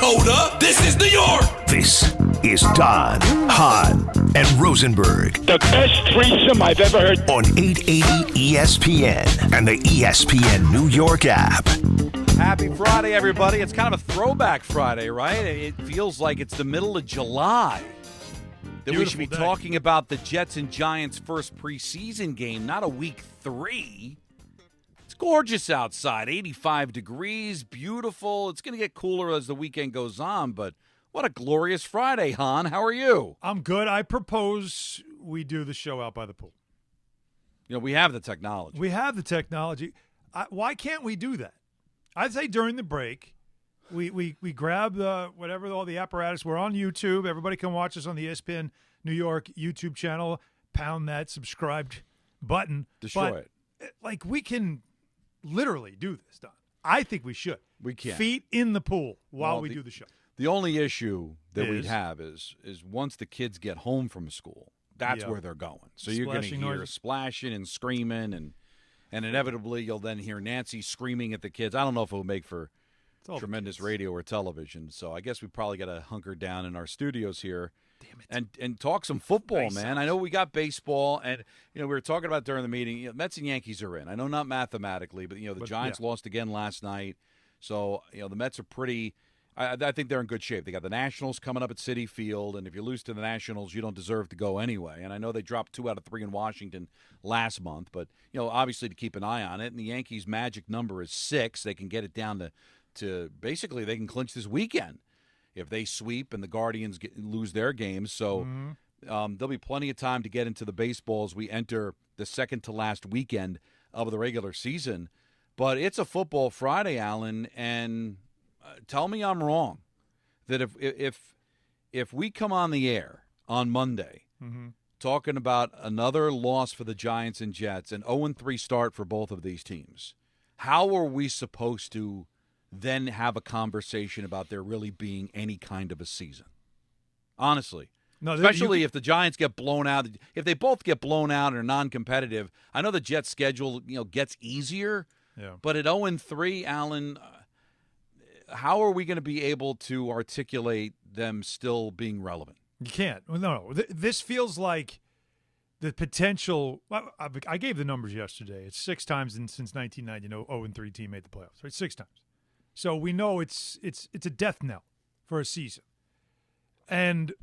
Hold up, this is New York. This is Don, Hahn, and Rosenberg. The best threesome I've ever heard. On 880 ESPN and the ESPN New York app. Happy Friday, everybody. It's kind of a throwback Friday, right? It feels like it's the middle of July. That we should be talking about the Jets and Giants' first preseason game, not a week 3. It's gorgeous outside, 85 degrees, beautiful. It's going to get cooler as the weekend goes on, but what a glorious Friday, Hahn. How are you? I'm good. I propose we do the show out by the pool. You know, we have the technology. We have the technology. Why can't we do that? I'd say during the break, we grab whatever, all the apparatus. We're on YouTube. Everybody can watch us on the ESPN New York YouTube channel. Pound that subscribed button. Destroy it. Like, we can literally do this, Don. I think we should. We can. Feet in the pool while we do the show. The only issue that we'd have is once the kids get home from school, that's where they're going. So you're going to hear splashing and screaming, and inevitably you'll then hear Nancy screaming at the kids. I don't know if it will make for tremendous radio or television. So I guess we probably got to hunker down in our studios here and talk some football, man. I know we got baseball, and we were talking about during the meeting, Mets and Yankees are in. I know not mathematically, but the Giants lost again last night. So, the Mets are pretty I think they're in good shape. They got the Nationals coming up at Citi Field, and if you lose to the Nationals, you don't deserve to go anyway. And I know they dropped 2 out of 3 in Washington last month, but obviously to keep an eye on it. And the Yankees' magic number is 6. They can get it down to basically they can clinch this weekend if they sweep and the Guardians lose their games. So there'll be plenty of time to get into the baseball as we enter the second to last weekend of the regular season. But it's a football Friday, Alan, and tell me I'm wrong. That if we come on the air on Monday talking about another loss for the Giants and Jets, an 0-3 start for both of these teams, how are we supposed to then have a conversation about there really being any kind of a season? Honestly. No, especially if the Giants get blown out. If they both get blown out and are non-competitive, I know the Jets' schedule gets easier, but at 0-3, Alan, how are we going to be able to articulate them still being relevant? You can't. Well, no. This feels like the potential. I gave the numbers yesterday. It's 6 times since 1990, 0-3 team made the playoffs. Right, 6 times. So we know it's a death knell for a season. And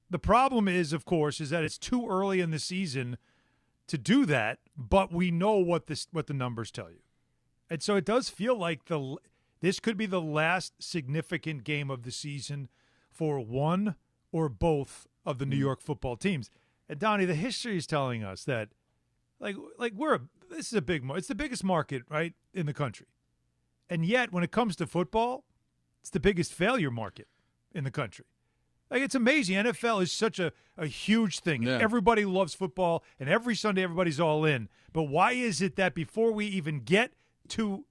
the problem is, of course, is that it's too early in the season to do that. But we know what the numbers tell you, and so it does feel like this could be the last significant game of the season for one or both of the New York football teams. And Donnie, the history is telling us that, this is it's the biggest market, right, in the country. And yet, when it comes to football, it's the biggest failure market in the country. Like, it's amazing. NFL is such a huge thing. Yeah. Everybody loves football, and every Sunday everybody's all in. But why is it that before we even get to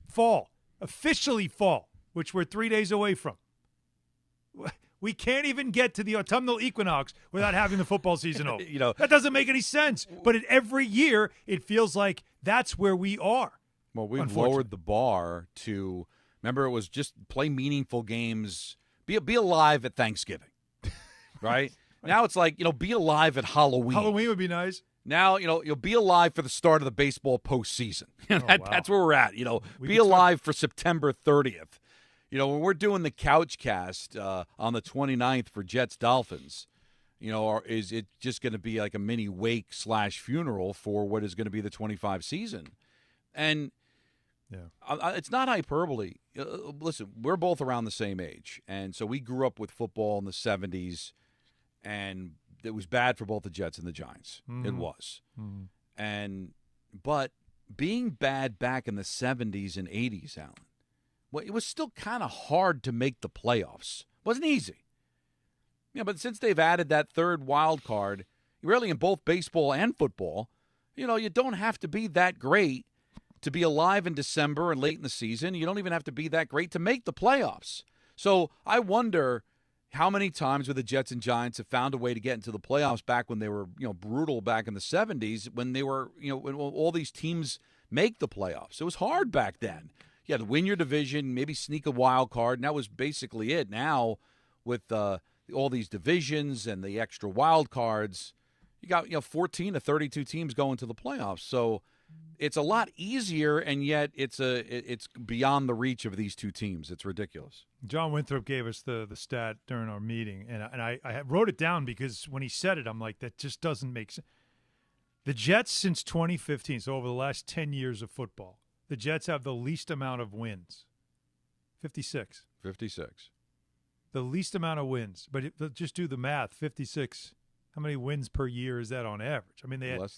fall, officially fall, which we're 3 days away from, we can't even get to the autumnal equinox without having the football season over? That doesn't make any sense. But every year, it feels like that's where we are. Well, we've lowered the bar to, remember, it was just play meaningful games, be alive at Thanksgiving, right? Now it's like, be alive at Halloween. Halloween would be nice. Now, you'll be alive for the start of the baseball postseason. That's where we're at. Be alive for September 30th. When we're doing the couch cast on the 29th for Jets-Dolphins, is it just going to be like a mini wake/funeral for what is going to be the 25 season? And it's not hyperbole. Listen, we're both around the same age, and so we grew up with football in the 70s, and it was bad for both the Jets and the Giants. It was. But being bad back in the 70s and 80s, Alan, it was still kind of hard to make the playoffs. It wasn't easy. But since they've added that third wild card, really in both baseball and football, you don't have to be that great to be alive in December and late in the season. You don't even have to be that great to make the playoffs. So I wonder how many times where the Jets and Giants have found a way to get into the playoffs back when they were, brutal back in the 70s, when they were, when all these teams make the playoffs. It was hard back then. to win your division, maybe sneak a wild card, and that was basically it. Now, with all these divisions and the extra wild cards, you got 14 to 32 teams going to the playoffs. So it's a lot easier, and yet it's beyond the reach of these two teams. It's ridiculous. John Winthrop gave us the stat during our meeting, and I wrote it down because when he said it, I'm like, that just doesn't make sense. The Jets since 2015, so over the last 10 years of football, the Jets have the least amount of wins, 56. 56. The least amount of wins, but just do the math. 56. How many wins per year is that on average? I mean, they had,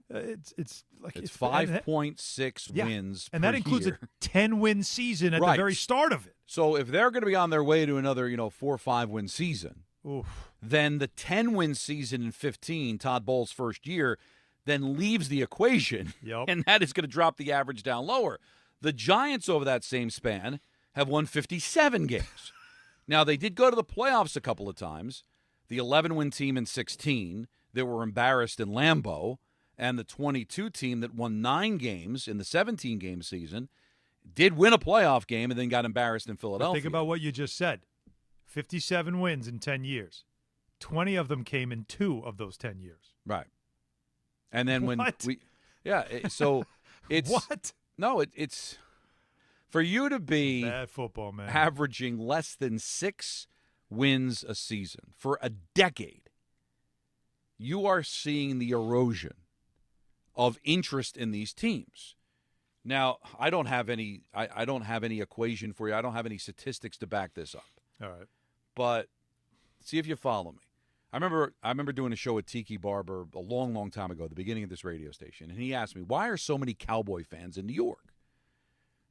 it's 5.6 wins, and that includes a 10-win season at the very start of it. So if they're going to be on their way to another 4 or 5 win season, then the 10-win season in 15, Todd Bowles' first year, then leaves the equation, and that is going to drop the average down lower. The Giants over that same span have won 57 games. Now, they did go to the playoffs a couple of times. The 11-win team in 16 that were embarrassed in Lambeau, and the 22 team that won 9 games in the 17-game season did win a playoff game and then got embarrassed in Philadelphia. But think about what you just said. 57 wins in 10 years. 20 of them came in 2 of those 10 years. Right. And then so it's what? No, it's for you to be bad football, man, averaging less than 6 wins a season for a decade. You are seeing the erosion of interest in these teams. Now, I don't have any equation for you. I don't have any statistics to back this up. All right. But see if you follow me. I remember doing a show with Tiki Barber a long, long time ago, the beginning of this radio station, and he asked me, why are so many Cowboy fans in New York?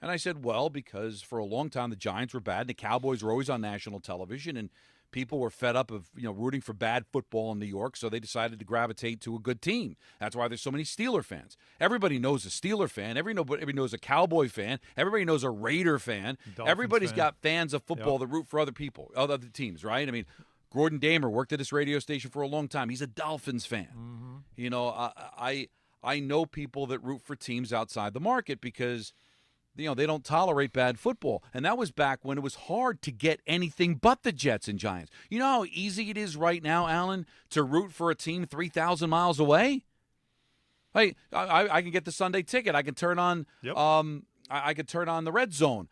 And I said, well, because for a long time the Giants were bad, and the Cowboys were always on national television, and people were fed up of rooting for bad football in New York, so they decided to gravitate to a good team. That's why there's so many Steeler fans. Everybody knows a Steeler fan. Everybody knows a Cowboy fan. Everybody knows a Raider fan. Everybody's got fans of football that root for other teams, right? I mean, Gordon Damer worked at this radio station for a long time. He's a Dolphins fan. Mm-hmm. I know people that root for teams outside the market because they don't tolerate bad football. And that was back when it was hard to get anything but the Jets and Giants. You know how easy it is right now, Alan, to root for a team 3,000 miles away? Hey, I can get the Sunday ticket. I can turn on I could turn on the Red Zone.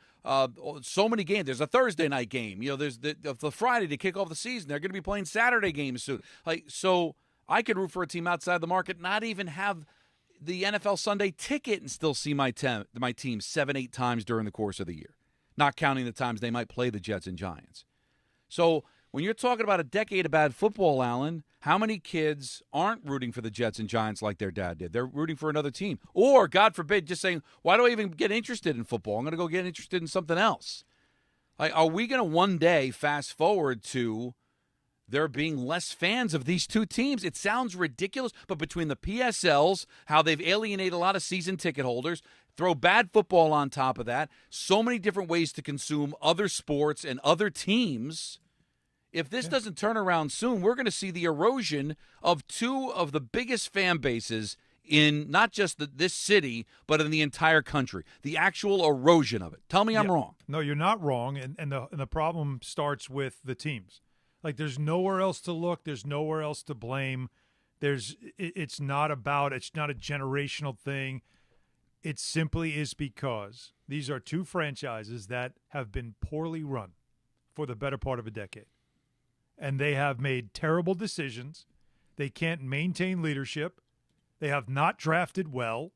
So many games. There's a Thursday night game. There's the Friday to kick off the season. They're going to be playing Saturday games soon. So I could root for a team outside the market, not even have the NFL Sunday ticket, and still see my team 7-8 times during the course of the year, not counting the times they might play the Jets and Giants. So when you're talking about a decade of bad football, Alan, how many kids aren't rooting for the Jets and Giants like their dad did? They're rooting for another team. Or, God forbid, just saying, why do I even get interested in football? I'm going to go get interested in something else. Are we going to one day fast forward to there being less fans of these two teams? It sounds ridiculous, but between the PSLs, how they've alienated a lot of season ticket holders, throw bad football on top of that, so many different ways to consume other sports and other teams. If this doesn't turn around soon, we're going to see the erosion of 2 of the biggest fan bases in not just this city, but in the entire country. The actual erosion of it. Tell me I'm wrong. No, you're not wrong, and the problem starts with the teams. Like, there's nowhere else to look. There's nowhere else to blame. It's not a generational thing. It simply is because these are 2 franchises that have been poorly run for the better part of a decade. And they have made terrible decisions. They can't maintain leadership. They have not drafted well.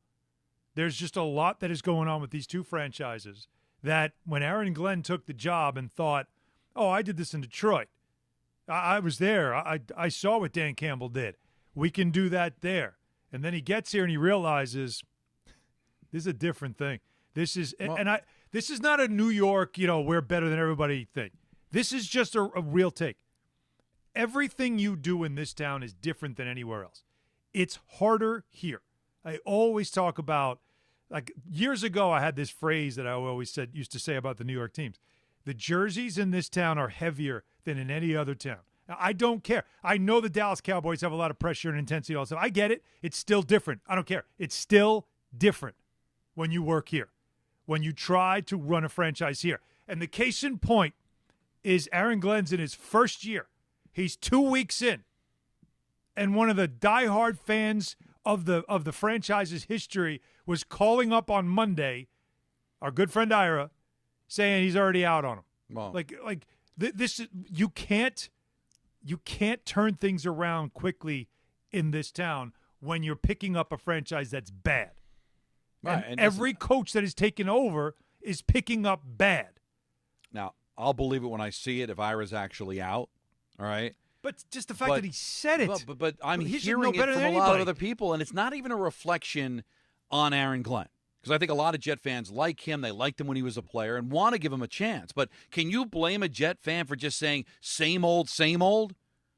There's just a lot that is going on with these 2 franchises that when Aaron Glenn took the job and thought, oh, I did this in Detroit. I was there. I saw what Dan Campbell did. We can do that there. And then he gets here and he realizes this is a different thing. This is this is not a New York, we're better than everybody thing. This is just a real take. Everything you do in this town is different than anywhere else. It's harder here. I always talk about, like, years ago I had this phrase that I used to say about the New York teams. The jerseys in this town are heavier than in any other town. Now, I don't care. I know the Dallas Cowboys have a lot of pressure and intensity and all that stuff. I get it. It's still different. I don't care. It's still different when you work here. when you try to run a franchise here. And the case in point is Aaron Glenn's in his first year. He's 2 weeks in. And one of the diehard fans of the franchise's history was calling up on Monday, our good friend Ira, saying he's already out on him. Well, this you can't turn things around quickly in this town when you're picking up a franchise that's bad. Right, and every coach that is taken over is picking up bad. Now, I'll believe it when I see it if Ira's actually out, all right? But just the fact that he said it. But I'm hearing it from a lot of other people, and it's not even a reflection on Aaron Glenn. Because I think a lot of Jet fans like him. They liked him when he was a player and want to give him a chance. But can you blame a Jet fan for just saying, same old, same old?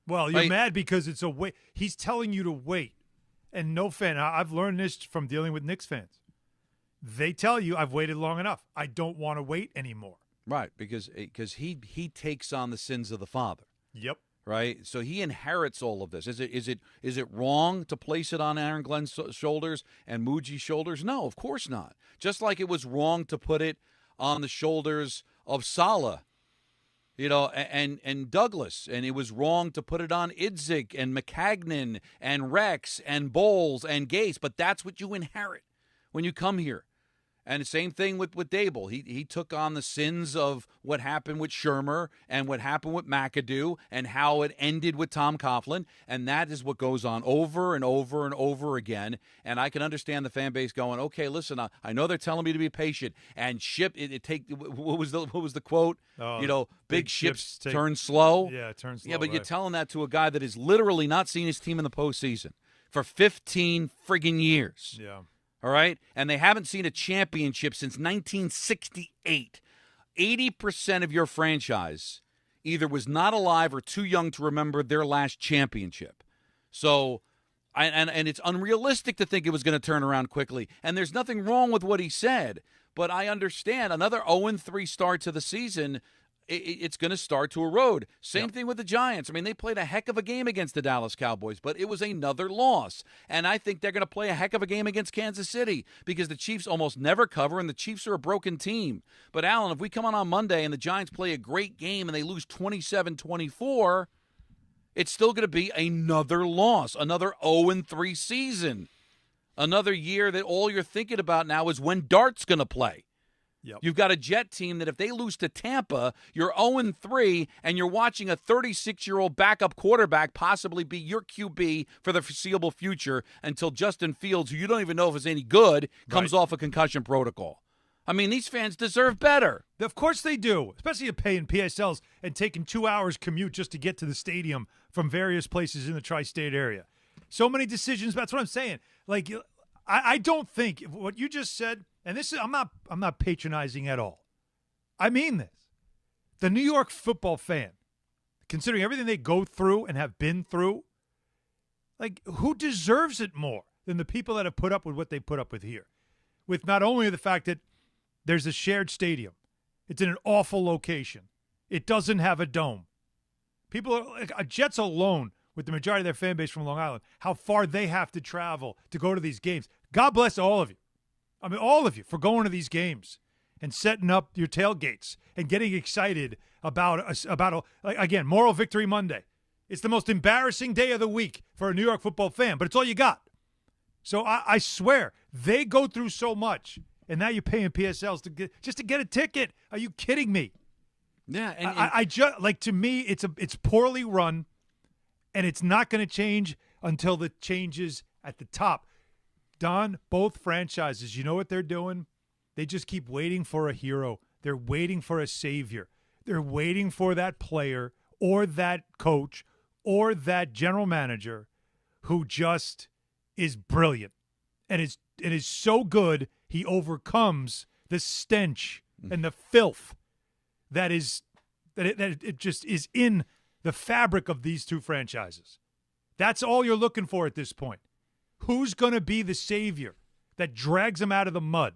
Well, you're mad because it's a wait. He's telling you to wait. And no fan, I've learned this from dealing with Knicks fans. They tell you, I've waited long enough. I don't want to wait anymore. Right, because he takes on the sins of the father. Yep. Right, so he inherits all of this. Is it wrong to place it on Aaron Glenn's shoulders and Muji's shoulders? No, of course not. Just like it was wrong to put it on the shoulders of Saleh, and Douglas, and it was wrong to put it on Idzik and McCagnon and Rex and Bowles and Gase. But that's what you inherit when you come here. And the same thing with Dable. He took on the sins of what happened with Shermer and what happened with McAdoo and how it ended with Tom Coughlin. And that is what goes on over and over and over again. And I can understand the fan base going, okay, listen, I know they're telling me to be patient and what was the quote? Big ships turn slow. Yeah, turn slow. Yeah, but you're telling that to a guy that has literally not seen his team in the postseason for 15 friggin' years. Yeah. All right? And they haven't seen a championship since 1968. 80% of your franchise either was not alive or too young to remember their last championship. So, and it's unrealistic to think it was going to turn around quickly. And there's nothing wrong with what he said. But I understand another 0-3 start to the season, it's going to start to erode. Same thing with the Giants. I mean, they played a heck of a game against the Dallas Cowboys, but it was another loss. And I think they're going to play a heck of a game against Kansas City because the Chiefs almost never cover, and the Chiefs are a broken team. But, Alan, if we come on Monday and the Giants play a great game and they lose 27-24, it's still going to be another loss, another 0-3 season, another year that all you're thinking about now is when Dart's going to play. Yep. You've got a Jet team that if they lose to Tampa, you're 0-3, and you're watching a 36-year-old backup quarterback possibly be your QB for the foreseeable future until Justin Fields, who you don't even know if is any good, comes off a concussion protocol. I mean, these fans deserve better. Of course they do, especially paying PSLs and taking 2 hours commute just to get to the stadium from various places in the tri-state area. So many decisions. That's what I'm saying. Like, I don't think what you just said. And this is I'm not patronizing at all. I mean this. The New York football fan, considering everything they go through and have been through, like, who deserves it more than the people that have put up with what they put up with here? With not only the fact that there's a shared stadium, it's in an awful location, it doesn't have a dome. People are like, Jets alone, with the majority of their fan base from Long Island, how far they have to travel to go to these games. God bless all of you. I mean, all of you for going to these games and setting up your tailgates and getting excited about again, Moral Victory Monday. It's the most embarrassing day of the week for a New York football fan, but it's all you got. So I swear, they go through so much, and now you're paying PSLs to get a ticket. Are you kidding me? Yeah, and I just to me, it's poorly run, and it's not going to change until the changes at the top. Don, both franchises, you know what they're doing? They just keep waiting for a hero. They're waiting for a savior. They're waiting for that player or that coach or that general manager who just is brilliant and is so good he overcomes the stench and the filth that it just is in the fabric of these two franchises. That's all you're looking for at this point. Who's going to be the savior that drags them out of the mud?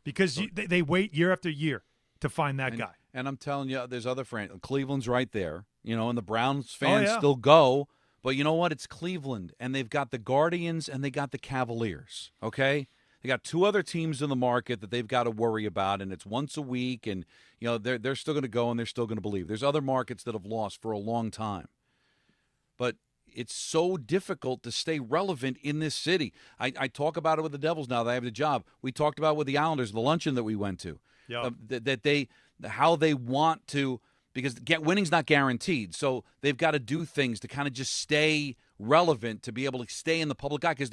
Because they wait year after year to find that guy. And I'm telling you, there's other franchises. Cleveland's right there, and the Browns fans still go. But you know what? It's Cleveland, and they've got the Guardians and they got the Cavaliers, okay? They got 2 other teams in the market that they've got to worry about, and it's once a week, and they're still going to go and they're still going to believe. There's other markets that have lost for a long time. But it's so difficult to stay relevant in this city. I talk about it with the Devils now that I have the job. We talked about it with the Islanders, the luncheon that we went to. Yep. How they want to, because winning's not guaranteed. So they've got to do things to kind of just stay relevant, to be able to stay in the public eye, because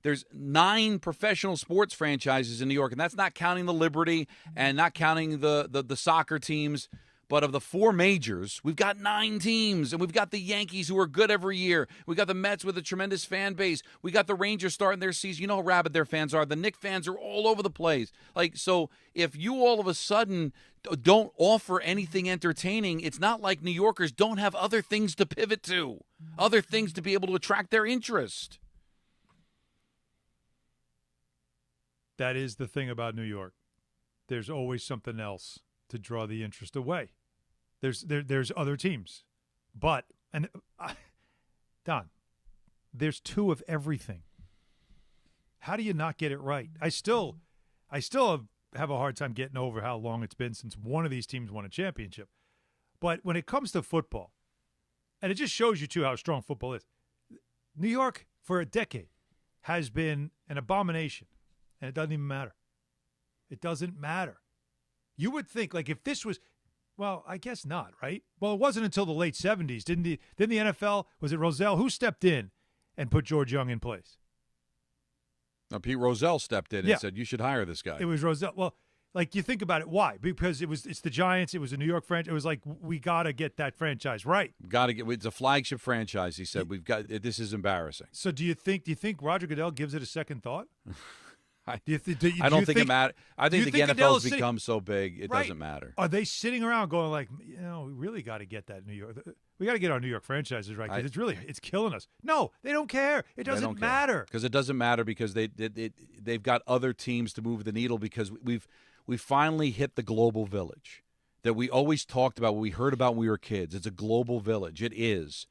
there's 9 professional sports franchises in New York, and that's not counting the Liberty and not counting the soccer teams. But of the 4 majors, we've got 9 teams, and we've got the Yankees, who are good every year. We got the Mets with a tremendous fan base. We got the Rangers starting their season. You know how rabid their fans are. The Knicks fans are all over the place. So if you all of a sudden don't offer anything entertaining, it's not like New Yorkers don't have other things to pivot to, other things to be able to attract their interest. That is the thing about New York. There's always something else to draw the interest away. There's other teams, but Don, there's 2 of everything. How do you not get it right? I still have a hard time getting over how long it's been since one of these teams won a championship. But when it comes to football, and it just shows you too how strong football is. New York for a decade has been an abomination, and it doesn't even matter. It doesn't matter. You would think, like, if this was, well, I guess not, right? Well, it wasn't until the late 70s. Didn't the NFL, was it Rozelle, who stepped in and put George Young in place? Now, Pete Rozelle stepped in and said, you should hire this guy. It was Rozelle. Well, like, you think about it. Why? Because it's the Giants. It was a New York franchise. It was like, we got to get that franchise right. It's a flagship franchise, he said. This is embarrassing. So do you think Roger Goodell gives it a second thought? I don't think it matters. I think the NFL's become so big, it doesn't matter. Are they sitting around going like, we really got to get that New York. We got to get our New York franchises right, because it's killing us. No, they don't care. It doesn't matter. Because it doesn't matter, because they've got other teams to move the needle, because we've finally hit the global village that we always talked about, what we heard about when we were kids. It's a global village. It is.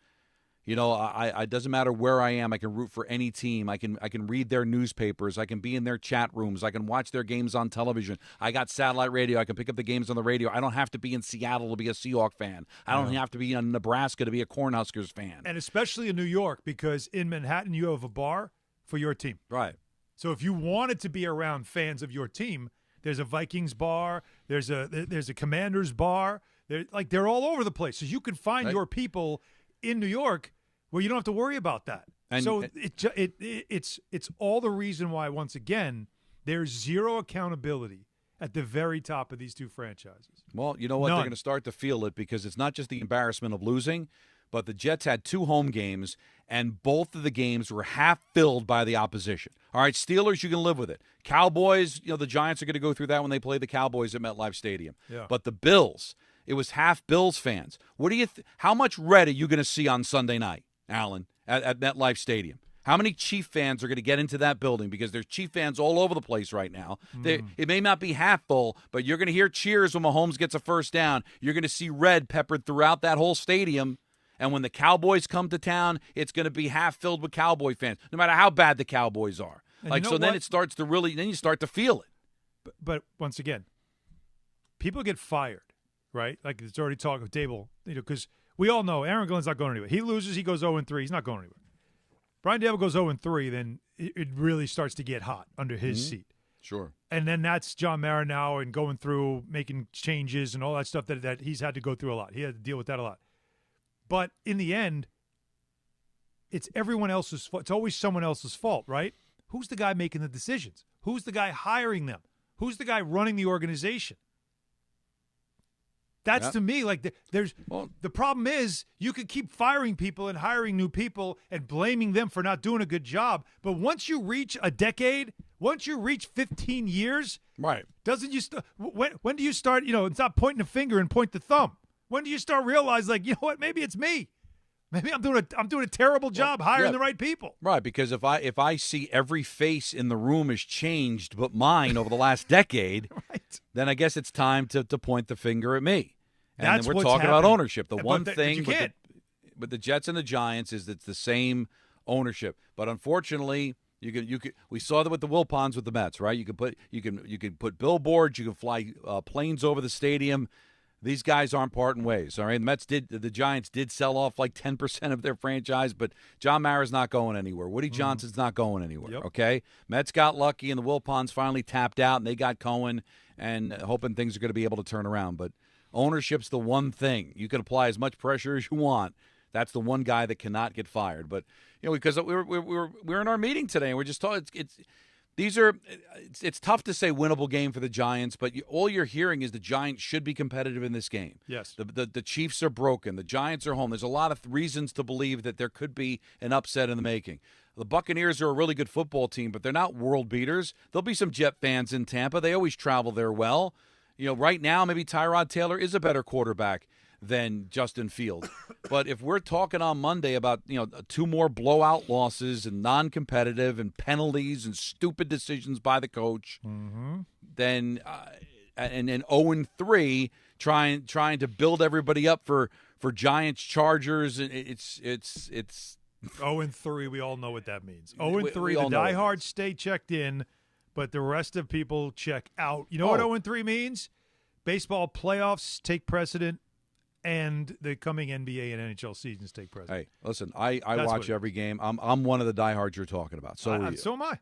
It doesn't matter where I am. I can root for any team. I can read their newspapers. I can be in their chat rooms. I can watch their games on television. I got satellite radio. I can pick up the games on the radio. I don't have to be in Seattle to be a Seahawks fan. I don't have to be in Nebraska to be a Cornhuskers fan. And especially in New York, because in Manhattan you have a bar for your team. Right. So if you wanted to be around fans of your team, there's a Vikings bar. There's a Commanders bar. They're all over the place. So you can find your people in New York where you don't have to worry about that. It's all the reason why, once again, there's zero accountability at the very top of these 2 franchises. Well, you know what? None. They're going to start to feel it, because it's not just the embarrassment of losing, but the Jets had 2 home games, and both of the games were half filled by the opposition. All right, Steelers, you can live with it. Cowboys, the Giants are going to go through that when they play the Cowboys at MetLife Stadium. Yeah. But the Bills, it was half Bills fans. What do you? How much red are you going to see on Sunday night, Alan, at MetLife Stadium? How many Chief fans are going to get into that building? Because there's Chief fans all over the place right now. It may not be half full, but you're going to hear cheers when Mahomes gets a first down. You're going to see red peppered throughout that whole stadium. And when the Cowboys come to town, it's going to be half filled with Cowboy fans, no matter how bad the Cowboys are. Then it starts to then you start to feel it. But once again, people get fired, right? Like, it's already talk of Dable, because we all know Aaron Glenn's not going anywhere. He loses, he goes 0-3. He's not going anywhere. Brian Dable goes 0-3, then it really starts to get hot under his seat. Sure. And then that's John Mara now, and going through making changes and all that stuff that he's had to go through a lot. He had to deal with that a lot. But in the end, it's everyone else's fault. It's always someone else's fault, right? Who's the guy making the decisions? Who's the guy hiring them? Who's the guy running the organization? That's to me, like, the problem is you could keep firing people and hiring new people and blaming them for not doing a good job. But once you reach a decade, once you reach 15 years, right? When do you start? It's not pointing a finger and point the thumb. When do you start realize, like, what? Maybe it's me. Maybe I'm doing a terrible job hiring the right people. Right, because if I see every face in the room has changed but mine over the last decade, right, then I guess it's time to point the finger at me. And That's then we're what's talking happening. about ownership. The one but thing with the Jets and the Giants is it's the same ownership. But unfortunately, You could. We saw that with the Wilpons with the Mets, right? You can put billboards. You can fly planes over the stadium. These guys aren't parting ways, all right? The Giants did sell off like 10% of their franchise, but John Mara's not going anywhere. Woody Johnson's not going anywhere, okay? Mets got lucky, and the Wilpons finally tapped out, and they got Cohen, and hoping things are going to be able to turn around. But ownership's the one thing. You can apply as much pressure as you want. That's the one guy that cannot get fired. But, because we were in our meeting today, and we're just talking, it's tough to say winnable game for the Giants, but all you're hearing is the Giants should be competitive in this game. Yes. The Chiefs are broken. The Giants are home. There's a lot of reasons to believe that there could be an upset in the making. The Buccaneers are a really good football team, but they're not world beaters. There'll be some Jet fans in Tampa. They always travel there well. Right now maybe Tyrod Taylor is a better quarterback than Justin Fields. But if we're talking on Monday about, 2 more blowout losses and non-competitive and penalties and stupid decisions by the coach, then and 0-3 trying to build everybody up for Giants Chargers, it's 0-3, we all know what that means. 0-3, the diehards stay checked in, but the rest of people check out. You know what 0-3 means? Baseball playoffs take precedent, and the coming NBA and NHL seasons take precedent. Hey, listen, I watch every game. I'm one of the diehards you're talking about. So am I.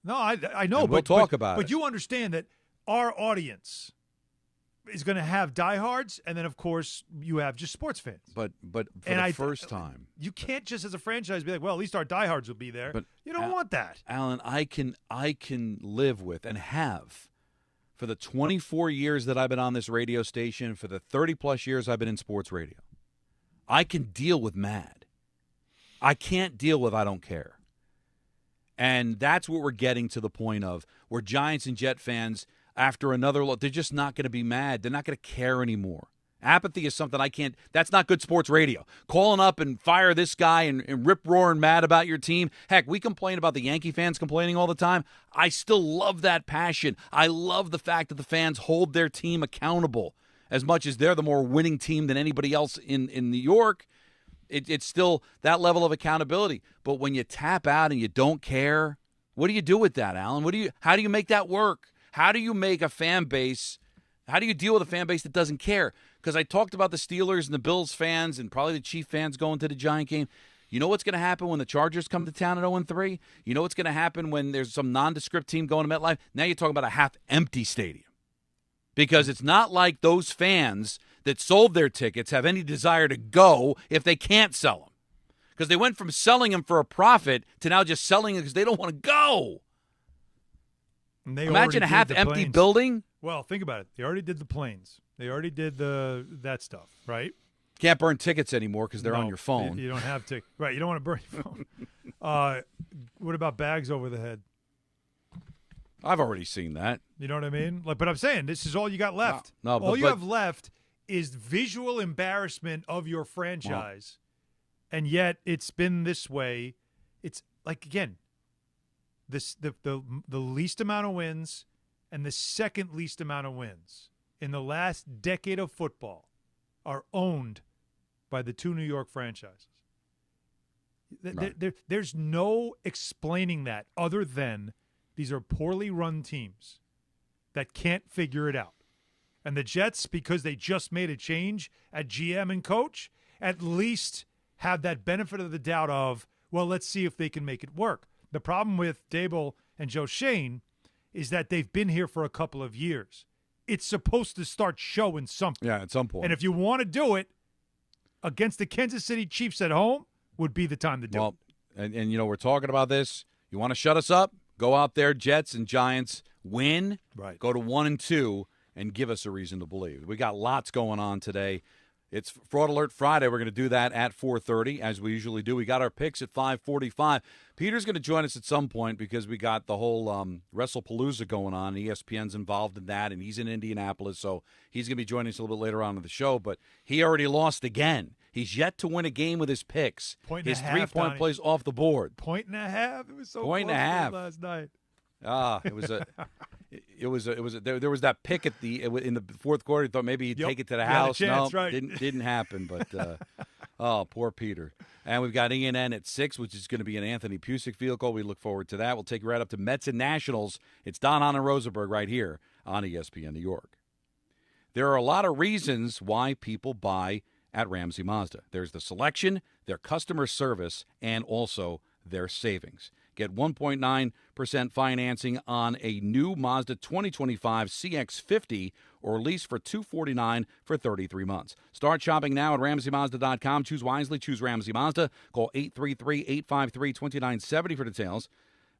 No, I know. And we'll talk about it. But you understand that our audience is going to have diehards, and then, of course, you have just sports fans. But for the first time. You can't just as a franchise be like, well, at least our diehards will be there. But you don't want that. Alan, I can live with and have for the 24 years that I've been on this radio station, for the 30-plus years I've been in sports radio. I can deal with mad. I can't deal with I don't care. And that's what we're getting to the point of, where Giants and Jet fans, after another look, they're just not going to be mad. They're not going to care anymore. Apathy is something I can't – that's not good sports radio. Calling up and fire this guy and rip-roaring mad about your team. Heck, we complain about the Yankee fans complaining all the time. I still love that passion. I love the fact that the fans hold their team accountable as much as they're the more winning team than anybody else in New York. It's still that level of accountability. But when you tap out and you don't care, what do you do with that, Alan? How do you make that work? How do you make a fan base – how do you deal with a fan base that doesn't care? Because I talked about the Steelers and the Bills fans and probably the Chief fans going to the Giant game. You know what's going to happen when the Chargers come to town at 0-3? You know what's going to happen when there's some nondescript team going to MetLife? Now you're talking about a half-empty stadium. Because it's not like those fans that sold their tickets have any desire to go if they can't sell them. Because they went from selling them for a profit to now just selling them because they don't want to go. Imagine a half-empty building. Well, think about it. They already did the planes. They already did that stuff, right? Can't burn tickets anymore because they're on your phone. You don't have tickets. Right, you don't want to burn your phone. What about bags over the head? I've already seen that. You know what I mean? But I'm saying this is all you got left. All you have left is visual embarrassment of your franchise, and yet it's been this way. It's like, again, the least amount of wins and the second least amount of wins in the last decade of football are owned by the 2 New York franchises. Right. There's no explaining that other than these are poorly run teams that can't figure it out. And the Jets, because they just made a change at GM and coach, at least have that benefit of the doubt of, well, let's see if they can make it work. The problem with Dable and Joe Shane is that they've been here for a couple of years. It's supposed to start showing something. Yeah, at some point. And if you want to do it against the Kansas City Chiefs at home, would be the time to do it. And we're talking about this. You want to shut us up? Go out there, Jets and Giants, win. Right. Go to 1-2 and give us a reason to believe. We got lots going on today. It's Fraud Alert Friday. We're going to do that at 4:30, as we usually do. We got our picks at 5:45. Peter's going to join us at some point because we got the whole WrestlePalooza going on. ESPN's involved in that, and he's in Indianapolis, so he's going to be joining us a little bit later on in the show. But he already lost again. He's yet to win a game with his picks. His 3-point plays off the board. 1.5. It was so close last night. There was that pick in the fourth quarter. He thought maybe he'd take it to the house. Chance, no, right. didn't happen. But poor Peter. And we've got ENN at 6, which is going to be an Anthony Pusick vehicle. We look forward to that. We'll take you right up to Mets and Nationals. It's Don Hahn Rosenberg right here on ESPN New York. There are a lot of reasons why people buy at Ramsey Mazda. There's the selection, their customer service, and also their savings. Get 1.9% financing on a new Mazda 2025 CX-50 or lease for $249 for 33 months. Start shopping now at RamseyMazda.com. Choose wisely. Choose Ramsey Mazda. Call 833-853-2970 for details.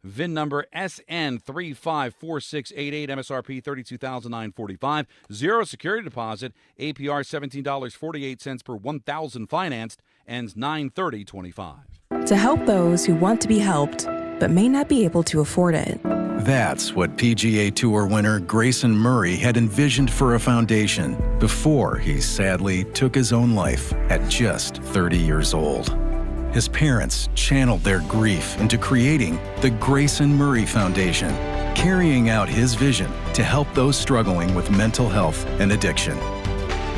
VIN number SN354688, MSRP $32,945. Zero security deposit, APR $17.48 per 1,000 financed, ends 9/30/25. To help those who want to be helped but may not be able to afford it. That's what PGA Tour winner Grayson Murray had envisioned for a foundation before he sadly took his own life at just 30 years old. His parents channeled their grief into creating the Grayson Murray Foundation, carrying out his vision to help those struggling with mental health and addiction.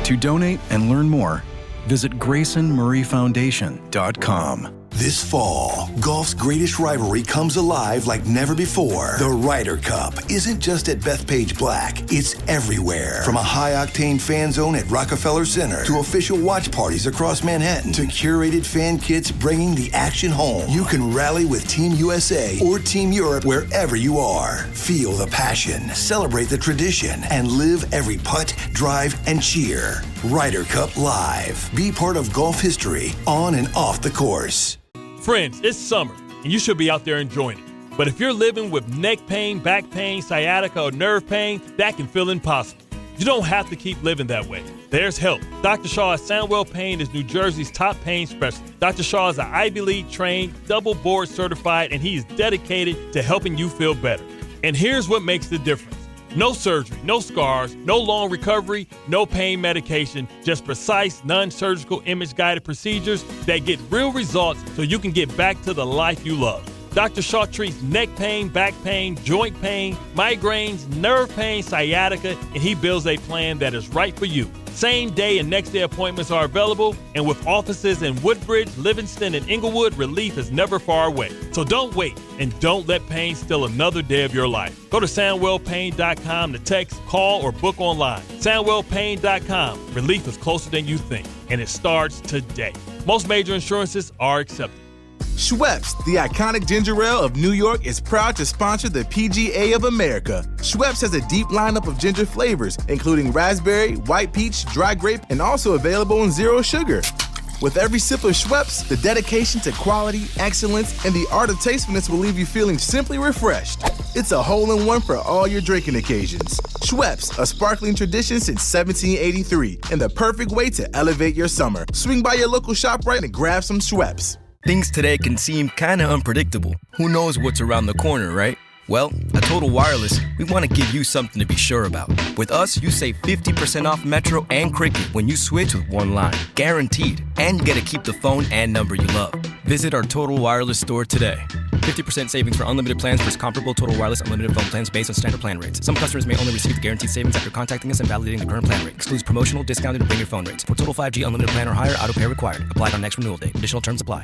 To donate and learn more, visit GraysonMurrayFoundation.com. This fall, golf's greatest rivalry comes alive like never before. The Ryder Cup isn't just at Bethpage Black, it's everywhere. From a high-octane fan zone at Rockefeller Center to official watch parties across Manhattan to curated fan kits bringing the action home. You can rally with Team USA or Team Europe wherever you are. Feel the passion, celebrate the tradition, and live every putt, drive, and cheer. Ryder Cup Live. Be part of golf history on and off the course. Friends, it's summer, and you should be out there enjoying it. But if you're living with neck pain, back pain, sciatica, or nerve pain, that can feel impossible. You don't have to keep living that way. There's help. Dr. Shaw at Sandwell Pain is New Jersey's top pain specialist. Dr. Shaw is an Ivy League trained, double board certified, and he's dedicated to helping you feel better. And here's what makes the difference. No surgery, no scars, no long recovery, no pain medication, just precise, non-surgical image-guided procedures that get real results so you can get back to the life you love. Dr. Shaw treats neck pain, back pain, joint pain, migraines, nerve pain, sciatica, and he builds a plan that is right for you. Same day and next day appointments are available, and with offices in Woodbridge, Livingston, and Inglewood, relief is never far away. So don't wait, and don't let pain steal another day of your life. Go to SandwellPain.com to text, call, or book online. SandwellPain.com. Relief is closer than you think, and it starts today. Most major insurances are accepted. Schweppes, the iconic ginger ale of New York, is proud to sponsor the PGA of America. Schweppes has a deep lineup of ginger flavors, including raspberry, white peach, dry grape, and also available in zero sugar. With every sip of Schweppes, the dedication to quality, excellence, and the art of tastefulness will leave you feeling simply refreshed. It's a hole-in-one for all your drinking occasions. Schweppes, a sparkling tradition since 1783, and the perfect way to elevate your summer. Swing by your local ShopRite and grab some Schweppes. Things today can seem kinda unpredictable. Who knows what's around the corner, right? Well, at Total Wireless, we want to give you something to be sure about. With us, you save 50% off Metro and Cricket when you switch with one line. Guaranteed. And you get to keep the phone and number you love. Visit our Total Wireless store today. 50% savings for unlimited plans versus comparable Total Wireless unlimited phone plans based on standard plan rates. Some customers may only receive the guaranteed savings after contacting us and validating the current plan rate. Excludes promotional, discounted, and bring your phone rates. For total 5G unlimited plan or higher, auto pay required. Applied on next renewal date. Additional terms apply.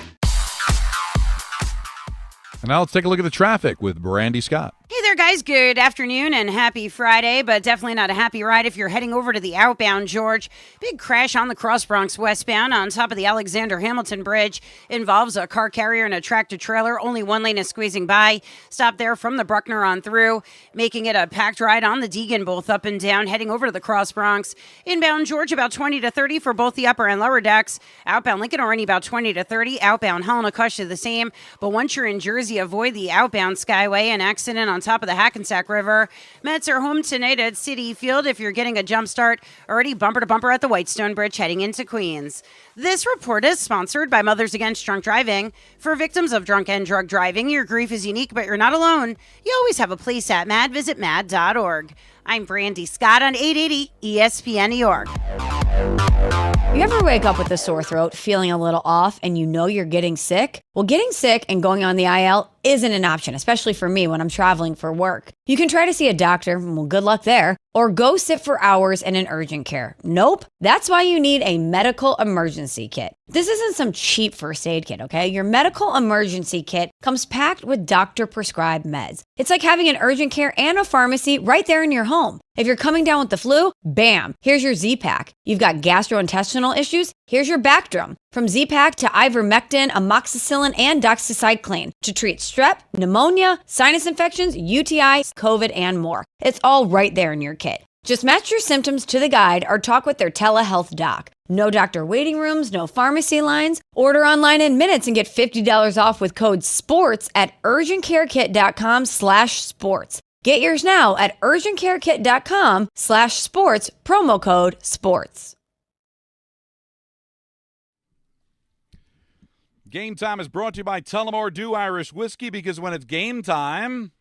And now let's take a look at the traffic with Brandy Scott. Hey there, guys. Good afternoon and happy Friday, but definitely not a happy ride if you're heading over to the outbound, George. Big crash on the Cross Bronx westbound on top of the Alexander Hamilton Bridge. Involves a car carrier and a tractor-trailer. Only one lane is squeezing by. Stop there from the Bruckner on through, making it a packed ride on the Deegan, both up and down, heading over to the Cross Bronx. Inbound, George, about 20 to 30 for both the upper and lower decks. Outbound Lincoln Orany, about 20 to 30. Outbound Helena Cushing, the same. But once you're in Jersey, avoid the outbound Skyway. An accident on top of the Hackensack River. Mets are home tonight at Citi Field if you're getting a jump start. Already bumper to bumper at the Whitestone Bridge heading into Queens. This report is sponsored by Mothers Against Drunk Driving. For victims of drunk and drug driving, your grief is unique, but you're not alone. You always have a place at MAD. Visit MAD.org. I'm Brandy Scott on 880 ESPN New York. You ever wake up with a sore throat, feeling a little off, and you know you're getting sick? Well, getting sick and going on the IL isn't an option, especially for me when I'm traveling for work. You can try to see a doctor, well, good luck there, or go sit for hours in an urgent care. Nope, that's why you need a medical emergency kit. This isn't some cheap first aid kit, okay? Your medical emergency kit comes packed with doctor-prescribed meds. It's like having an urgent care and a pharmacy right there in your home. If you're coming down with the flu, bam, here's your Z-Pack. You've got gastrointestinal issues, here's your Bactrim. From Z-Pack to ivermectin, amoxicillin, and doxycycline to treat strep, pneumonia, sinus infections, UTIs, COVID, and more. It's all right there in your kit. Just match your symptoms to the guide or talk with their telehealth doc. No doctor waiting rooms, no pharmacy lines. Order online in minutes and get $50 off with code SPORTS at urgentcarekit.com/sports. Get yours now at urgentcarekit.com/sports, promo code SPORTS. Game Time is brought to you by Tullamore Dew Irish Whiskey, because when it's game time,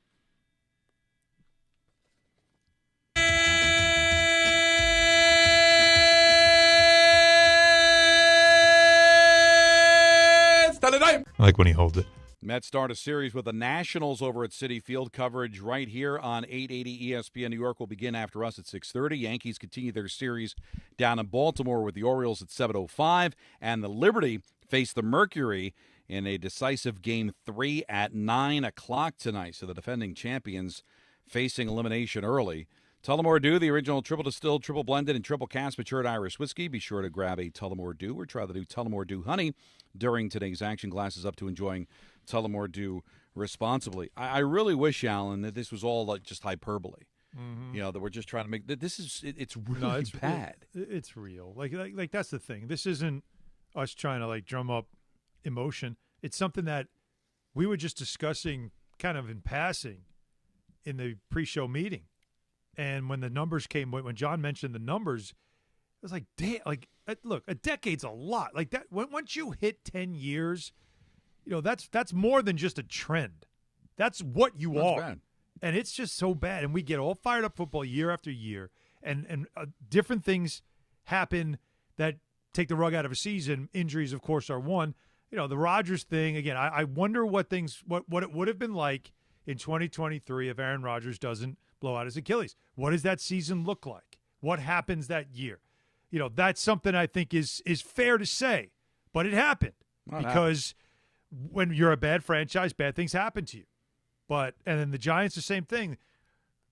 I like when he holds it. Mets start a series with the Nationals over at Citi Field. Coverage right here on 880 ESPN New York will begin after us at 6:30. Yankees continue their series down in Baltimore with the Orioles at 7:05. And the Liberty face the Mercury in a decisive Game 3 at 9 o'clock tonight. So the defending champions facing elimination early. Tullamore Dew, the original triple distilled, triple blended, and triple cast matured Irish whiskey. Be sure to grab a Tullamore Dew or try the new Tullamore Dew Honey during today's action. Glasses up to enjoying Tullamore Dew responsibly. I really wish, Alan, that this was all like just hyperbole. Mm-hmm. You know, that we're just trying to make this is it's really bad. It's real. Like that's the thing. This isn't us trying to like drum up emotion. It's something that we were just discussing kind of in passing in the pre-show meeting. And when the numbers came, when John mentioned the numbers, it was like, damn, like, look, a decade's a lot. Like that, once you hit 10 years, you know, that's more than just a trend. That's what you are. Bad. And it's just so bad. And we get all fired up football year after year. And different things happen that take the rug out of a season. Injuries, of course, are one. You know, the Rodgers thing, again, I wonder what it would have been like in 2023 if Aaron Rodgers doesn't blow out his Achilles. What does that season look like? What happens that year? You know, that's something I think is fair to say, but it happened because when you're a bad franchise, bad things happen to you. And then the Giants, the same thing.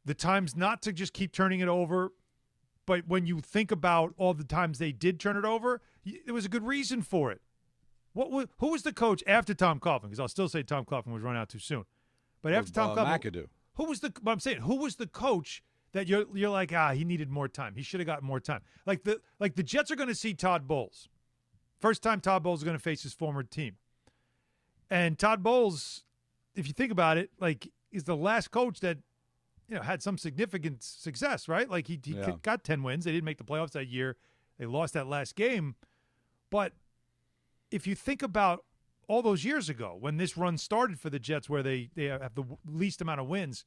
The time's not to just keep turning it over, but when you think about all the times they did turn it over, there was a good reason for it. Who was the coach after Tom Coughlin? Because I'll still say Tom Coughlin was run out too soon. But after Tom Coughlin, McAdoo. Who was the coach that you're like, he needed more time. He should have gotten more time. Like the Jets are going to see Todd Bowles. First time Todd Bowles is going to face his former team. And Todd Bowles, if you think about it, like is the last coach that, you know, had some significant success, right? Like he got 10 wins. They didn't make the playoffs that year. They lost that last game. But if you think about all those years ago when this run started for the Jets where they have the least amount of wins,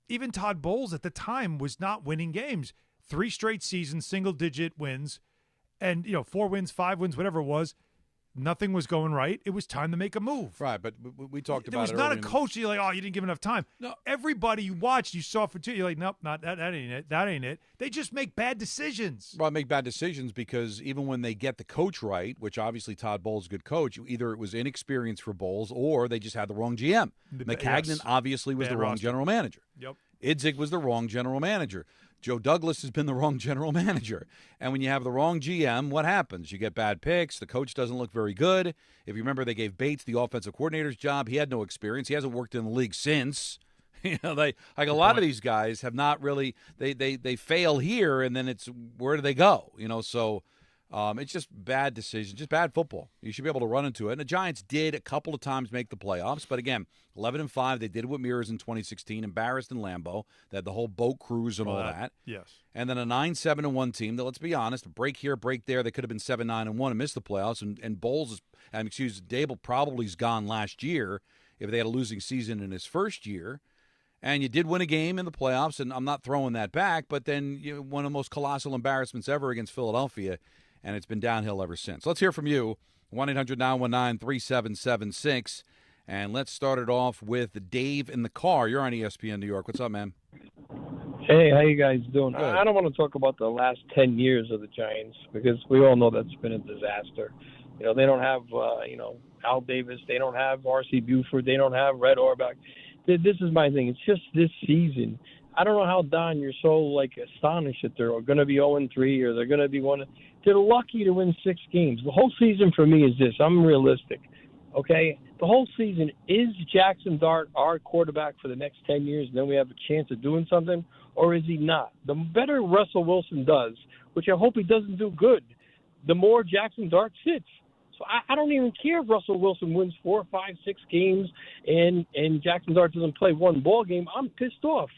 even Todd Bowles at the time was not winning games. 3 straight seasons, single-digit wins, and, you know, 4 wins, 5 wins, whatever it was. Nothing was going right. It was time to make a move. Right, but we talked about it. There was not a coach you're like, you didn't give enough time. No. Everybody you watched, you saw for 2. You're like, nope, not that ain't it. That ain't it. They just make bad decisions. Well, make bad decisions because even when they get the coach right, which obviously Todd Bowles is a good coach, either it was inexperience for Bowles or they just had the wrong GM. McCagnon obviously was the wrong general manager. Yep. Idzik was the wrong general manager. Joe Douglas has been the wrong general manager. And when you have the wrong GM, what happens? You get bad picks. The coach doesn't look very good. If you remember, they gave Bates the offensive coordinator's job. He had no experience. He hasn't worked in the league since. You know, a lot of these guys have not really they fail here, and then it's where do they go? You know, so it's just bad decisions, just bad football. You should be able to run into it. And the Giants did a couple of times make the playoffs, but again, 11-5. They did it with Mears in 2016, embarrassed in Lambeau. They had the whole boat cruise and all that. Yes. And then a 9-7-1 team that, let's be honest, a break here, break there. They could have been 7-9-1 and missed the playoffs. And Bowles Dable probably is gone last year if they had a losing season in his first year. And you did win a game in the playoffs, and I'm not throwing that back, but then one of the most colossal embarrassments ever against Philadelphia, and it's been downhill ever since. Let's hear from you 1-800-919-3776. And let's start it off with Dave in the car. You're on ESPN New York. What's up, man? Hey, how you guys doing? Good. I don't want to talk about the last 10 years of the Giants because we all know that's been a disaster. You know, they don't have, Al Davis. They don't have R.C. Buford. They don't have Red Auerbach. This is my thing. It's just this season. I don't know how, Don, you're so, astonished that they're going to be 0-3 or they're going to be one. They're lucky to win 6 games. The whole season for me is this. I'm realistic, okay? The whole season, is Jackson Dart our quarterback for the next 10 years and then we have a chance of doing something, or is he not? The better Russell Wilson does, which I hope he doesn't do good, the more Jackson Dart sits. So I don't even care if Russell Wilson wins 4, 5, 6 games and Jackson Dart doesn't play one ball game. I'm pissed off.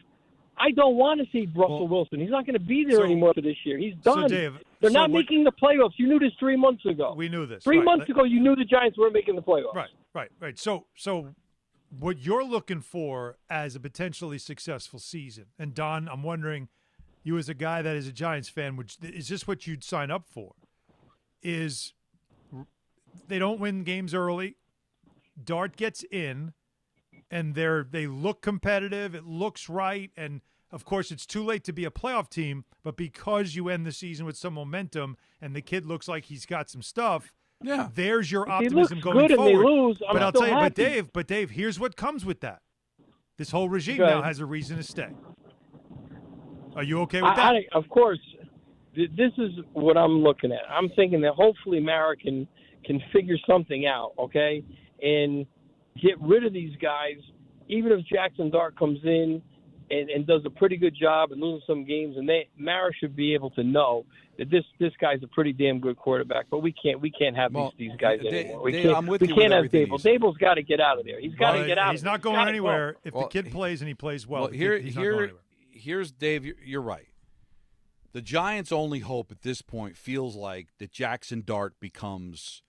I don't want to see Russell Wilson. He's not going to be there anymore for this year. He's done. So Dave, They're not making the playoffs. You knew this 3 months ago. We knew this. 3 months ago, you knew the Giants weren't making the playoffs. Right. So what you're looking for as a potentially successful season, and Don, I'm wondering, you as a guy that is a Giants fan, is this what you'd sign up for? Is they don't win games early, Dart gets in, and they look competitive, it looks right, and of course it's too late to be a playoff team, but because you end the season with some momentum and the kid looks like he's got some stuff, there's your optimism going forward. They lose, but I'll tell you, happy. but Dave, here's what comes with that. This whole regime now has a reason to stay. Are you okay with that? Of course. This is what I'm looking at. I'm thinking that hopefully Mara can figure something out, okay, and get rid of these guys, even if Jackson Dart comes in and does a pretty good job and loses some games, and Mara should be able to know that this guy's a pretty damn good quarterback. But we can't have these guys anymore. We can't have Dable. Dable's got to get out of there. He's got to get out. He's not going anywhere. If the kid plays and he plays well, he's not going anywhere. Here's Dave. You're right. The Giants' only hope at this point feels like that Jackson Dart becomes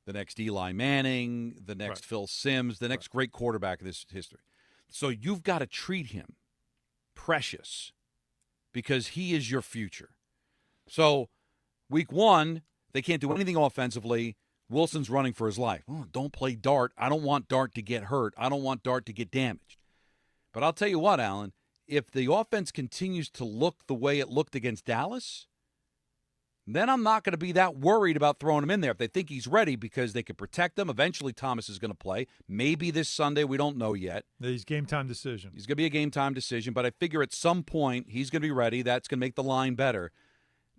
the next Eli Manning, the next Phil Simms, the next great quarterback of this history. So you've got to treat him precious because he is your future. So week 1, they can't do anything offensively. Wilson's running for his life. Oh, don't play Dart. I don't want Dart to get hurt. I don't want Dart to get damaged. But I'll tell you what, Alan, if the offense continues to look the way it looked against Dallas, then I'm not going to be that worried about throwing him in there if they think he's ready because they can protect him. Eventually, Thomas is going to play. Maybe this Sunday. We don't know yet. He's game-time decision. He's going to be a game-time decision, but I figure at some point he's going to be ready. That's going to make the line better.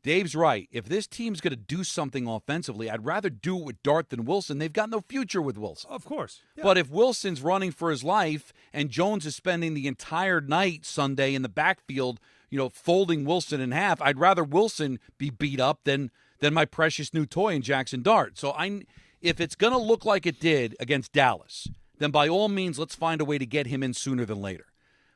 Dave's right. If this team's going to do something offensively, I'd rather do it with Dart than Wilson. They've got no future with Wilson. Of course. Yeah. But if Wilson's running for his life and Jones is spending the entire night Sunday in the backfield, folding Wilson in half, I'd rather Wilson be beat up than my precious new toy in Jackson Dart. So if it's going to look like it did against Dallas, then by all means, let's find a way to get him in sooner than later.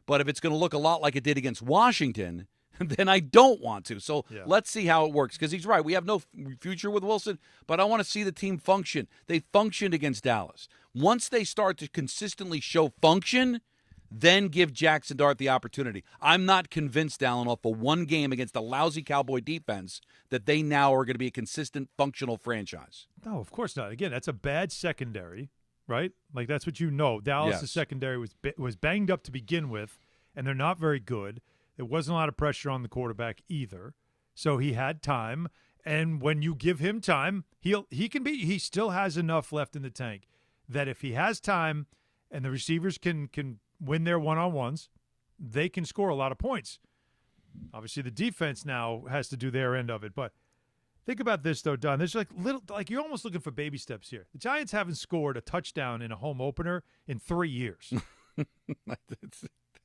But if it's going to look a lot like it did against Washington, then I don't want to. So let's see how it works because he's right. We have no future with Wilson, but I want to see the team function. They functioned against Dallas. Once they start to consistently show function, then give Jackson Dart the opportunity. I'm not convinced, Allen, off of one game against a lousy Cowboy defense that they now are going to be a consistent, functional franchise. No, of course not. Again, that's a bad secondary, right? Like that's what you know. Dallas' secondary was banged up to begin with, and they're not very good. There wasn't a lot of pressure on the quarterback either, so he had time. And when you give him time, he still has enough left in the tank that if he has time and the receivers can win their one-on-ones, they can score a lot of points. Obviously, the defense now has to do their end of it. But think about this, though, Don. There's you're almost looking for baby steps here. The Giants haven't scored a touchdown in a home opener in 3 years.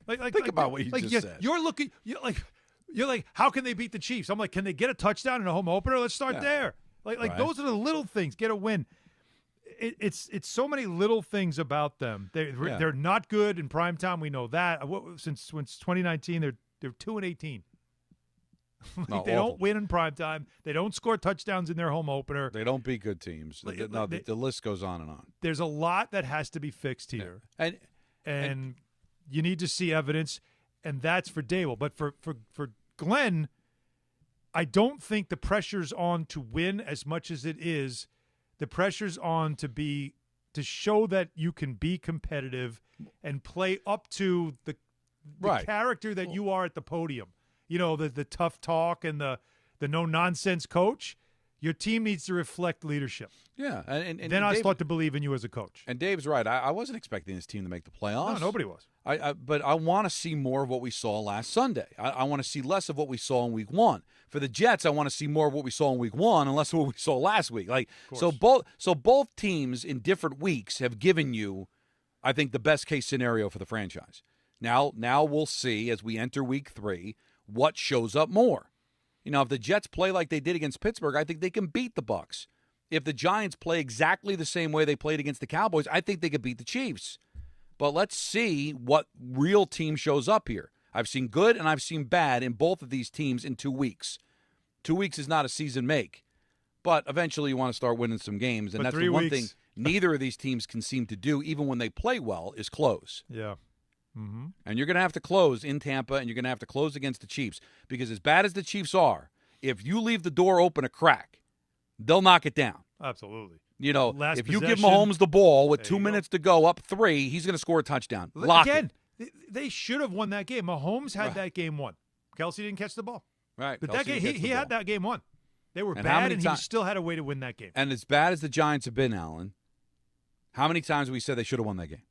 Think about what you just said. You're like, how can they beat the Chiefs? I'm like, can they get a touchdown in a home opener? Let's start there. Those are the little things. Get a win. It's so many little things about them. They're not good in prime time. We know that. Since 2019, they're 2-18. They don't win in prime time. They don't score touchdowns in their home opener. They don't beat good teams. The list goes on and on. There's a lot that has to be fixed here, and you need to see evidence, and that's for Dable. But for Glenn, I don't think the pressure's on to win as much as it is The pressure's on to show that you can be competitive and play up to the character that you are at the podium. You know, the tough talk and the no-nonsense coach. Your team needs to reflect leadership. Yeah. And then I start to believe in you as a coach. And Dave's right. I wasn't expecting this team to make the playoffs. No, nobody was. But I want to see more of what we saw last Sunday. I want to see less of what we saw in week 1. For the Jets, I want to see more of what we saw in week 1 and less of what we saw last week. So both teams in different weeks have given you, I think, the best case scenario for the franchise. Now we'll see as we enter week 3 what shows up more. You know, if the Jets play like they did against Pittsburgh, I think they can beat the Bucs. If the Giants play exactly the same way they played against the Cowboys, I think they could beat the Chiefs. But let's see what real team shows up here. I've seen good and I've seen bad in both of these teams in 2 weeks. 2 weeks is not a season make. But eventually you want to start winning some games. And but that's the one thing neither of these teams can seem to do, even when they play well, is close. Yeah. Mm-hmm. And you're going to have to close in Tampa, and you're going to have to close against the Chiefs. Because as bad as the Chiefs are, if you leave the door open a crack, they'll knock it down. Absolutely. You know, Last if you possession, give Mahomes the ball with 2 minutes to go, up 3, he's going to score a touchdown. Lock Again, it. They should have won that game. Mahomes had that game won. Kelsey didn't catch the ball. Right. But that game, he had that game won. They were And bad, and he still had a way to win that game. And as bad as the Giants have been, Alan, how many times have we said they should have won that game?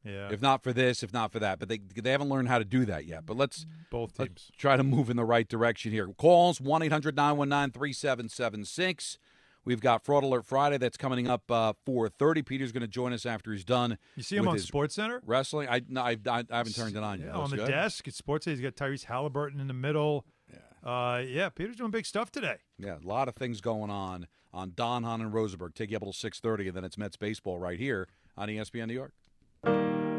Yeah. If not for this, if not for that. But they haven't learned how to do that yet. But let's try to move in the right direction here. Calls, 1-800-919-3776. We've got Fraud Alert Friday that's coming up 4:30. Peter's going to join us after he's done. You see him on SportsCenter? Wrestling? I haven't turned it on yet. On the desk at SportsCenter, he's got Tyrese Halliburton in the middle. Peter's doing big stuff today. Yeah, a lot of things going on Don, Hahn, and Rosenberg. Take you up until 6:30, and then it's Mets baseball right here on ESPN New York.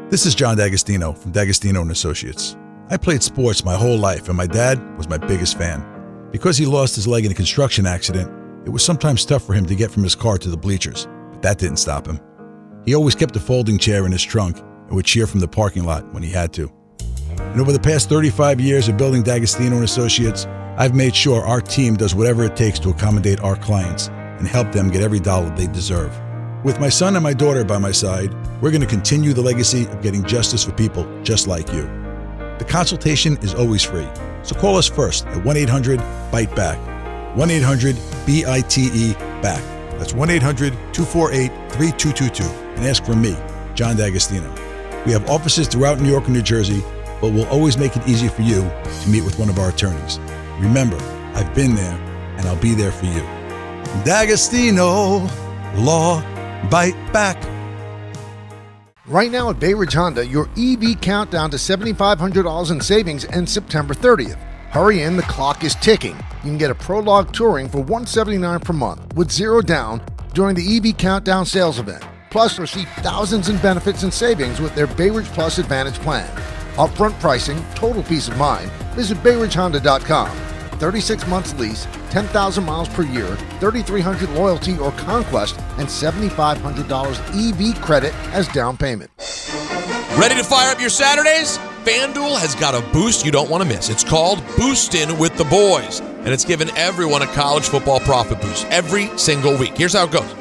This is John D'Agostino from D'Agostino & Associates. I played sports my whole life, and my dad was my biggest fan. Because he lost his leg in a construction accident, it was sometimes tough for him to get from his car to the bleachers, but that didn't stop him. He always kept a folding chair in his trunk and would cheer from the parking lot when he had to. And over the past 35 years of building D'Agostino & Associates, I've made sure our team does whatever it takes to accommodate our clients and help them get every dollar they deserve. With my son and my daughter by my side, we're going to continue the legacy of getting justice for people just like you. The consultation is always free, so call us first at 1-800-BITE-BACK. 1-800-BITE-BACK. That's 1-800-248-3222 and ask for me, John D'Agostino. We have offices throughout New York and New Jersey, but we'll always make it easy for you to meet with one of our attorneys. Remember, I've been there, and I'll be there for you. D'Agostino, law, bite back. Right now at Bay Ridge Honda, your EV countdown to $7,500 in savings ends September 30th. Hurry in, the clock is ticking. You can get a Prologue Touring for $179 per month with zero down during the EV Countdown sales event. Plus, receive thousands in benefits and savings with their Bay Ridge Plus Advantage plan. Upfront pricing, total peace of mind. Visit BayRidgeHonda.com. 36 months lease, 10,000 miles per year, 3,300 loyalty or conquest, and $7,500 EV credit as down payment. Ready to fire up your Saturdays? FanDuel has got a boost you don't want to miss. It's called Boostin' with the Boys, and it's given everyone a college football profit boost every single week. Here's how it goes.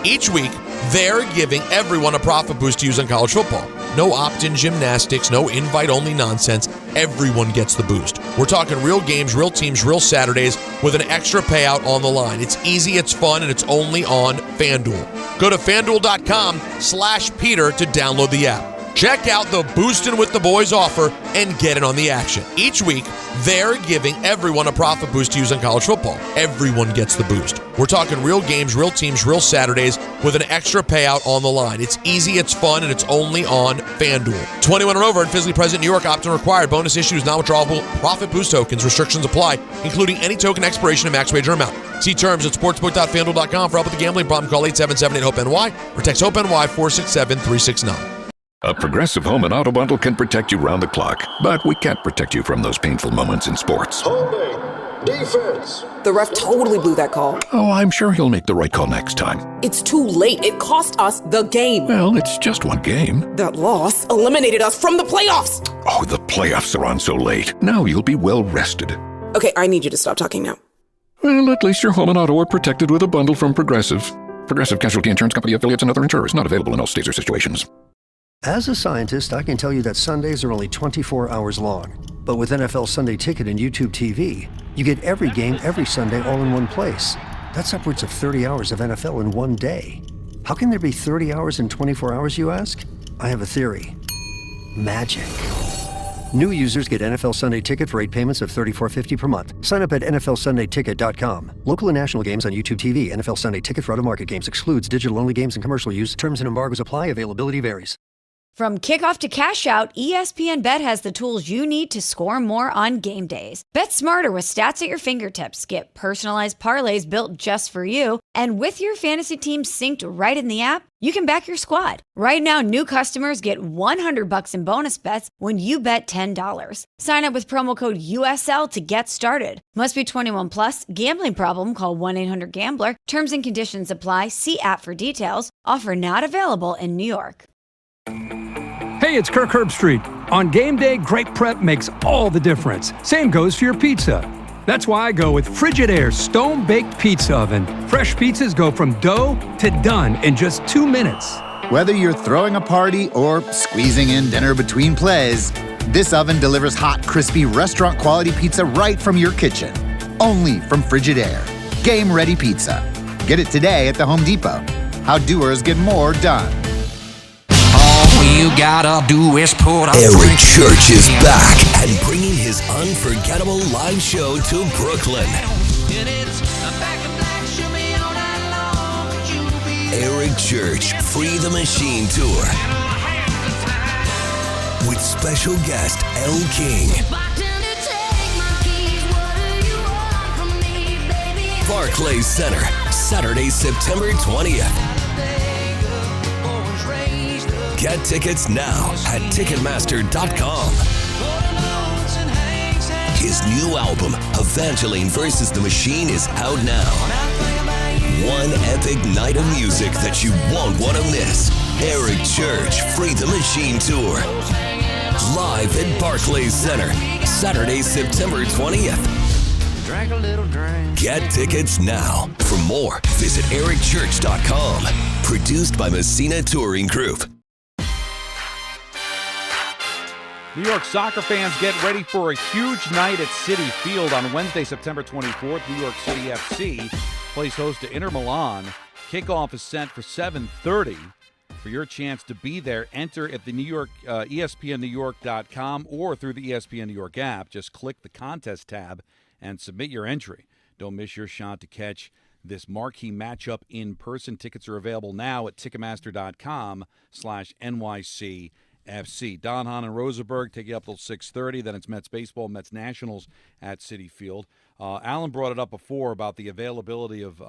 Each week, they're giving everyone a profit boost to use on college football. No opt-in gymnastics, no invite-only nonsense. Everyone gets the boost. We're talking real games, real teams, real Saturdays with an extra payout on the line. It's easy, it's fun, and it's only on FanDuel. Go to FanDuel.com/Peter to download the app. Check out the Boostin' with the Boys offer and get in on the action. Each week, they're giving everyone a profit boost to use on college football. Everyone gets the boost. We're talking real games, real teams, real Saturdays with an extra payout on the line. It's easy, it's fun, and it's only on FanDuel. 21 and over and physically present in New York. Opt-in required. Bonus issues, non-withdrawable profit boost tokens. Restrictions apply, including any token expiration and max wager amount. See terms at sportsbook.fanduel.com. For help with the gambling problem, call 877-8-HOPE-NY or text HOPE-NY 467-369. A Progressive Home and Auto Bundle can protect you round the clock, but we can't protect you from those painful moments in sports. Holding. Defense. The ref totally blew that call. Oh, I'm sure he'll make the right call next time. It's too late. It cost us the game. Well, it's just one game. That loss eliminated us from the playoffs. Oh, the playoffs are on so late. Now you'll be well rested. Okay, I need you to stop talking now. Well, at least your home and auto are protected with a bundle from Progressive. Progressive Casualty Insurance Company affiliates and other insurers. Not available in all states or situations. As a scientist, I can tell you that Sundays are only 24 hours long. But with NFL Sunday Ticket and YouTube TV, you get every game every Sunday all in one place. That's upwards of 30 hours of NFL in one day. How can there be 30 hours in 24 hours, you ask? I have a theory. Magic. New users get NFL Sunday Ticket for 8 payments of $34.50 per month. Sign up at NFLSundayTicket.com. Local and national games on YouTube TV. NFL Sunday Ticket for out-of-market games excludes digital-only games and commercial use. Terms and embargoes apply. Availability varies. From kickoff to cash out, ESPN Bet has the tools you need to score more on game days. Bet smarter with stats at your fingertips. Get personalized parlays built just for you. And with your fantasy team synced right in the app, you can back your squad. Right now, new customers get $100 in bonus bets when you bet $10. Sign up with promo code USL to get started. Must be 21 plus. Gambling problem? Call 1-800-GAMBLER. Terms and conditions apply. See app for details. Offer not available in New York. Hey, it's Kirk Herbstreit. On game day, great prep makes all the difference. Same goes for your pizza. That's why I go with Frigidaire Stone-Baked Pizza Oven. Fresh pizzas go from dough to done in just 2 minutes. Whether you're throwing a party or squeezing in dinner between plays, this oven delivers hot, crispy, restaurant-quality pizza right from your kitchen. Only from Frigidaire. Game-ready pizza. Get it today at the Home Depot. How doers get more done. You gotta do is put up. Eric Church is back and bringing his unforgettable live show to Brooklyn. Eric Church Free the Machine Tour with special guest Elle King. Barclays Center, Saturday, September 20th. Get tickets now at Ticketmaster.com. His new album, Evangeline vs. the Machine, is out now. One epic night of music that you won't want to miss. Eric Church Free the Machine Tour. Live at Barclays Center, Saturday, September 20th. Get tickets now. For more, visit ericchurch.com. Produced by Messina Touring Group. New York soccer fans get ready for a huge night at Citi Field on Wednesday, September 24th. New York City FC plays host to Inter Milan. Kickoff is set for 7:30. For your chance to be there, enter at the New York ESPNNewYork.com or through the ESPN New York app. Just click the contest tab and submit your entry. Don't miss your shot to catch this marquee matchup in person. Tickets are available now at Ticketmaster.com/NYC. FC. Don, Hahn, and Rosenberg take you up till 6:30. Then it's Mets baseball, Mets Nationals at Citi Field. Alan brought it up before about the availability of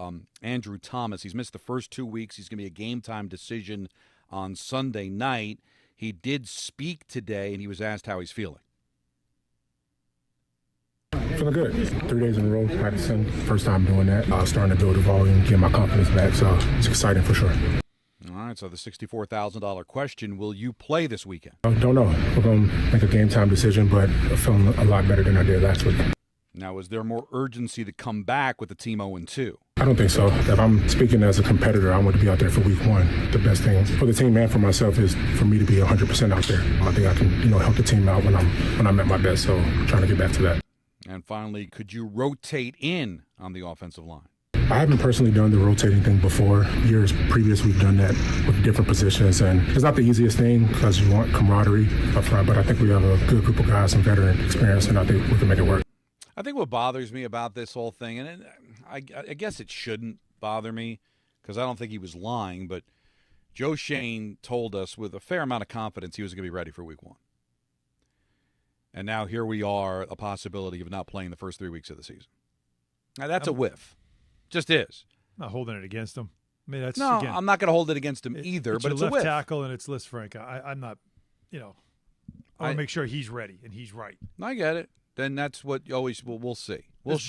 Andrew Thomas. He's missed the first 2 weeks. He's going to be a game-time decision on Sunday night. He did speak today, and he was asked how he's feeling. Feeling good. 3 days in a row practicing. First time doing that. Starting to build the volume, get my confidence back. So it's exciting for sure. All right, so the $64,000 question, will you play this weekend? I don't know. We're going to make a game-time decision, but I'm feeling a lot better than I did last week. Now, is there more urgency to come back with the team 0-2? I don't think so. If I'm speaking as a competitor, I want to be out there for week one. The best thing for the team and for myself is for me to be 100% out there. I think I can, help the team out when I'm at my best, so I'm trying to get back to that. And finally, could you rotate in on the offensive line? I haven't personally done the rotating thing before. Years previous, we've done that with different positions, and it's not the easiest thing because you want camaraderie up front, but I think we have a good group of guys, some veteran experience, and I think we can make it work. I think what bothers me about this whole thing, and I guess it shouldn't bother me because I don't think he was lying, but Joe Shane told us with a fair amount of confidence he was going to be ready for week one. And now here we are, a possibility of not playing the first 3 weeks of the season. Now, that's a whiff. Just is. I'm not holding it against him. I mean, I'm not going to hold it against him either, but it's a left whiff. tackle and it's Liz Frank. I'm not, I want to make sure he's ready and he's right. I get it. Then that's what you always we'll see. There's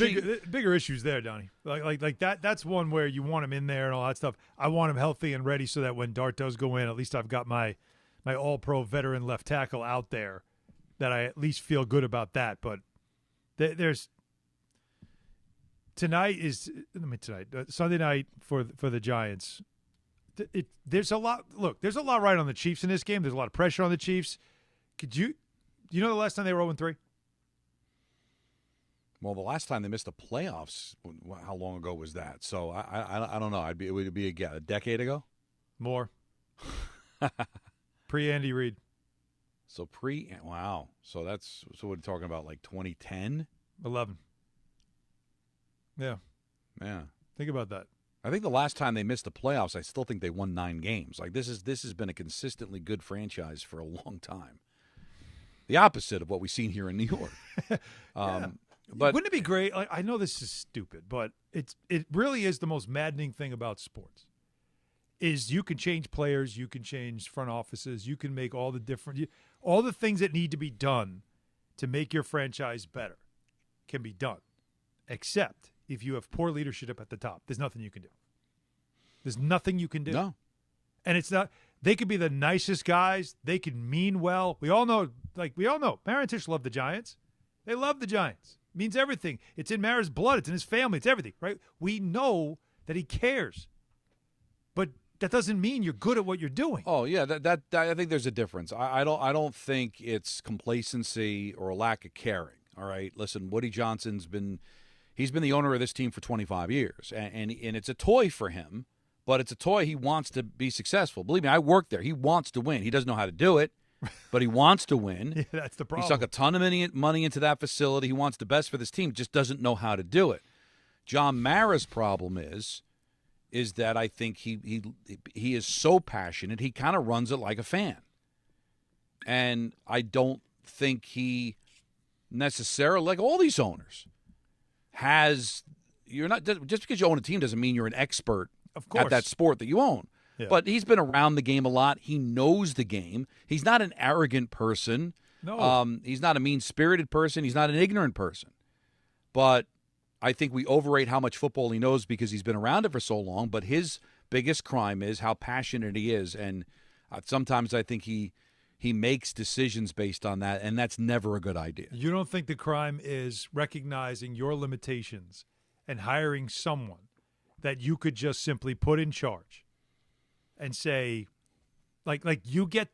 bigger issues there, Donnie. Like that. That's one where you want him in there and all that stuff. I want him healthy and ready so that when Dart does go in, at least I've got my all-pro veteran left tackle out there that I at least feel good about that. But there's Sunday night for the Giants. There's a lot. Look, there's a lot right on the Chiefs in this game. There's a lot of pressure on the Chiefs. You know the last time they were 0-3? Well, the last time they missed the playoffs, how long ago was that? So I don't know. It would be a decade ago. More. Pre-Andy Reid. So wow. So we're talking about like 2010? 11. Yeah. Yeah. Think about that. I think the last time they missed the playoffs, I still think they won 9 games. Like this has been a consistently good franchise for a long time. The opposite of what we've seen here in New York. Yeah. But wouldn't it be great? Like, I know this is stupid, but it really is the most maddening thing about sports. Is you can change players, you can change front offices, you can make all the things that need to be done to make your franchise better can be done, except if you have poor leadership at the top. There's nothing you can do. There's nothing you can do. No. And it's not. They could be the nicest guys. They can mean well. We all know. Mara and Tish love the Giants. They love the Giants. It means everything. It's in Mara's blood. It's in his family. It's everything, right? We know that he cares. But that doesn't mean you're good at what you're doing. Oh yeah, that I think there's a difference. I don't think it's complacency or a lack of caring. All right, listen, Woody Johnson's been the owner of this team for 25 years, and it's a toy for him, but it's a toy he wants to be successful. Believe me, I worked there. He wants to win. He doesn't know how to do it, but he wants to win. Yeah, that's the problem. He sunk a ton of money into that facility. He wants the best for this team, just doesn't know how to do it. John Mara's problem is that I think he is so passionate, he kind of runs it like a fan. And I don't think he necessarily, like all these owners, you're not just because you own a team doesn't mean you're an expert at that sport that you own. Yeah. But he's been around the game a lot. He knows the game. He's not an arrogant person. No. He's not a mean-spirited person. He's not an ignorant person. But I think we overrate how much football he knows because he's been around it for so long. But his biggest crime is how passionate he is. And sometimes I think he makes decisions based on that, and that's never a good idea. You don't think the crime is recognizing your limitations and hiring someone that you could just simply put in charge and say, like you get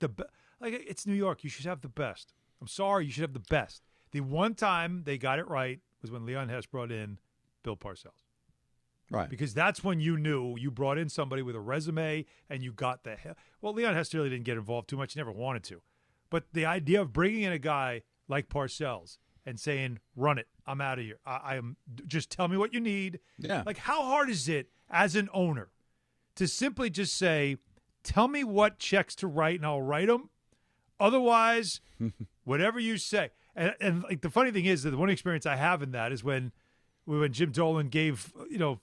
it's New York, you should have the best. I'm sorry, you should have the best. The one time they got it right was when Leon Hess brought in Bill Parcells. Right. Because that's when you knew you brought in somebody with a resume and you got the hell. Well, Leon Hess really didn't get involved too much. He never wanted to. But the idea of bringing in a guy like Parcells and saying, run it, I'm out of here. Just tell me what you need. Yeah. Like, how hard is it as an owner to simply just say, tell me what checks to write and I'll write them? Otherwise, whatever you say. And like the funny thing is that the one experience I have in that is when Jim Dolan gave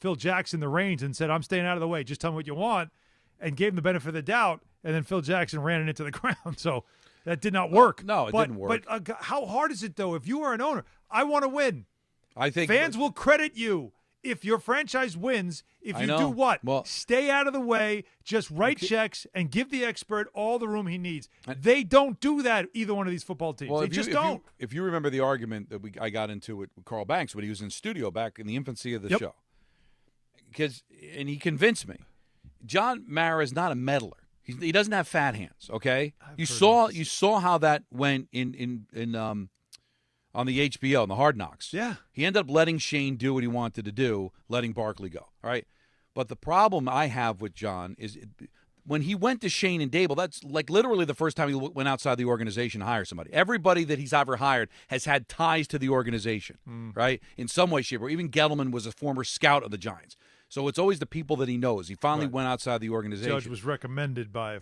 Phil Jackson the reins and said, I'm staying out of the way, just tell me what you want, and gave him the benefit of the doubt, and then Phil Jackson ran it into the ground. So that did not work. No, it didn't work. But how hard is it, though, if you are an owner? I want to win. I think fans will credit you if your franchise wins, if you do what? Well, stay out of the way, just write checks, and give the expert all the room he needs. They don't do that, either one of these football teams. Well, they just don't. If you remember the argument that I got into with Carl Banks when he was in studio back in the infancy of the show, and he convinced me, John Mara is not a meddler. He doesn't have fat hands. Okay, you saw how that went in on the HBO, on the Hard Knocks. Yeah. He ended up letting Shane do what he wanted to do, letting Barkley go. All right. But the problem I have with John is when he went to Shane and Dable, that's like literally the first time he went outside the organization to hire somebody. Everybody that he's ever hired has had ties to the organization, right? In some way, shape, or even Gettleman was a former scout of the Giants. So it's always the people that he knows. He finally went outside the organization. Judge was recommended by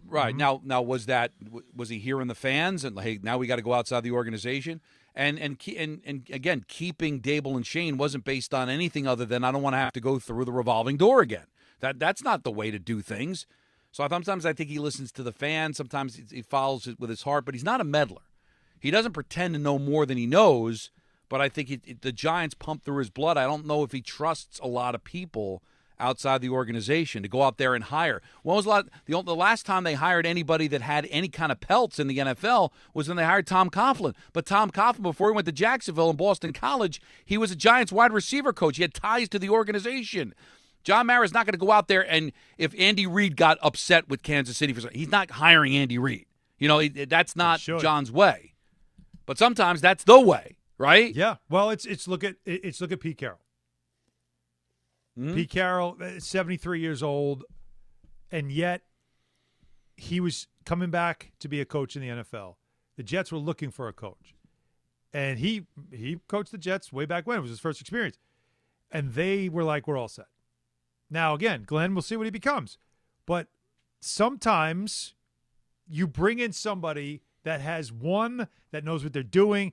Right. Mm-hmm. Now was he hearing the fans and hey, now we got to go outside the organization? And again, keeping Dable and Shane wasn't based on anything other than I don't want to have to go through the revolving door again. That's not the way to do things. So sometimes I think he listens to the fans. Sometimes he follows it with his heart, but he's not a meddler. He doesn't pretend to know more than he knows, but I think the Giants pump through his blood. I don't know if he trusts a lot of people outside the organization to go out there and hire. When was the last time they hired anybody that had any kind of pelts in the NFL was when they hired Tom Coughlin. But Tom Coughlin, before he went to Jacksonville and Boston College, he was a Giants wide receiver coach. He had ties to the organization. John Mara's not going to go out there and if Andy Reid got upset with Kansas City, he's not hiring Andy Reid. That's not John's way. But sometimes that's the way, right? Yeah. Well, it's look at Pete Carroll. Mm-hmm. Pete Carroll, 73 years old, and yet he was coming back to be a coach in the NFL. The Jets were looking for a coach. And he coached the Jets way back when. It was his first experience. And they were like, we're all set. Now, again, Glenn, we'll see what he becomes. But sometimes you bring in somebody that has that knows what they're doing,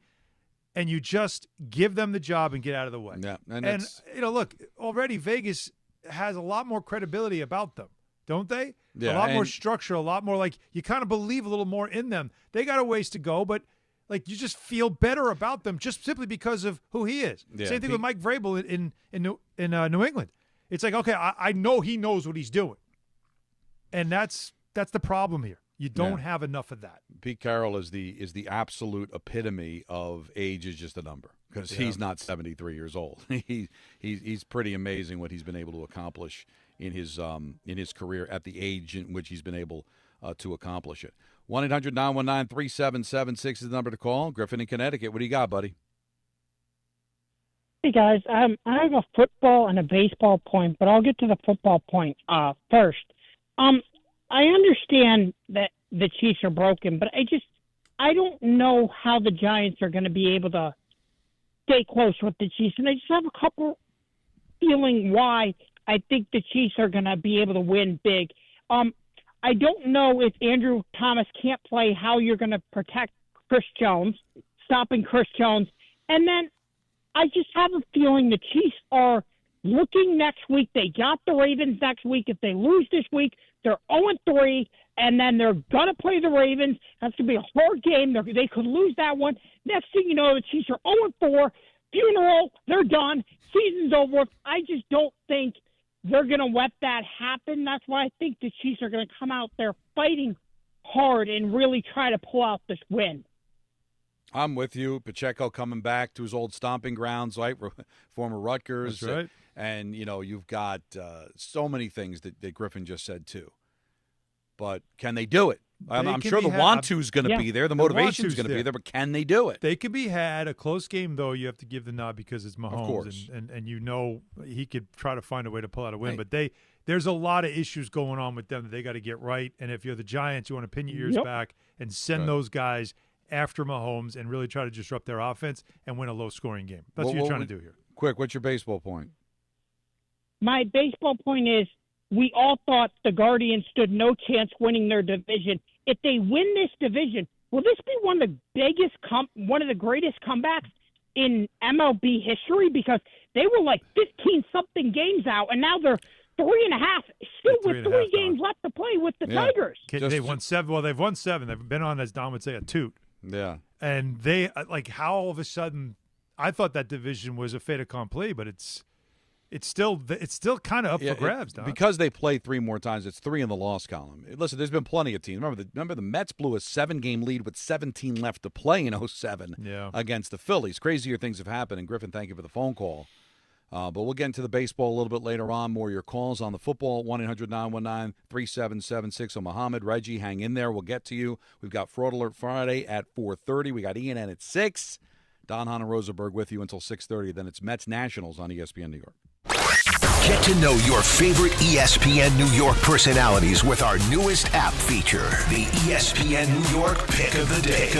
and you just give them the job and get out of the way. Yeah, and look, already Vegas has a lot more credibility about them, don't they? Yeah, a lot more structure, a lot more like you kind of believe a little more in them. They got a ways to go, but like you just feel better about them just simply because of who he is. Yeah, Same thing with Mike Vrabel in New England. It's like, okay, I know he knows what he's doing, and that's the problem here. You don't have enough of that. Pete Carroll is the absolute epitome of age is just a number because he's not 73 years old. He's pretty amazing what he's been able to accomplish in his career at the age in which he's been able to accomplish it. 1-800-919-3776 is the number to call. Griffin in Connecticut. What do you got, buddy? Hey, guys. I have a football and a baseball point, but I'll get to the football point first. I understand that the Chiefs are broken, but I don't know how the Giants are going to be able to stay close with the Chiefs. And I just have a couple feeling why I think the Chiefs are going to be able to win big. I don't know if Andrew Thomas can't play, how you're going to protect Chris Jones, stopping Chris Jones. And then I just have a feeling the Chiefs are looking next week. They got the Ravens next week. If they lose this week, they're 0-3, and then they're going to play the Ravens. That's going to be a hard game. They could lose that one. Next thing you know, the Chiefs are 0-4. Funeral, they're done. Season's over. I just don't think they're going to let that happen. That's why I think the Chiefs are going to come out there fighting hard and really try to pull out this win. I'm with you. Pacheco coming back to his old stomping grounds, right? Former Rutgers. That's right. And, you've got so many things that Griffin just said, too. But can they do it? I'm sure the want-to's going to be there. The motivation's going to be there, but can they do it? They could be had. A close game, though, you have to give the nod because it's Mahomes. Of course. And he could try to find a way to pull out a win. But there's a lot of issues going on with them that they got to get right. And if you're the Giants, you want to pin your ears back and send those guys after Mahomes and really try to disrupt their offense and win a low-scoring game. That's what you're trying to do here. Quick, what's your baseball point? My baseball point is we all thought the Guardians stood no chance winning their division. If they win this division, will this be one of the greatest comebacks in MLB history? Because they were like 15-something games out, and now they're 3.5, still with 3 games left to play with the Tigers. They've won 7. Well, they've won 7. They've been on, as Don would say, a toot. Yeah. And they how all of a sudden I thought that division was a fait accompli, but it's still kind of up for grabs, Don. Because they play 3 more times. It's 3 in the loss column. Listen, there's been plenty of teams. Remember the Mets blew a 7-game lead with 17 left to play in 2007 against the Phillies. Crazier things have happened. And Griffin, thank you for the phone call. But we'll get into the baseball a little bit later on. More of your calls on the football, 1-800-919-3776. So Muhammad, Reggie, hang in there. We'll get to you. We've got Fraud Alert Friday at 4:30. We got ENN at 6. Don, Hahn, and Rosenberg with you until 6:30. Then it's Mets Nationals on ESPN New York. Get to know your favorite ESPN New York personalities with our newest app feature, the ESPN New York Pick of the Day.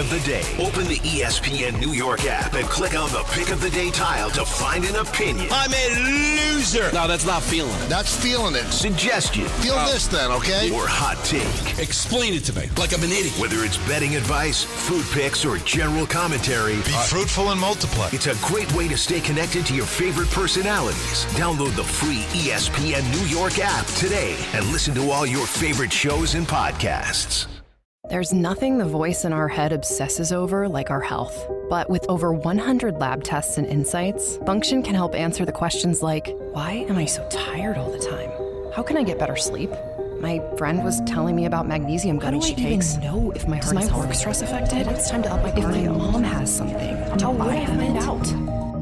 Open the ESPN New York app and click on the Pick of the Day tile to find an opinion. I'm a loser. No, that's not feeling it. That's feeling it. Suggestion. Feel this then, okay? Or hot take. Explain it to me, like I'm an idiot. Whether it's betting advice, food picks, or general commentary. Be fruitful and multiply. It's a great way to stay connected to your favorite personalities. Download the free ESPN New York app today and listen to all your favorite shows and podcasts. There's nothing the voice in our head obsesses over like our health. But with over 100 lab tests and insights, Function can help answer the questions like, why am I so tired all the time? How can I get better sleep? My friend was telling me about magnesium gummies she takes. How do I even know if my heart is work stress affected? It's time to up my cardio. If my mom has something, how would I find out?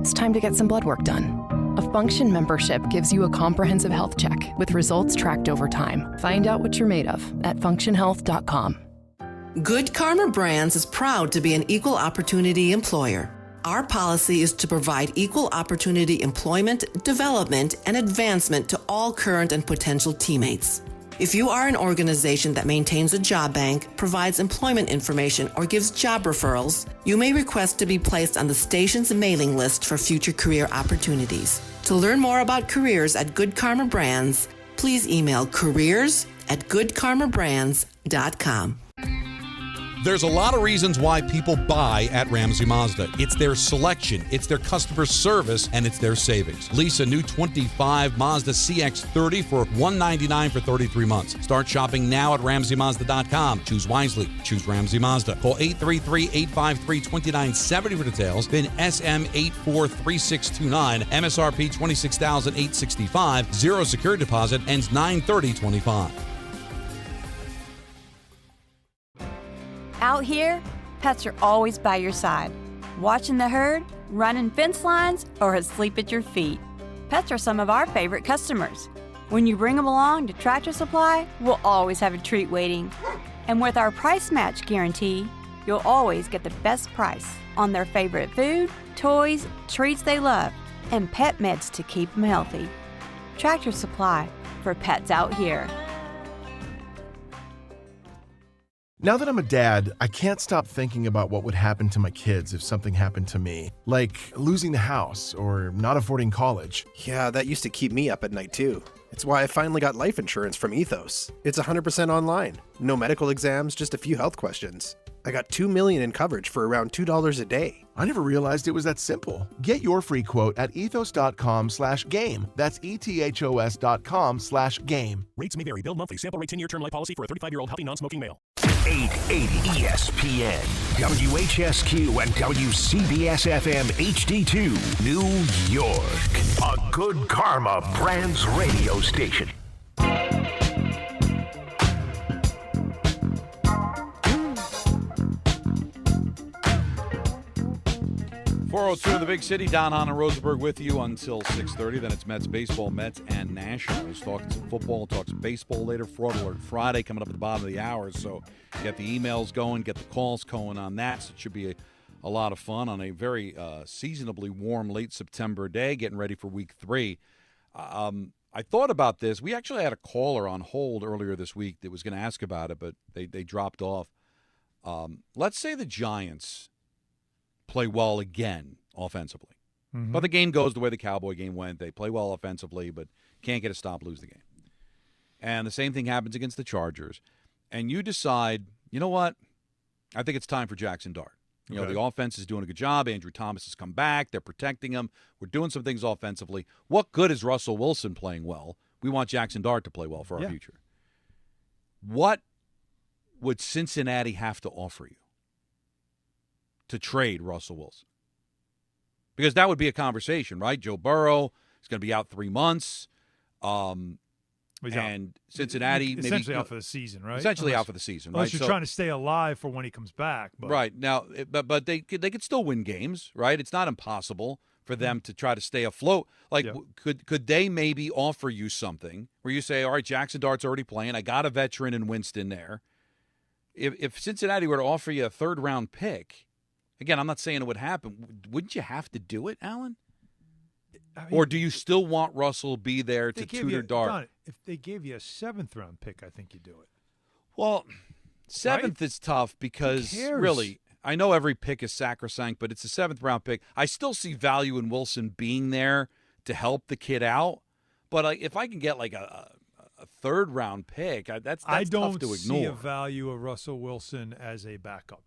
It's time to get some blood work done. A Function membership gives you a comprehensive health check with results tracked over time. Find out what you're made of at functionhealth.com. Good Karma Brands is proud to be an equal opportunity employer. Our policy is to provide equal opportunity employment, development, and advancement to all current and potential teammates. If you are an organization that maintains a job bank, provides employment information, or gives job referrals, you may request to be placed on the station's mailing list for future career opportunities. To learn more about careers at Good Karma Brands, please email careers@goodkarmabrands.com. There's a lot of reasons why people buy at Ramsey Mazda. It's their selection, it's their customer service, and it's their savings. Lease a new 25 Mazda CX-30 for $199 for 33 months. Start shopping now at RamseyMazda.com. Choose wisely. Choose Ramsey Mazda. Call 833-853-2970 for details. Then SM843629. MSRP $26,865. Zero security deposit. Ends 9/30/25. Out here, pets are always by your side, watching the herd, running fence lines, or asleep at your feet. Pets are some of our favorite customers. When you bring them along to Tractor Supply, we'll always have a treat waiting. And with our price match guarantee, you'll always get the best price on their favorite food, toys, treats they love, and pet meds to keep them healthy. Tractor Supply, for pets out here. Now that I'm a dad, I can't stop thinking about what would happen to my kids if something happened to me, like losing the house or not affording college. Yeah, that used to keep me up at night too. It's why I finally got life insurance from Ethos. It's 100% online. No medical exams, just a few health questions. I got $2 million in coverage for around $2 a day. I never realized it was that simple. Get your free quote at ethos.com/game. That's ethos.com/game. Rates may vary. Bill monthly. Sample rate 10-year term life policy for a 35-year-old healthy non-smoking male. 880 ESPN, WHSQ, and WCBS-FM HD2, New York. A Good Karma Brands radio station. 402 in the big city. Hahn Rosenberg with you until 6:30. Then it's Mets baseball, Mets and Nationals. Talking some football, talk some baseball later. Fraud Alert Friday coming up at the bottom of the hour. So get the emails going, get the calls going on that. So it should be a lot of fun on a very seasonably warm late September day, getting ready for week 3. I thought about this. We actually had a caller on hold earlier this week that was going to ask about it, but they dropped off. Let's say the Giants play well again offensively. Mm-hmm. But the game goes the way the Cowboy game went. They play well offensively, but can't get a stop, lose the game. And the same thing happens against the Chargers. And you decide, you know what? I think it's time for Jackson Dart. You know, the offense is doing a good job. Andrew Thomas has come back. They're protecting him. We're doing some things offensively. What good is Russell Wilson playing well? We want Jackson Dart to play well for our future. What would Cincinnati have to offer you to trade Russell Wilson? Because that would be a conversation, right? Joe Burrow is going to be out 3 months. And Cincinnati essentially out for the season, right? Essentially out for the season, right? Unless you're trying to stay alive for when he comes back. But. Right. Now, but they could still win games, right? It's not impossible for them to try to stay afloat. Like, could they maybe offer you something where you say, all right, Jackson Dart's already playing. I got a veteran in Winston there. If Cincinnati were to offer you a third-round pick, again, I'm not saying it would happen. Wouldn't you have to do it, Alan? I mean, or do you still want Russell be there to tutor Dart? Don, if they gave you a 7th-round pick, I think you'd do it. Well, 7th is tough because, really, I know every pick is sacrosanct, but it's a 7th-round pick. I still see value in Wilson being there to help the kid out. But if I can get like a 3rd-round pick, that's tough to ignore. I don't see a value of Russell Wilson as a backup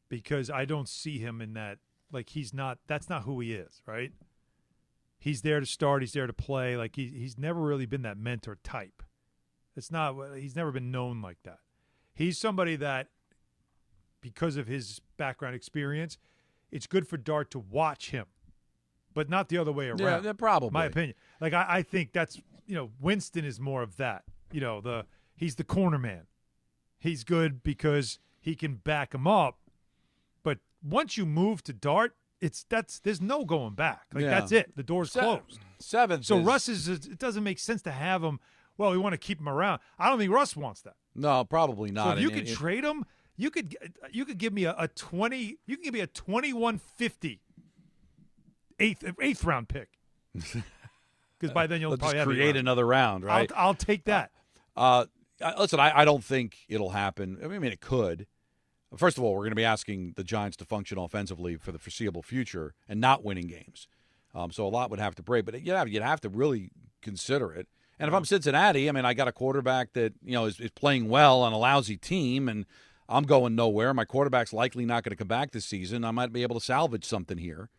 because I don't see him in that. Like, that's not who he is, right? He's there to start. He's there to play. Like he's never really been that mentor type. He's never been known like that. He's somebody that, because of his background experience, it's good for Dart to watch him, but not the other way around. Yeah, probably. My opinion. Like, I think that's, Winston is more of that. He's the corner man. He's good because he can back him up. But once you move to Dart, there's no going back. Like, that's it. The door's closed. Seventh. So Russ it doesn't make sense to have him. Well, we want to keep him around. I don't think Russ wants that. No, probably not. So if you could trade him, you could give me a 20. You can give me a 2150 eighth round pick. Because by then you'll probably just create another round, right? I'll take that. Listen, I don't think it'll happen. I mean, it could. First of all, we're going to be asking the Giants to function offensively for the foreseeable future and not winning games. So a lot would have to break. But you'd have to really consider it. And if I'm Cincinnati, I mean, I got a quarterback that is playing well on a lousy team, and I'm going nowhere. My quarterback's likely not going to come back this season. I might be able to salvage something here.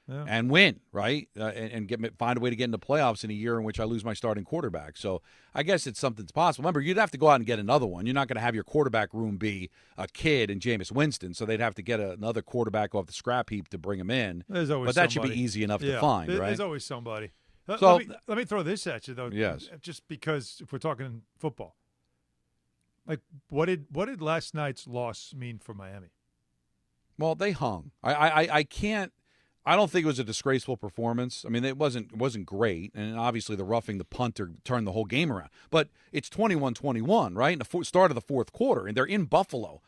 Yeah. And win, right? And find a way to get into playoffs in a year in which I lose my starting quarterback. So I guess it's something that's possible. Remember, you'd have to go out and get another one. You're not going to have your quarterback room be a kid and Jameis Winston, so they'd have to get another quarterback off the scrap heap to bring him in. There's always that somebody. should be easy enough to find, right? There's always somebody. So let me throw this at you, though. Yes. Just because if we're talking football. Like, what did last night's loss mean for Miami? Well, they hung. I can't. I don't think it was a disgraceful performance. I mean, it wasn't great, and obviously the roughing the punter turned the whole game around. But it's 21-21, right? In the start of the fourth quarter, and they're in Buffalo.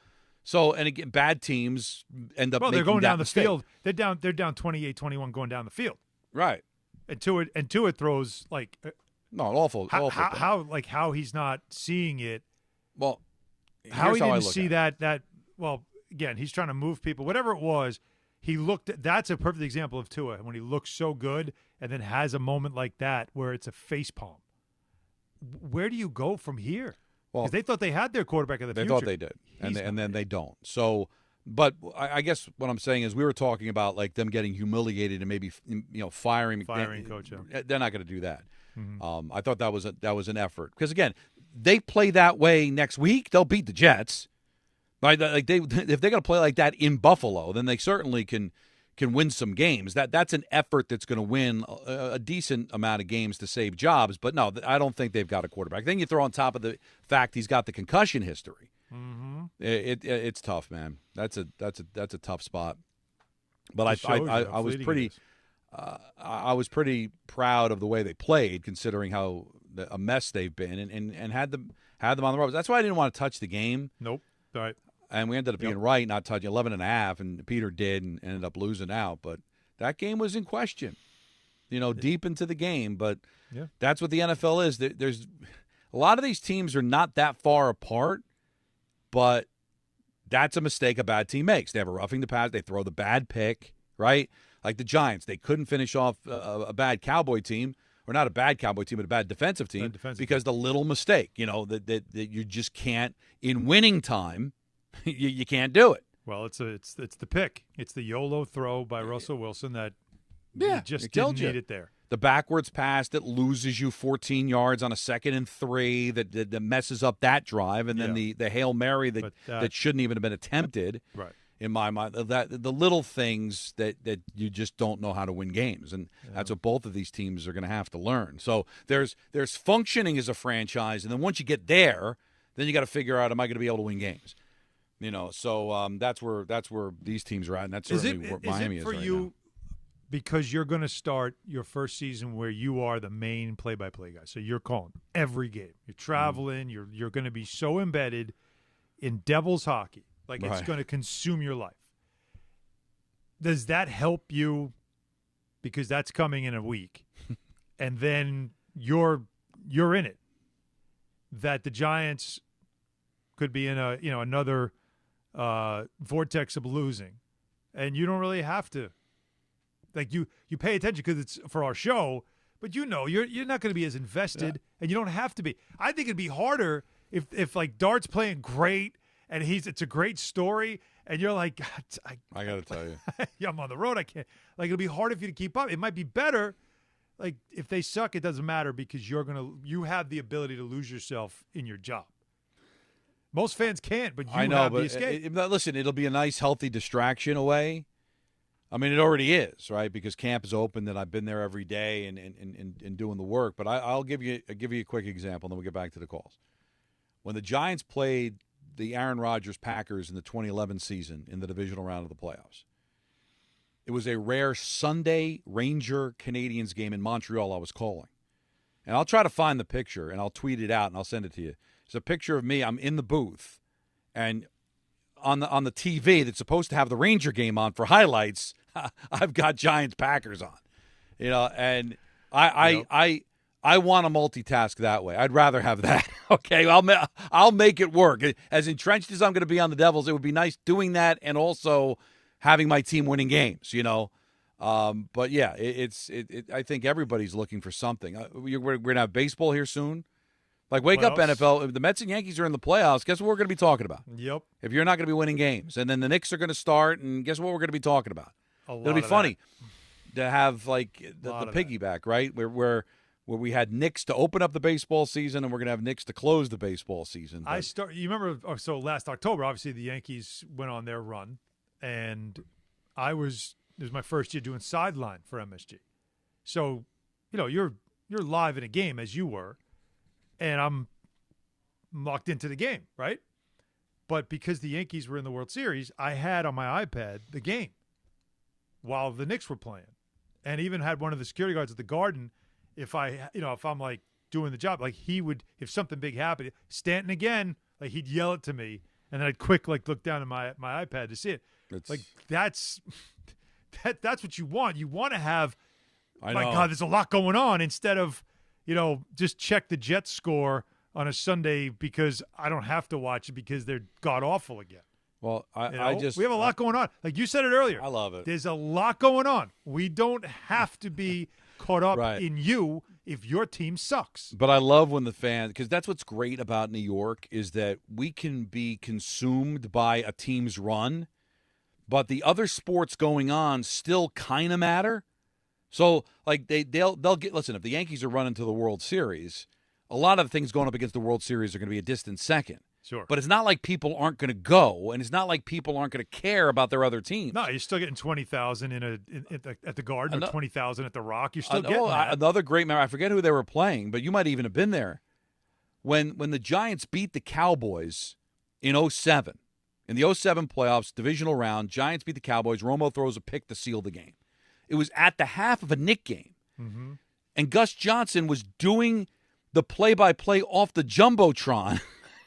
So, and again, bad teams end up. Well, they're making going down the mistake. field. They're down 28-21 going down the field. Right. And Tua throws like awful. How he's not seeing it. Well, how he didn't see that. Well, again, he's trying to move people. Whatever it was. He looked. That's a perfect example of Tua when he looks so good and then has a moment like that where it's a facepalm. Where do you go from here? Well, because they thought they had their quarterback of the future. They thought they did, and then they don't. So, but I guess what I'm saying is we were talking about like them getting humiliated and maybe firing coach. They're not going to do that. Mm-hmm. I thought that was an effort because again, they play that way next week. They'll beat the Jets. Right, like if they're going to play like that in Buffalo, then they certainly can win some games. That's an effort that's going to win a decent amount of games to save jobs. But no, I don't think they've got a quarterback. Then you throw on top of the fact he's got the concussion history. Mm-hmm. It's tough, man. That's a tough spot. But I was pretty I was pretty proud of the way they played, considering how a mess they've been, and had them on the ropes. That's why I didn't want to touch the game. Nope. All right. And we ended up being right, not touching 11.5, and Peter did and ended up losing out. But that game was in question, deep into the game. But that's what the NFL is. There's a lot of these teams are not that far apart, but that's a mistake a bad team makes. They have a roughing the pass. They throw the bad pick, right? Like the Giants, they couldn't finish off a bad Cowboy team, or not a bad Cowboy team, but a bad defensive team, because the little mistake, that you just can't in winning time. You can't do it. Well, it's the pick. It's the YOLO throw by Russell Wilson that you just didn't need it there. The backwards pass that loses you 14 yards on a 2nd and 3 that messes up that drive, and then the Hail Mary that shouldn't even have been attempted. Right. In my mind, the little things that you just don't know how to win games, and that's what both of these teams are going to have to learn. So there's functioning as a franchise, and then once you get there, then you got to figure out, am I going to be able to win games? So that's where these teams are at, and that's certainly where Miami is for right you now. Because you're going to start your first season where you are the main play-by-play guy. So you're calling every game. You're traveling. You're going to be so embedded in Devils hockey, like it's going to consume your life. Does that help you? Because that's coming in a week, and then you're in it. That the Giants could be in another vortex of losing, and you don't really have to. Like you pay attention because it's for our show, but you're not going to be as invested, and you don't have to be. I think it'd be harder if like Dart's playing great and it's a great story, and you're like, God, I got to tell you, I'm on the road. I can't. Like it'll be harder for you to keep up. It might be better. Like if they suck, it doesn't matter because you have the ability to lose yourself in your job. Most fans can't, but you I know, have but the escape. listen, it'll be a nice, healthy distraction away. I mean, it already is, right? Because camp is open, and I've been there every day and doing the work. But I'll give you a quick example, and then we'll get back to the calls. When the Giants played the Aaron Rodgers Packers in the 2011 season in the divisional round of the playoffs, it was a rare Sunday Ranger-Canadiens game in Montreal I was calling. And I'll try to find the picture, and I'll tweet it out, and I'll send it to you. It's a picture of me. I'm in the booth, and on the TV that's supposed to have the Ranger game on for highlights, I've got Giants Packers on, and I want to multitask that way. I'd rather have that. Okay, I'll make it work. As entrenched as I'm going to be on the Devils, it would be nice doing that and also having my team winning games. But yeah, I think everybody's looking for something. We're going to have baseball here soon. Like, wake up, NFL. If the Mets and Yankees are in the playoffs, guess what we're going to be talking about? Yep. If you're not going to be winning games. And then the Knicks are going to start, and guess what we're going to be talking about? It'll be funny to have, like, the piggyback, right? Where we had Knicks to open up the baseball season, and we're going to have Knicks to close the baseball season. You remember, so last October, obviously the Yankees went on their run, and it was my first year doing sideline for MSG. So, you're live in a game, as you were, and I'm locked into the game, right? But because the Yankees were in the World Series, I had on my iPad the game while the Knicks were playing, and even had one of the security guards at the Garden. If I'm like doing the job, like he would, if something big happened, Stanton again, like he'd yell it to me, and then I'd quick look down at my iPad to see it. That's what you want. You want to have, my God, there's a lot going on instead of, just check the Jets score on a Sunday because I don't have to watch it because they're god-awful again. Well, we have a lot going on. Like you said it earlier. I love it. There's a lot going on. We don't have to be caught up in you if your team sucks. But I love when the fans, because that's what's great about New York is that we can be consumed by a team's run, but the other sports going on still kind of matter. So, like, they'll get – listen, if the Yankees are running to the World Series, a lot of the things going up against the World Series are going to be a distant second. Sure. But it's not like people aren't going to go, and it's not like people aren't going to care about their other teams. No, you're still getting 20,000 at the Garden or 20,000 at the Rock. You're still getting that. Another great memory. I forget who they were playing, but you might even have been there. When the Giants beat the Cowboys in 2007, in the 2007 playoffs, divisional round, Giants beat the Cowboys. Romo throws a pick to seal the game. It was at the half of a Knick game. Mm-hmm. And Gus Johnson was doing the play-by-play off the Jumbotron.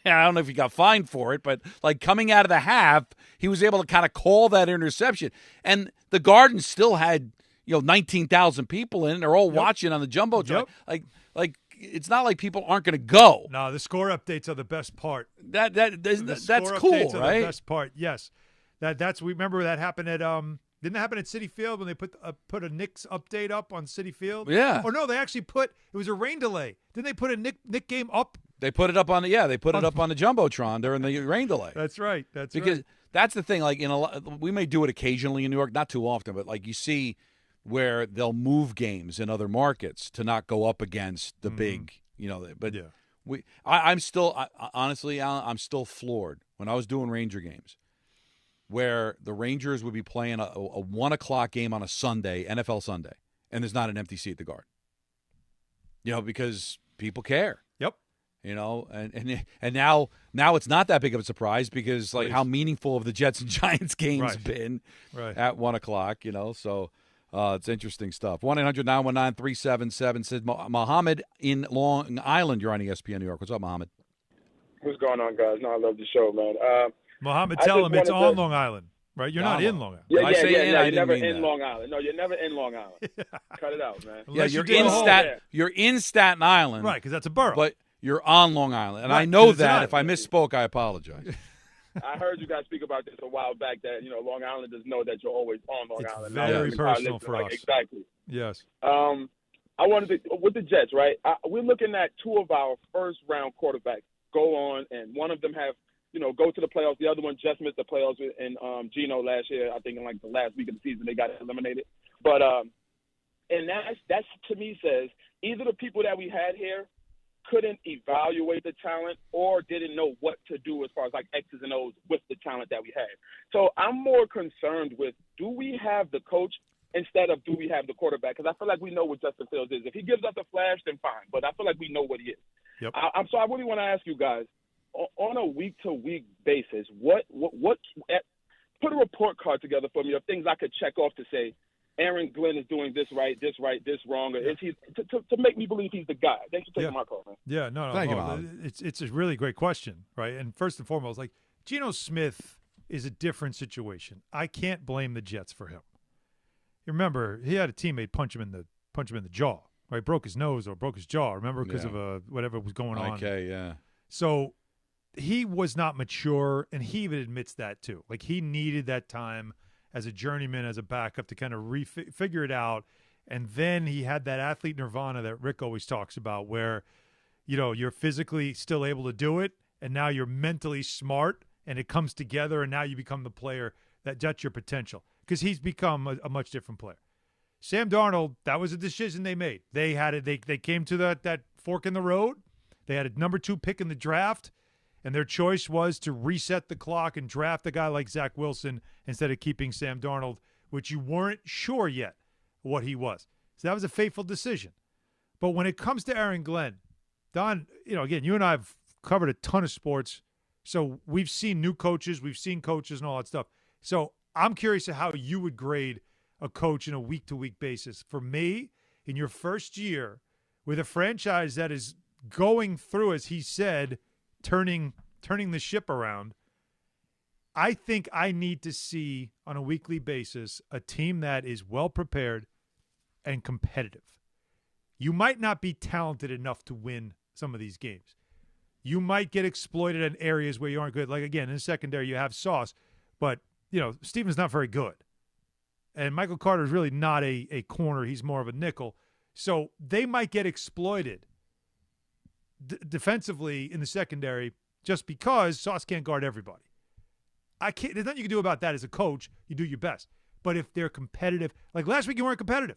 I don't know if he got fined for it, but like coming out of the half, he was able to kind of call that interception. And the Garden still had, 19,000 people in. They're all watching on the Jumbotron. Yep. Like it's not like people aren't going to go. No, the score updates are the best part. That's cool, right? Are the best part. Yes. We remember that happened at didn't it happen at Citi Field when they put a Knicks update up on Citi Field? Yeah. Or no, they actually it was a rain delay. Didn't they put a Knick game up? They put it up on the on the Jumbotron during the rain delay. That's right. Because that's the thing. Like we may do it occasionally in New York, not too often, but like you see where they'll move games in other markets to not go up against the big, But yeah. I'm still honestly, Alan, I'm still floored when I was doing Ranger games, where the Rangers would be playing a 1 o'clock game on a Sunday, NFL Sunday, and there's not an empty seat at the Garden. Because people care. Yep. And now it's not that big of a surprise because like how meaningful have the Jets and Giants games been at 1 o'clock, so it's interesting stuff. 1-800-919-3777 says Mohammed in Long Island. You're on ESPN New York. What's up, Mohammed? What's going on, guys? No, I love the show, man. Mohammed, tell him it's on Long Island, right? You're not in Long Island. Yeah. You're never in Long Island. No, you're never in Long Island. Cut it out, man. You're in Staten Island. Right, because that's a borough. But you're on Long Island. And I know that. If I misspoke, I apologize. I heard you guys speak about this a while back that, Long Islanders know that you're always on Long Island. Very personal for us. Exactly. Yes. I wanted to, with the Jets, right? We're looking at two of our first-round quarterbacks go on, and one of them have, go to the playoffs. The other one just missed the playoffs in Geno last year. I think in like the last week of the season they got eliminated. But and that's to me says either the people that we had here couldn't evaluate the talent or didn't know what to do as far as like X's and O's with the talent that we had. So I'm more concerned with, do we have the coach instead of do we have the quarterback? Because I feel like we know what Justin Fields is. If he gives us a flash, then fine. But I feel like we know what he is. Yep. I really want to ask you guys, on a week-to-week basis, put a report card together for me of things I could check off to say, Aaron Glenn is doing this right, this wrong, or is he to make me believe he's the guy? Thanks for taking my call, man. Yeah, no, Thank you, it's a really great question, right? And first and foremost, like Geno Smith is a different situation. I can't blame the Jets for him. You remember he had a teammate punch him in the jaw, right? Broke his nose or broke his jaw. Remember because of whatever was going on. Okay, yeah. So he was not mature, and he even admits that too. Like he needed that time as a journeyman, as a backup to kind of figure it out. And then he had that athlete nirvana that Rick always talks about where, you know, you're physically still able to do it, and now you're mentally smart, and it comes together, and now you become the player that's your potential because he's become a much different player. Sam Darnold, that was a decision they made. They had it. They came to that fork in the road. They had a number 2 pick in the draft. And their choice was to reset the clock and draft a guy like Zach Wilson instead of keeping Sam Darnold, which you weren't sure yet what he was. So that was a fateful decision. But when it comes to Aaron Glenn, Don, you know, again, you and I have covered a ton of sports. So we've seen new coaches, we've seen coaches and all that stuff. So I'm curious to how you would grade a coach in a week-to-week basis. For me, in your first year with a franchise that is going through, as he said, turning the ship around, I think I need to see on a weekly basis a team that is well prepared and competitive. You might not be talented enough to win some of these games. You might get exploited in areas where you aren't good. Like, again, in the secondary, you have Sauce, but, you know, Steven's not very good. And Michael Carter is really not a corner. He's more of a nickel. So they might get exploited defensively in the secondary just because Sauce can't guard everybody. There's nothing you can do about that as a coach. You do your best. But if they're competitive, like last week you weren't competitive,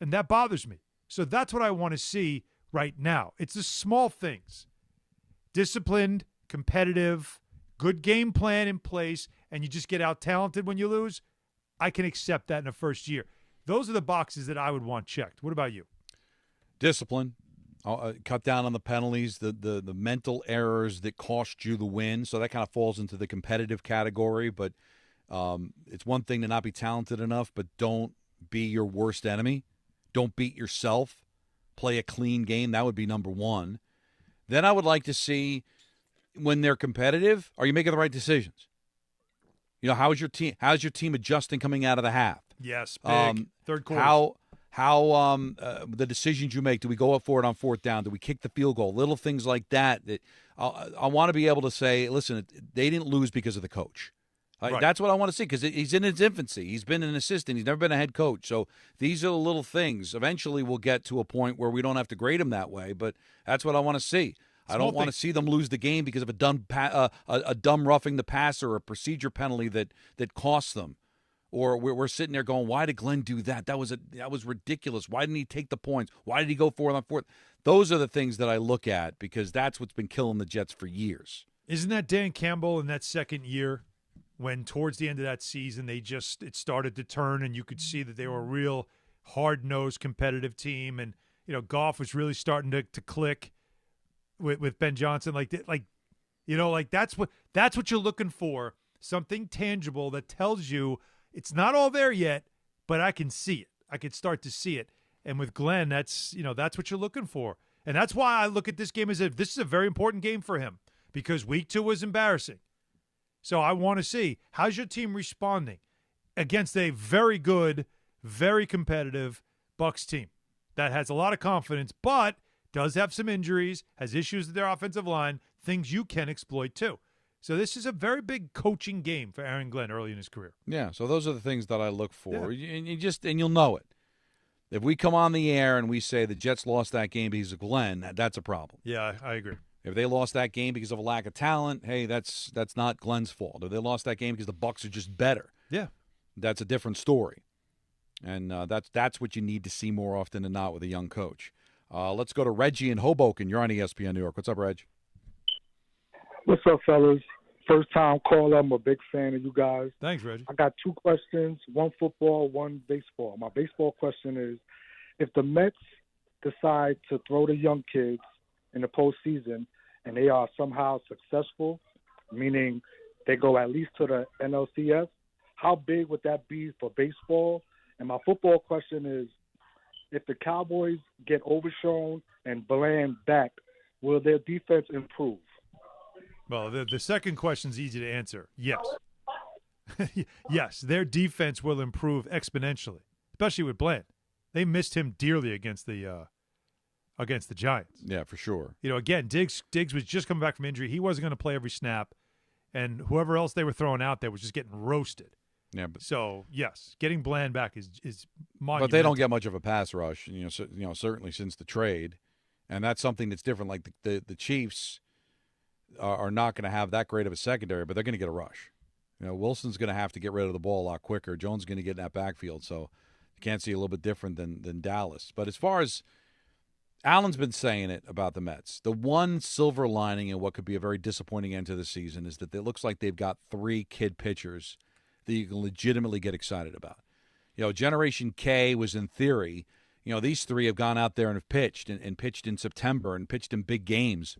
and that bothers me. So that's what I want to see right now. It's the small things. Disciplined, competitive, good game plan in place, and you just get out-talented when you lose. I can accept that in the first year. Those are the boxes that I would want checked. What about you? Discipline. Cut down on the penalties, the mental errors that cost you the win. So that kind of falls into the competitive category. But it's one thing to not be talented enough, but don't be your worst enemy. Don't beat yourself. Play a clean game. That would be number one. Then I would like to see when they're competitive, are you making the right decisions? You know, how's your team adjusting coming out of the half? Yes, big. Third quarter. How the decisions you make, do we go up for it on fourth down? Do we kick the field goal? Little things like that I want to be able to say, listen, they didn't lose because of the coach. Right. That's what I want to see because he's in his infancy. He's been an assistant. He's never been a head coach. So these are the little things. Eventually we'll get to a point where we don't have to grade him that way, but that's what I want to see. I don't want to see them lose the game because of a dumb roughing the passer or a procedure penalty that costs them. Or we're sitting there going, why did Glenn do that? That was ridiculous. Why didn't he take the points? Why did he go for it on fourth? Those are the things that I look at because that's what's been killing the Jets for years. Isn't that Dan Campbell in that second year when towards the end of that season it started to turn and you could see that they were a real hard-nosed competitive team and Goff was really starting to click with Ben Johnson that's what you're looking for, something tangible that tells you it's not all there yet, but I can see it. I can start to see it. And with Glenn, that's what you're looking for. And that's why I look at this game as if this is a very important game for him because week 2 was embarrassing. So I want to see, how's your team responding against a very good, very competitive Bucs team that has a lot of confidence, but does have some injuries, has issues with their offensive line, things you can exploit too. So this is a very big coaching game for Aaron Glenn early in his career. Yeah, so those are the things that I look for. Yeah. And you'll know it. If we come on the air and we say the Jets lost that game because of Glenn, that's a problem. Yeah, I agree. If they lost that game because of a lack of talent, hey, that's not Glenn's fault. If they lost that game because the Bucs are just better, that's a different story. And that's what you need to see more often than not with a young coach. Let's go to Reggie in Hoboken. You're on ESPN New York. What's up, Reg? What's up, fellas? First time caller. I'm a big fan of you guys. Thanks, Reggie. I got two questions, one football, one baseball. My baseball question is, if the Mets decide to throw the young kids in the postseason and they are somehow successful, meaning they go at least to the NLCS, how big would that be for baseball? And my football question is, if the Cowboys get overshown and Bland back, will their defense improve? Well, the second question's easy to answer. Yes. Yes, their defense will improve exponentially, especially with Bland. They missed him dearly against the Giants. Yeah, for sure. You know, again, Diggs was just coming back from injury. He wasn't going to play every snap, and whoever else they were throwing out there was just getting roasted. Yeah, so yes, getting Bland back is monumental. But they don't get much of a pass rush, certainly since the trade, and that's something that's different. Like the Chiefs are not going to have that great of a secondary, but they're going to get a rush. Wilson's going to have to get rid of the ball a lot quicker. Jones is going to get in that backfield, so you can't see a little bit different than Dallas. But as far as Allen's been saying it about the Mets, the one silver lining in what could be a very disappointing end to the season is that it looks like they've got 3 kid pitchers that you can legitimately get excited about. Generation K was in theory. These 3 have gone out there and have pitched and pitched in September and pitched in big games.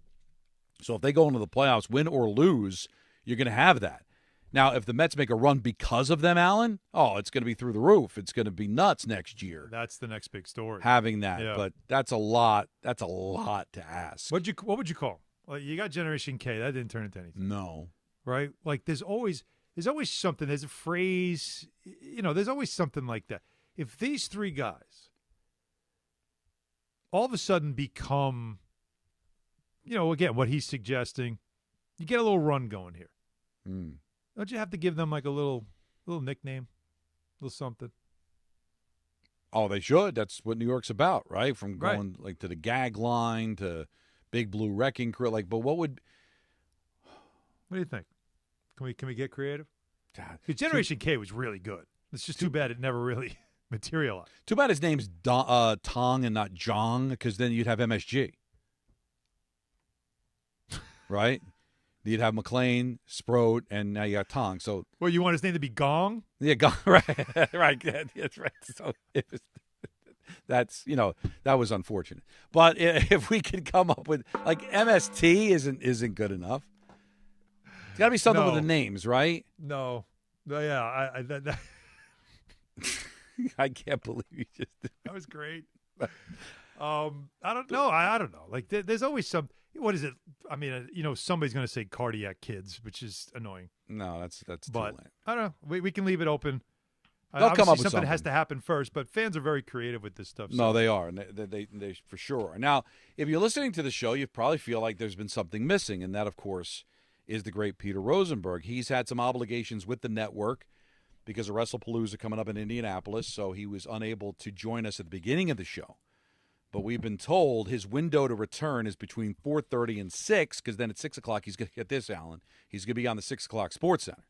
So if they go into the playoffs, win or lose, you're going to have that. Now, if the Mets make a run because of them, Allen, it's going to be through the roof. It's going to be nuts next year. That's the next big story. Having that, yeah. But that's a lot. That's a lot to ask. What would you call? Well, you got Generation K. That didn't turn into anything. No. Right? Like there's always something. There's a phrase. There's always something like that. If these 3 guys all of a sudden become, again, what he's suggesting, you get a little run going here. Don't you have to give them like a little nickname, a little something? Oh, they should. That's what New York's about, right? From going like to the gag line to Big Blue Wrecking Crew. But what do you think? Can we get creative? Because Generation K was really good. It's just too bad it never really materialized. Too bad his name's Tong and not Jong, because then you'd have MSG. Right? You'd have McLean, Sproat, and now you got Tong. So, well, you want his name to be Gong? Yeah, Gong. Right, right. That's right. So that's that was unfortunate. But if we could come up with like MST isn't good enough. It's got to be something with the names, right? No. Yeah. I can't believe you just did. That was great. I don't know. I don't know. Like there's always some. What is it? I mean, somebody's going to say cardiac kids, which is annoying. No, that's but too late. I don't know. We can leave it open. They'll come up with something has to happen first, but fans are very creative with this stuff. So. No, they are, and they for sure are. Now, if you're listening to the show, you probably feel like there's been something missing, and that, of course, is the great Peter Rosenberg. He's had some obligations with the network because of WrestlePalooza coming up in Indianapolis, so he was unable to join us at the beginning of the show. But we've been told his window to return is between 4:30 and 6, because then at 6 o'clock he's going to get this, Alan. He's going to be on the 6 o'clock Sports Center.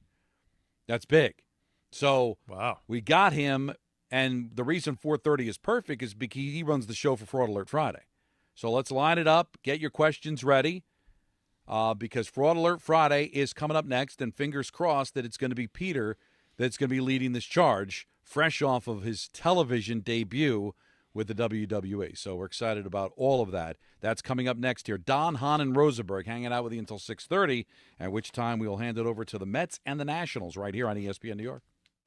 That's big. So wow, we got him, and the reason 4:30 is perfect is because he runs the show for Fraud Alert Friday. So let's line it up, get your questions ready, because Fraud Alert Friday is coming up next, and fingers crossed that it's going to be Peter that's going to be leading this charge, fresh off of his television debut with the WWE. So we're excited about all of that. That's coming up next here. Don, Hahn, and Rosenberg hanging out with you until 6:30, at which time we will hand it over to the Mets and the Nationals right here on ESPN New York.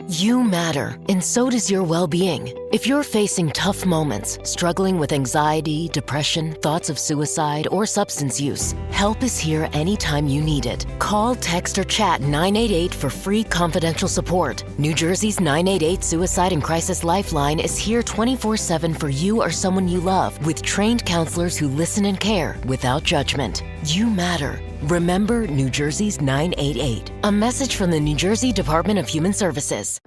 You matter, and so does your well-being. If you're facing tough moments, struggling with anxiety, depression, thoughts of suicide, or substance use, help is here anytime you need it. Call, text, or chat 988 for free confidential support. New Jersey's 988 Suicide and Crisis Lifeline is here 24/7 for you or someone you love, with trained counselors who listen and care without judgment. You matter. Remember New Jersey's 988. A message from the New Jersey Department of Human Services.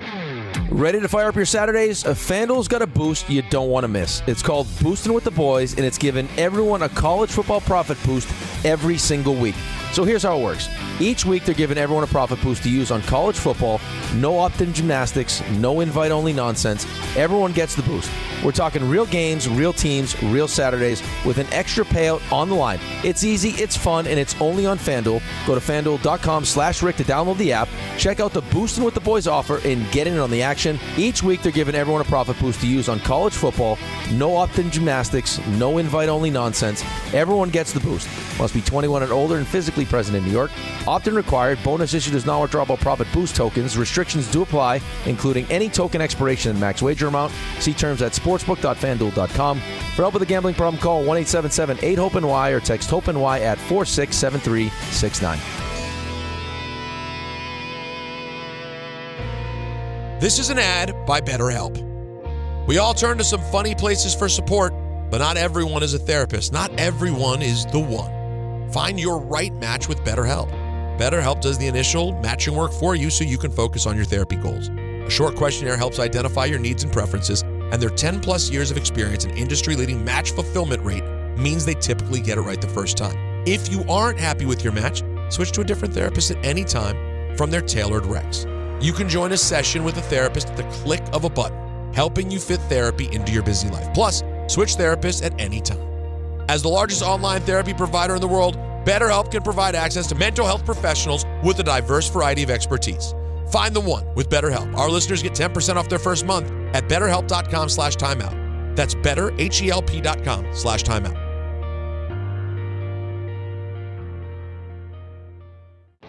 Ready to fire up your Saturdays? FanDuel's got a boost you don't want to miss. It's called Boosting with the Boys, and it's given everyone a college football profit boost every single week. So here's how it works. Each week, they're giving everyone a profit boost to use on college football. No opt-in gymnastics, no invite-only nonsense. Everyone gets the boost. We're talking real games, real teams, real Saturdays with an extra payout on the line. It's easy, it's fun, and it's only on FanDuel. Go to FanDuel.com/Rick to download the app. Check out the Boostin' with the Boys offer and get in on the action. Each week, they're giving everyone a profit boost to use on college football. No opt-in gymnastics, no invite-only nonsense. Everyone gets the boost. Must be 21 and older and physically present in New York. Opt-in required. Bonus issued as non-withdrawable profit boost tokens. Restrictions do apply, including any token expiration and max wager amount. See terms at sportsbook.fanduel.com. For help with a gambling problem, call 1-877-8-HOPE-NY or text HOPE-NY at 467369. This is an ad by BetterHelp. We all turn to some funny places for support, but not everyone is a therapist. Not everyone is the one. Find your right match with BetterHelp. BetterHelp does the initial matching work for you so you can focus on your therapy goals. A short questionnaire helps identify your needs and preferences, and their 10-plus years of experience and industry-leading match fulfillment rate means they typically get it right the first time. If you aren't happy with your match, switch to a different therapist at any time from their tailored recs. You can join a session with a therapist at the click of a button, helping you fit therapy into your busy life. Plus, switch therapists at any time. As the largest online therapy provider in the world, BetterHelp can provide access to mental health professionals with a diverse variety of expertise. Find the one with BetterHelp. Our listeners get 10% off their first month at betterhelp.com/timeout. That's betterhelp.com/timeout.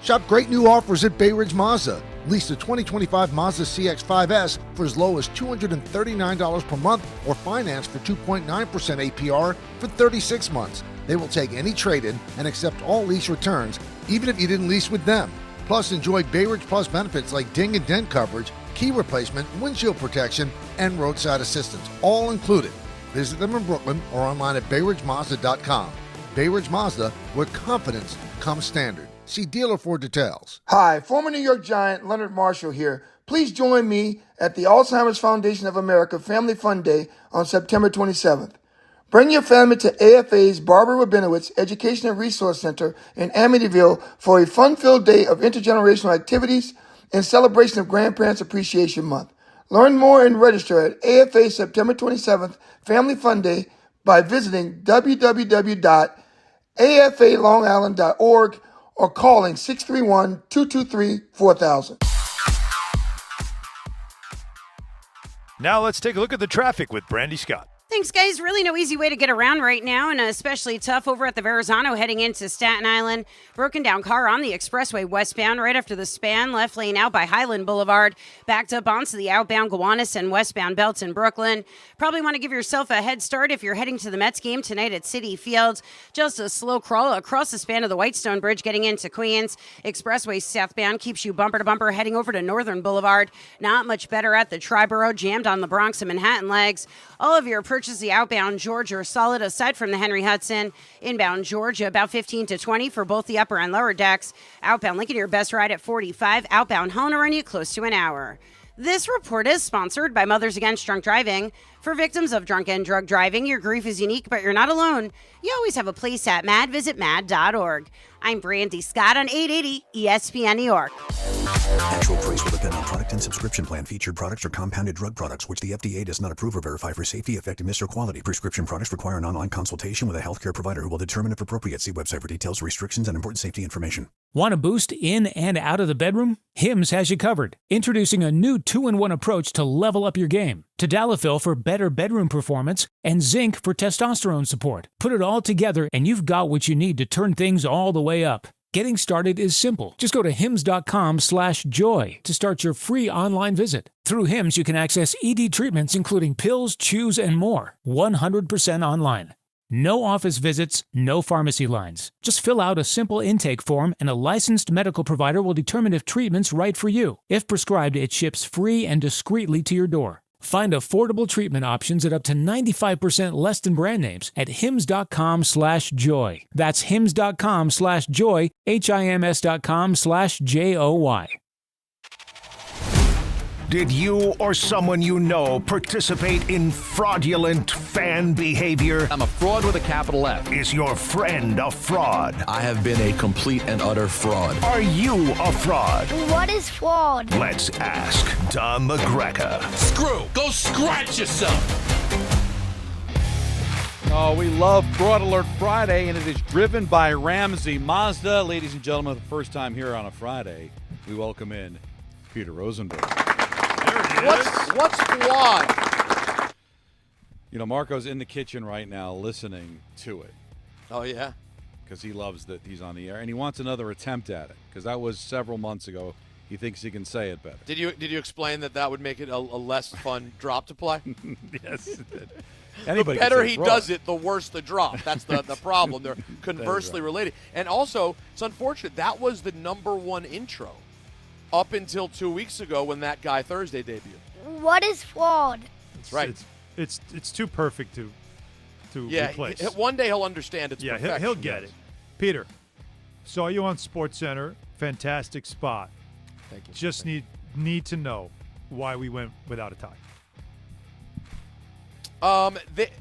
Shop great new offers at Bay Ridge Mazda. Lease the 2025 Mazda CX-5S for as low as $239 per month or finance for 2.9% APR for 36 months. They will take any trade-in and accept all lease returns, even if you didn't lease with them. Plus, enjoy Bay Ridge Plus benefits like ding and dent coverage, key replacement, windshield protection, and roadside assistance, all included. Visit them in Brooklyn or online at BayRidgeMazda.com. Bay Ridge Mazda, where confidence comes standard. See dealer for details. Hi, former New York Giant Leonard Marshall here. Please join me at the Alzheimer's Foundation of America Family Fun Day on September 27th. Bring your family to AFA's Barbara Rabinowitz Education and Resource Center in Amityville for a fun-filled day of intergenerational activities in celebration of Grandparents Appreciation Month. Learn more and register at AFA September 27th Family Fun Day by visiting www.afalongisland.org or calling 631-223-4000. Now let's take a look at the traffic with Brandy Scott. Thanks, guys. Really no easy way to get around right now, and especially tough over at the Verrazano heading into Staten Island. Broken down car on the expressway westbound right after the span, left lane out by Highland Boulevard, backed up onto the outbound Gowanus and westbound belts in Brooklyn. Probably want to give yourself a head start if you're heading to the Mets game tonight at Citi Field. Just a slow crawl across the span of the Whitestone Bridge getting into Queens. Expressway southbound keeps you bumper to bumper heading over to Northern Boulevard. Not much better at the Triborough, jammed on the Bronx and Manhattan legs. All of your purchases the outbound Georgia are solid aside from the Henry Hudson. Inbound Georgia about 15 to 20 for both the upper and lower decks. Outbound Lincoln, your best ride at 45. Outbound Helena run you close to an hour. This report is sponsored by Mothers Against Drunk Driving. For victims of drunk and drug driving, your grief is unique, but you're not alone. You always have a place at MAD. Visit MAD.org. I'm Brandy Scott on 880 ESPN New York. Actual price will depend on product and subscription plan. Featured products are compounded drug products, which the FDA does not approve or verify for safety, effectiveness, or quality. Prescription products require an online consultation with a healthcare provider who will determine if appropriate. See website for details, restrictions, and important safety information. Want a boost in and out of the bedroom? Hims has you covered. Introducing a new 2-in-1 approach to level up your game. Tadalafil for better bedroom performance and zinc for testosterone support. Put it all together and you've got what you need to turn things all the way up. Getting started is simple. Just go to hims.com/joy to start your free online visit. Through Hims, you can access ED treatments including pills, chews, and more. 100% online. No office visits, no pharmacy lines. Just fill out a simple intake form and a licensed medical provider will determine if treatment's right for you. If prescribed, it ships free and discreetly to your door. Find affordable treatment options at up to 95% less than brand names at hims.com/joy. That's hims.com/joy, HIMS.com/JOY. Did you or someone you know participate in fraudulent fan behavior? I'm a fraud with a capital F. Is your friend a fraud? I have been a complete and utter fraud. Are you a fraud? What is fraud? Let's ask Don McGregor. Screw! Go scratch yourself! Oh, we love Fraud Alert Friday, and it is driven by Ramsey Mazda. Ladies and gentlemen, the first time here on a Friday, we welcome in Peter Rosenberg. What's flawed? You know, Marco's in the kitchen right now listening to it. Oh, yeah? Because he loves that he's on the air, and he wants another attempt at it, because that was several months ago. He thinks he can say it better. Did you explain that would make it a less fun drop to play? Yes, it did. The better he does it, the worse the drop. That's the problem. They're conversely related. And also, it's unfortunate, that was the #1 intro up until 2 weeks ago when that guy Thursday debuted. What is flawed? That's right. It's too perfect to replace. One day he'll understand its yeah, perfection. he'll get it. Peter, saw you on SportsCenter. Fantastic spot. Thank you. Just need to know why we went without a tie.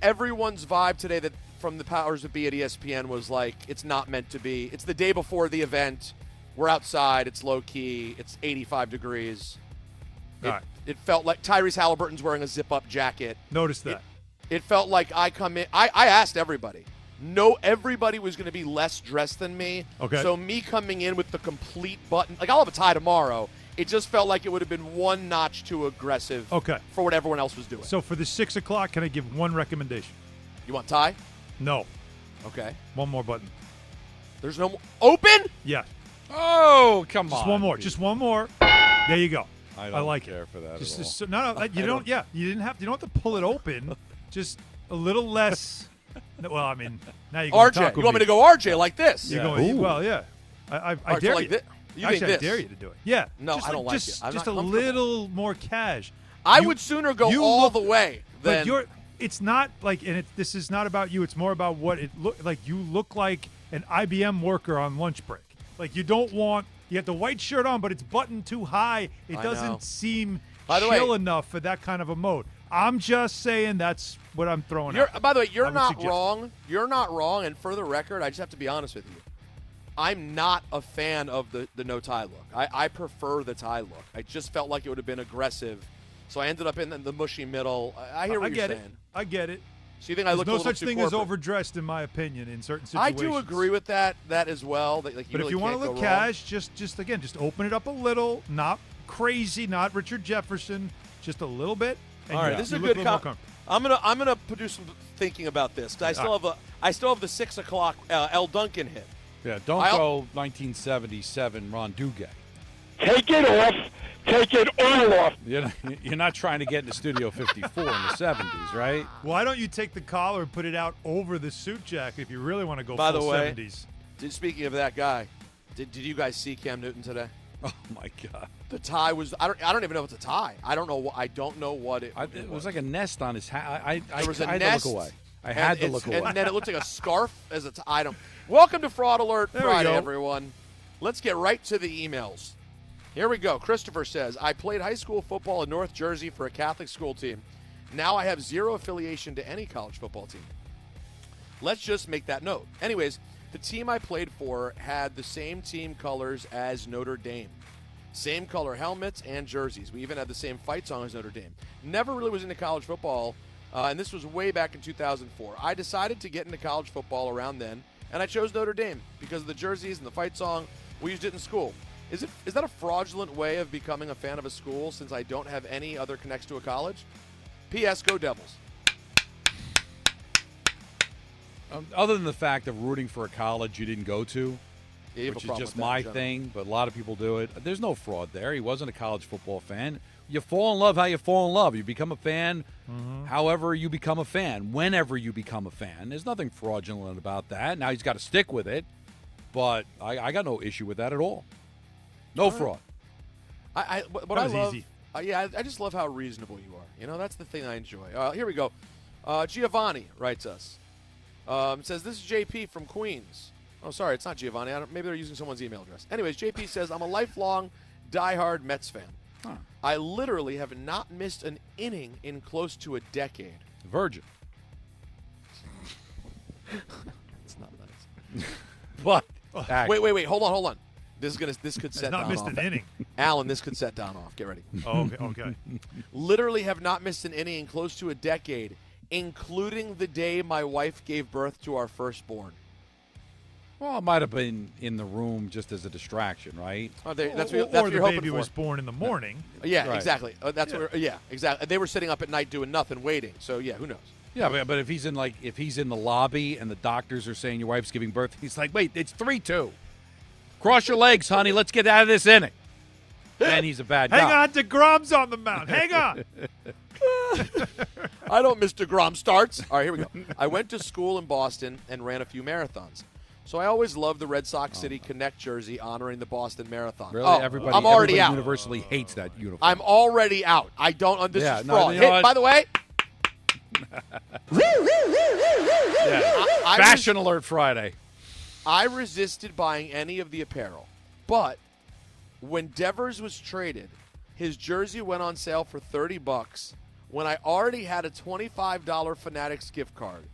Everyone's vibe today from the powers that be at ESPN was like, it's not meant to be. It's the day before the event. We're outside. It's low key. It's 85 degrees. It felt like Tyrese Halliburton's wearing a zip-up jacket. Notice that. It felt like I come in. I asked everybody. Everybody was going to be less dressed than me. Okay. So me coming in with the complete button, like I'll have a tie tomorrow. It just felt like it would have been one notch too aggressive. Okay. For what everyone else was doing. So for the 6 o'clock, can I give one recommendation? You want tie? No. Okay. One more button. There's no more. Open? Yeah. Oh, come on. Just one more. Just one more. There you go. I don't like care for that just, at all. No, you don't. Yeah, you don't have to pull it open. Just a little less. Well, I mean, now you RJ. You want me to go RJ like this? You're going. Well, yeah. I dare like you. You Actually, think this? I dare you to do it. Yeah. No, I don't like it. I'm just not a little more cash. I would sooner go all the way than. But it's not like, and this is not about you. It's more about what it look like. You look like an IBM worker on lunch break. Like you don't want. You have the white shirt on, but it's buttoned too high. It doesn't seem chill enough for that kind of a mode. I'm just saying that's what I'm throwing out. By the way, you're not wrong. You're not wrong. And for the record, I just have to be honest with you. I'm not a fan of the no tie look. I prefer the tie look. I just felt like it would have been aggressive. So I ended up in the mushy middle. I hear what you're saying. I get it. So you think I look a little too There's no such thing corporate? as overdressed, in my opinion, in certain situations. I do agree with that as well. But if you want to look cash, just open it up a little. Not crazy, not Richard Jefferson. Just a little bit. All right, this is a good. I'm gonna do some thinking about this. I still have the 6 o'clock L. Duncan hit. Yeah, don't go 1977 Ron Duguay. Take it off. Take it all off. You're not trying to get into Studio 54 in the 70s, right? Why don't you take the collar and put it out over the suit jacket if you really want to go By full the way, 70s? Speaking of that guy, did you guys see Cam Newton today? Oh my God! The tie was I don't even know if it's a tie. I don't know what it was. It was like a nest on his hat. I there was a had nest, to look away. I had to look away. And then it looked like a scarf as a tie. I don't. Welcome to Fraud Alert Friday, everyone. Let's get right to the emails. Here we go. Christopher says, I played high school football in North Jersey for a Catholic school team. Now I have zero affiliation to any college football team. Let's just make that note. Anyways, the team I played for had the same team colors as Notre Dame. Same color helmets and jerseys. We even had the same fight song as Notre Dame. Never really was into college football, and this was way back in 2004. I decided to get into college football around then, and I chose Notre Dame because of the jerseys and the fight song. We used it in school. Is that a fraudulent way of becoming a fan of a school since I don't have any other connects to a college? P.S. Go Devils. Other than the fact of rooting for a college you didn't go to, which is just my thing, but a lot of people do it. There's no fraud there. He wasn't a college football fan. You fall in love how you fall in love. You become a fan however you become a fan, whenever you become a fan. There's nothing fraudulent about that. Now he's got to stick with it, but I got no issue with that at all. No fraud. What I love, easy. I just love how reasonable you are. You know, that's the thing I enjoy. Here we go. Giovanni writes us. Says, this is JP from Queens. Oh, sorry, it's not Giovanni. Maybe they're using someone's email address. Anyways, JP says, I'm a lifelong diehard Mets fan. Huh. I literally have not missed an inning in close to a decade. Virgin. It's not nice. What? Wait. Hold on. This could set not Don missed off. an inning. Alan, this could set Don off. Get ready. Oh, okay. Literally have not missed an inning in close to a decade, including the day my wife gave birth to our firstborn. Well, it might have been in the room just as a distraction, right? That's or what the you're hoping baby for. was born in the morning. Yeah, Right. exactly. Exactly. They were sitting up at night doing nothing, waiting. So yeah, who knows? Yeah, but if he's in the lobby and the doctors are saying your wife's giving birth, he's like, wait, it's 3-2. Cross your legs, honey. Let's get out of this inning. Then he's a bad guy. Hang on, DeGrom's on the mound. Hang on. I don't miss DeGrom starts. All right, here we go. I went to school in Boston and ran a few marathons. So I always loved the Red Sox City Connect jersey honoring the Boston Marathon. Really? Oh, everybody I'm already out. universally hates that uniform. I'm already out. I don't. This is no, fraud. you know what? By the way. Fashion Alert Friday. I resisted buying any of the apparel, but when Devers was traded, his jersey went on sale for $30 when I already had a $25 Fanatics gift card.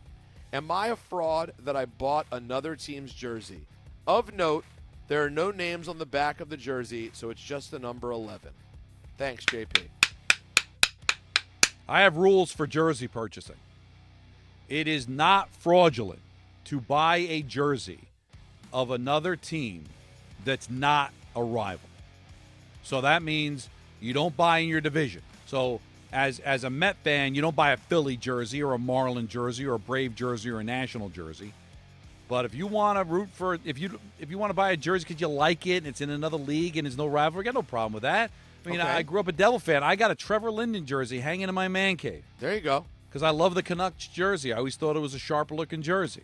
Am I a fraud that I bought another team's jersey? Of note, there are no names on the back of the jersey, so it's just the number 11. Thanks, JP. I have rules for jersey purchasing. It is not fraudulent to buy a jersey of another team that's not a rival. So that means you don't buy in your division. So as a Met fan, you don't buy a Philly jersey or a Marlin jersey or a Brave jersey or a National jersey. But if you want to root for, if you want to buy a jersey because you like it and it's in another league and there's no rivalry, I got no problem with that. I mean, I grew up a Devil fan. I got a Trevor Linden jersey hanging in my man cave. There you go. Because I love the Canucks jersey. I always thought it was a sharper-looking jersey.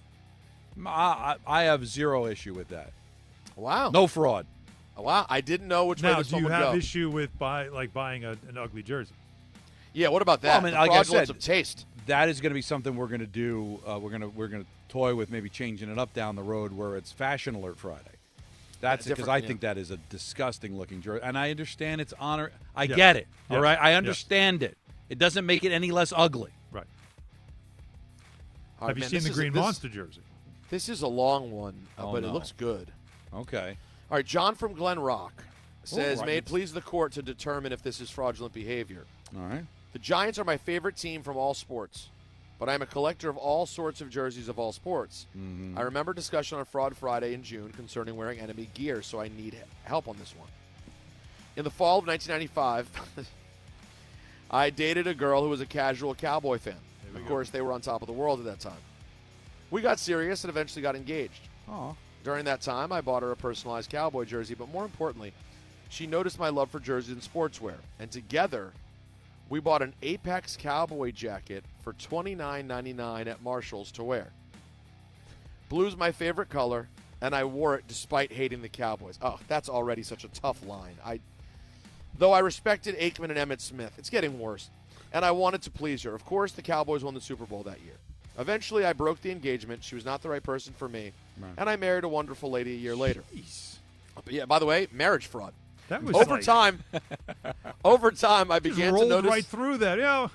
I have zero issue with that. Wow. No fraud. Wow. I didn't know which way Now, this do one you would have go. issue with buying an ugly jersey? Yeah, what about that? Well, I mean, The like I fraudulence said, of taste. that is going to be something we're going to do. We're going to toy with maybe changing it up down the road where it's Fashion Alert Friday. That's because different, I yeah. think that is a disgusting-looking jersey. And I understand it's honor. I get it, all right? I understand it. It doesn't make it any less ugly. Right. All right, Have you man, seen this the is- Green this- Monster jersey? This is a long one, but no. it looks good. Okay. All right, John from Glen Rock says, right. may it please the court to determine if this is fraudulent behavior. All right. The Giants are my favorite team from all sports, but I'm a collector of all sorts of jerseys of all sports. Mm-hmm. I remember discussion on Fraud Friday in June concerning wearing enemy gear, so I need help on this one. In the fall of 1995, I dated a girl who was a casual Cowboy fan. Of course, they were on top of the world at that time. We got serious and eventually got engaged. Oh. During that time, I bought her a personalized Cowboy jersey, but more importantly, she noticed my love for jerseys and sportswear. And together, we bought an Apex Cowboy jacket for $29.99 at Marshall's to wear. Blue's my favorite color, and I wore it despite hating the Cowboys. Oh, that's already such a tough line. Though I respected Aikman and Emmitt Smith, it's getting worse. And I wanted to please her. Of course, the Cowboys won the Super Bowl that year. Eventually, I broke the engagement. She was not the right person for me. Right. And I married a wonderful lady a year later. But yeah, by the way, marriage fraud. That was over like- time. Over time, I Just began to rolled notice. right through that. You know,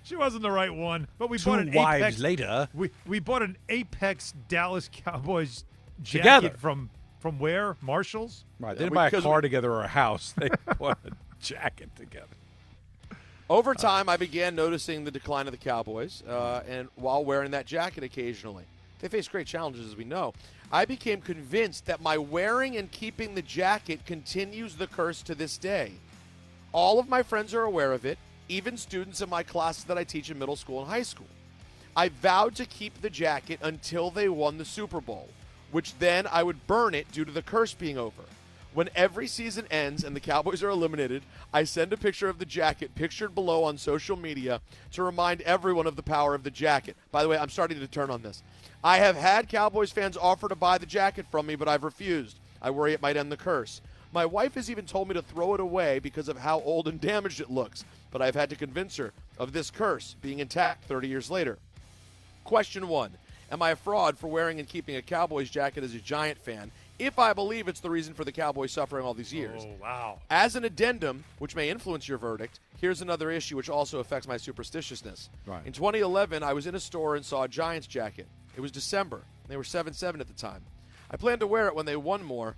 she wasn't the right one. But we Two bought an wives Apex later. We bought an Apex Dallas Cowboys jacket Together. from where? Marshalls. Right. They didn't buy a car together or a house. They bought a jacket together. Over time, I began noticing the decline of the Cowboys, and while wearing that jacket occasionally. They face great challenges, as we know. I became convinced that my wearing and keeping the jacket continues the curse to this day. All of my friends are aware of it, even students in my classes that I teach in middle school and high school. I vowed to keep the jacket until they won the Super Bowl, which then I would burn it due to the curse being over. When every season ends and the Cowboys are eliminated, I send a picture of the jacket pictured below on social media to remind everyone of the power of the jacket. By the way, I'm starting to turn on this. I have had Cowboys fans offer to buy the jacket from me, but I've refused. I worry it might end the curse. My wife has even told me to throw it away because of how old and damaged it looks, but I've had to convince her of this curse being intact 30 years later. Question 1. Am I a fraud for wearing and keeping a Cowboys jacket as a Giant fan, if I believe it's the reason for the Cowboys suffering all these years? Oh, wow. As an addendum, which may influence your verdict, here's another issue which also affects my superstitiousness. Right. In 2011, I was in a store and saw a Giants jacket. It was December. They were 7-7 at the time. I planned to wear it when they won more,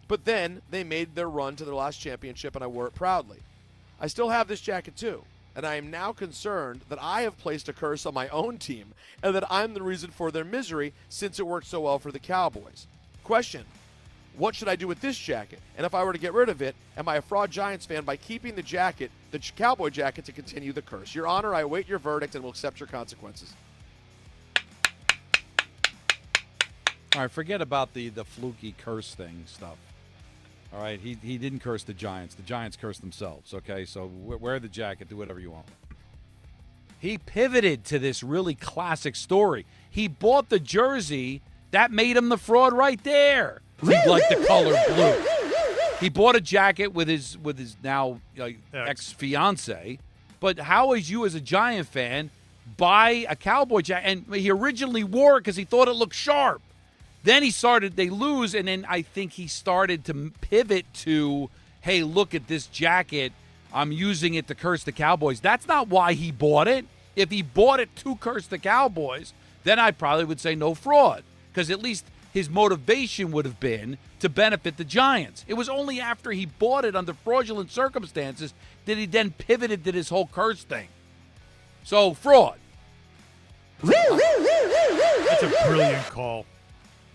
but then they made their run to their last championship, and I wore it proudly. I still have this jacket, too. and I am now concerned that I have placed a curse on my own team and that I'm the reason for their misery since it worked so well for the Cowboys. Question, what should I do with this jacket? And if I were to get rid of it, am I a fraud Giants fan by keeping the jacket, the cowboy jacket, to continue the curse? Your Honor, I await your verdict and will accept your consequences. All right, forget about the fluky curse thing stuff. All right, he didn't curse the Giants. The Giants cursed themselves, okay? So wear the jacket, do whatever you want. He pivoted to this really classic story. He bought the jersey. That made him the fraud right there. He liked the color blue. He bought a jacket with his now ex-fiance. But how is you as a Giant fan buy a cowboy jacket? And he originally wore it because he thought it looked sharp. Then they lose, and then I think he started to pivot to, hey, look at this jacket. I'm using it to curse the Cowboys. That's not why he bought it. If he bought it to curse the Cowboys, then I probably would say no fraud, because at least his motivation would have been to benefit the Giants. It was only after he bought it under fraudulent circumstances that he then pivoted to this whole curse thing. So, fraud. That's a brilliant call.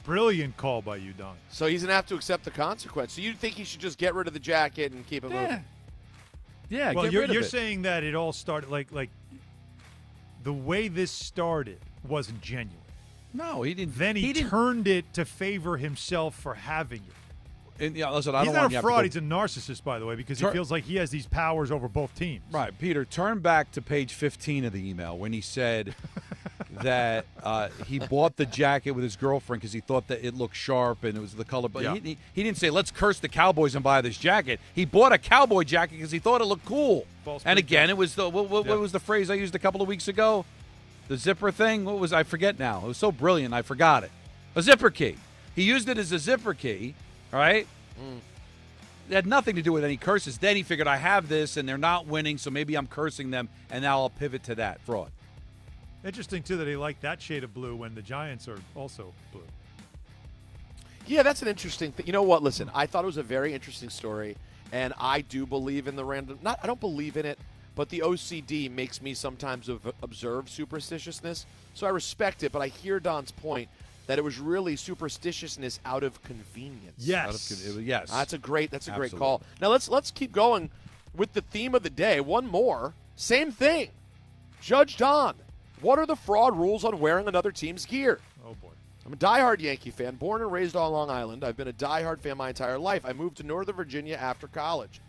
Brilliant call by you, Don. So he's going to have to accept the consequence. So you think he should just get rid of the jacket and keep it moving? Yeah, well, get rid of you're it. saying that it all started, like the way this started wasn't genuine. No, he didn't. Then he turned it to favor himself for having it. And, listen, He's not a fraud. He's a narcissist, by the way, because he feels like he has these powers over both teams. Right, Peter, turn back to page 15 of the email when he said that he bought the jacket with his girlfriend because he thought that it looked sharp and it was the color. But he didn't say, let's curse the Cowboys and buy this jacket. He bought a cowboy jacket because he thought it looked cool. And again, it was what was the phrase I used a couple of weeks ago? The zipper thing? What was I forget now? It was so brilliant, I forgot it. A zipper key. He used it as a zipper key. All right? It had nothing to do with any curses. Then he figured, I have this, and they're not winning, so maybe I'm cursing them, and now I'll pivot to that. Fraud. Interesting, too, that he liked that shade of blue when the Giants are also blue. Yeah, that's an interesting thing. You know what? Listen, I thought it was a very interesting story, and I do believe in the random – I don't believe in it, but the OCD makes me sometimes observe superstitiousness. So I respect it, but I hear Don's point – that it was really superstitiousness out of convenience. Yes. Yes. That's a great call. Now let's keep going with the theme of the day. One more. Same thing. Judge Don, what are the fraud rules on wearing another team's gear? Oh, boy. I'm a diehard Yankee fan, born and raised on Long Island. I've been a diehard fan my entire life. I moved to Northern Virginia after college.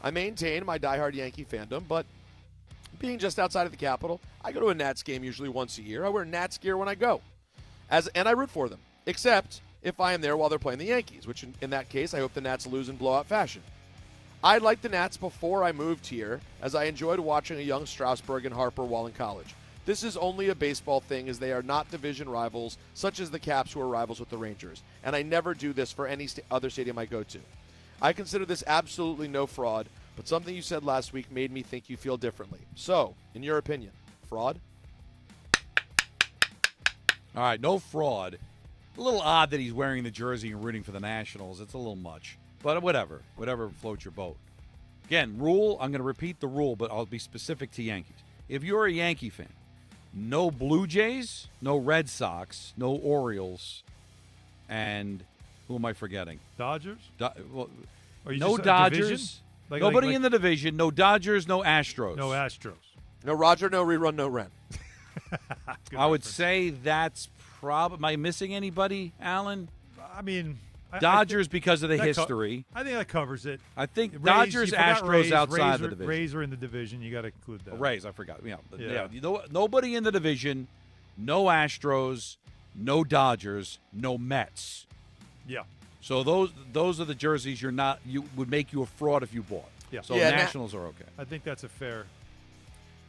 I maintain my diehard Yankee fandom, but being just outside of the capital, I go to a Nats game usually once a year. I wear Nats gear when I go. And I root for them, except if I am there while they're playing the Yankees, which in that case, I hope the Nats lose in blowout fashion. I liked the Nats before I moved here, as I enjoyed watching a young Strasburg and Harper while in college. This is only a baseball thing, as they are not division rivals, such as the Caps, who are rivals with the Rangers. And I never do this for any other stadium I go to. I consider this absolutely no fraud, but something you said last week made me think you feel differently. So, in your opinion, fraud? All right, no fraud. A little odd that he's wearing the jersey and rooting for the Nationals. It's a little much. But whatever floats your boat. Again, rule, I'm going to repeat the rule, but I'll be specific to Yankees. If you're a Yankee fan, no Blue Jays, no Red Sox, no Orioles, and who am I forgetting? Dodgers? No Dodgers. Nobody in the division. No Dodgers, no Astros. No Astros. No Roger, no rerun, no Ren. I would say that's probably. Am I missing anybody, Alan? I mean, Dodgers because of the history. I think that covers it. I think Rays, Dodgers, Astros outside the division. Rays are in the division. You got to include that. Rays, I forgot. Yeah. Nobody in the division. No Astros. No Dodgers. No Mets. Yeah. So those are the jerseys you would make you a fraud if you bought. Yeah. So Nationals are okay. I think that's a fair.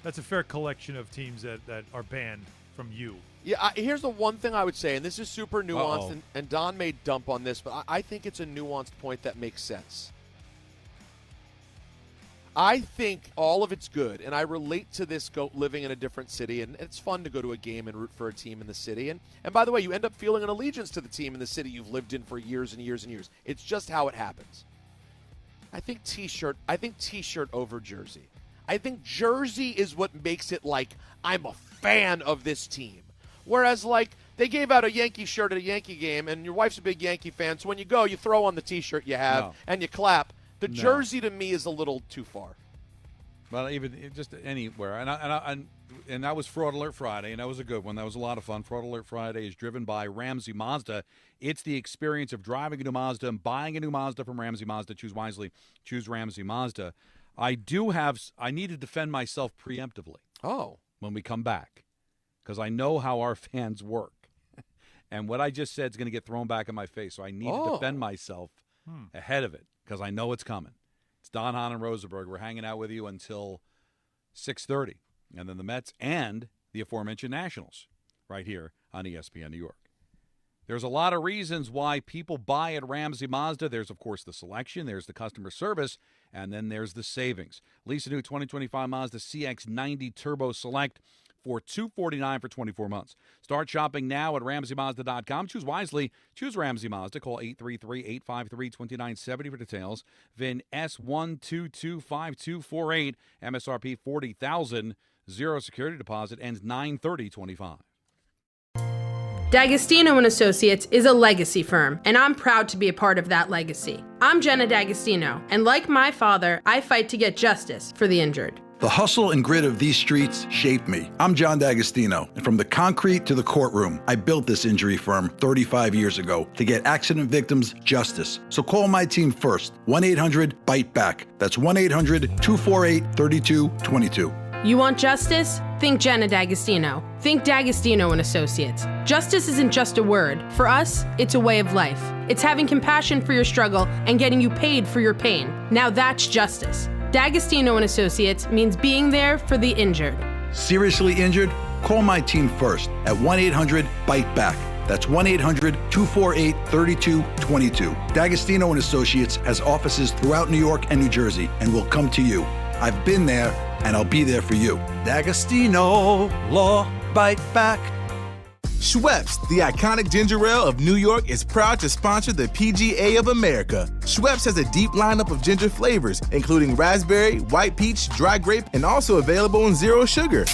That's a fair collection of teams that are banned from you. Yeah, here's the one thing I would say, and this is super nuanced, and Don may dump on this, but I think it's a nuanced point that makes sense. I think all of it's good, and I relate to this living in a different city, and it's fun to go to a game and root for a team in the city. And by the way, you end up feeling an allegiance to the team in the city you've lived in for years and years and years. It's just how it happens. I think T-shirt over jersey. I think jersey is what makes it like I'm a fan of this team. Whereas, like, they gave out a Yankee shirt at a Yankee game, and your wife's a big Yankee fan, so when you go, you throw on the T-shirt you have, and you clap. The jersey, to me, is a little too far. Well, even just anywhere. And that was Fraud Alert Friday, and that was a good one. That was a lot of fun. Fraud Alert Friday is driven by Ramsey Mazda. It's the experience of driving a new Mazda and buying a new Mazda from Ramsey Mazda. Choose wisely. Choose Ramsey Mazda. I need to defend myself preemptively. When we come back, because I know how our fans work. And what I just said is going to get thrown back in my face, so I need to defend myself ahead of it, because I know it's coming. It's Don, Hahn, and Rosenberg. We're hanging out with you until 6:30. And then the Mets and the aforementioned Nationals right here on ESPN New York. There's a lot of reasons why people buy at Ramsey Mazda. There's, of course, the selection. There's the customer service. And then there's the savings. Lease a new 2025 Mazda CX-90 Turbo Select for $249 for 24 months. Start shopping now at RamseyMazda.com. Choose wisely. Choose Ramsey Mazda. Call 833-853-2970 for details. VIN S1225248. MSRP $40,000. Zero security deposit. Ends 9/30/25. D'Agostino & Associates is a legacy firm, and I'm proud to be a part of that legacy. I'm Jenna D'Agostino, and like my father, I fight to get justice for the injured. The hustle and grit of these streets shaped me. I'm John D'Agostino, and from the concrete to the courtroom, I built this injury firm 35 years ago to get accident victims justice. So call my team first, 1-800-BITE-BACK. That's 1-800-248-3222. You want justice? Think Jenna D'Agostino. Think D'Agostino & Associates. Justice isn't just a word. For us, it's a way of life. It's having compassion for your struggle and getting you paid for your pain. Now that's justice. D'Agostino & Associates means being there for the injured. Seriously injured? Call my team first at 1-800-BITE-BACK. That's 1-800-248-3222. D'Agostino & Associates has offices throughout New York and New Jersey and will come to you. I've been there, and I'll be there for you. D'Agostino, Law, Bite Back. Schweppes, the iconic ginger ale of New York, is proud to sponsor the PGA of America. Schweppes has a deep lineup of ginger flavors, including raspberry, white peach, dry grape, and also available in zero sugar.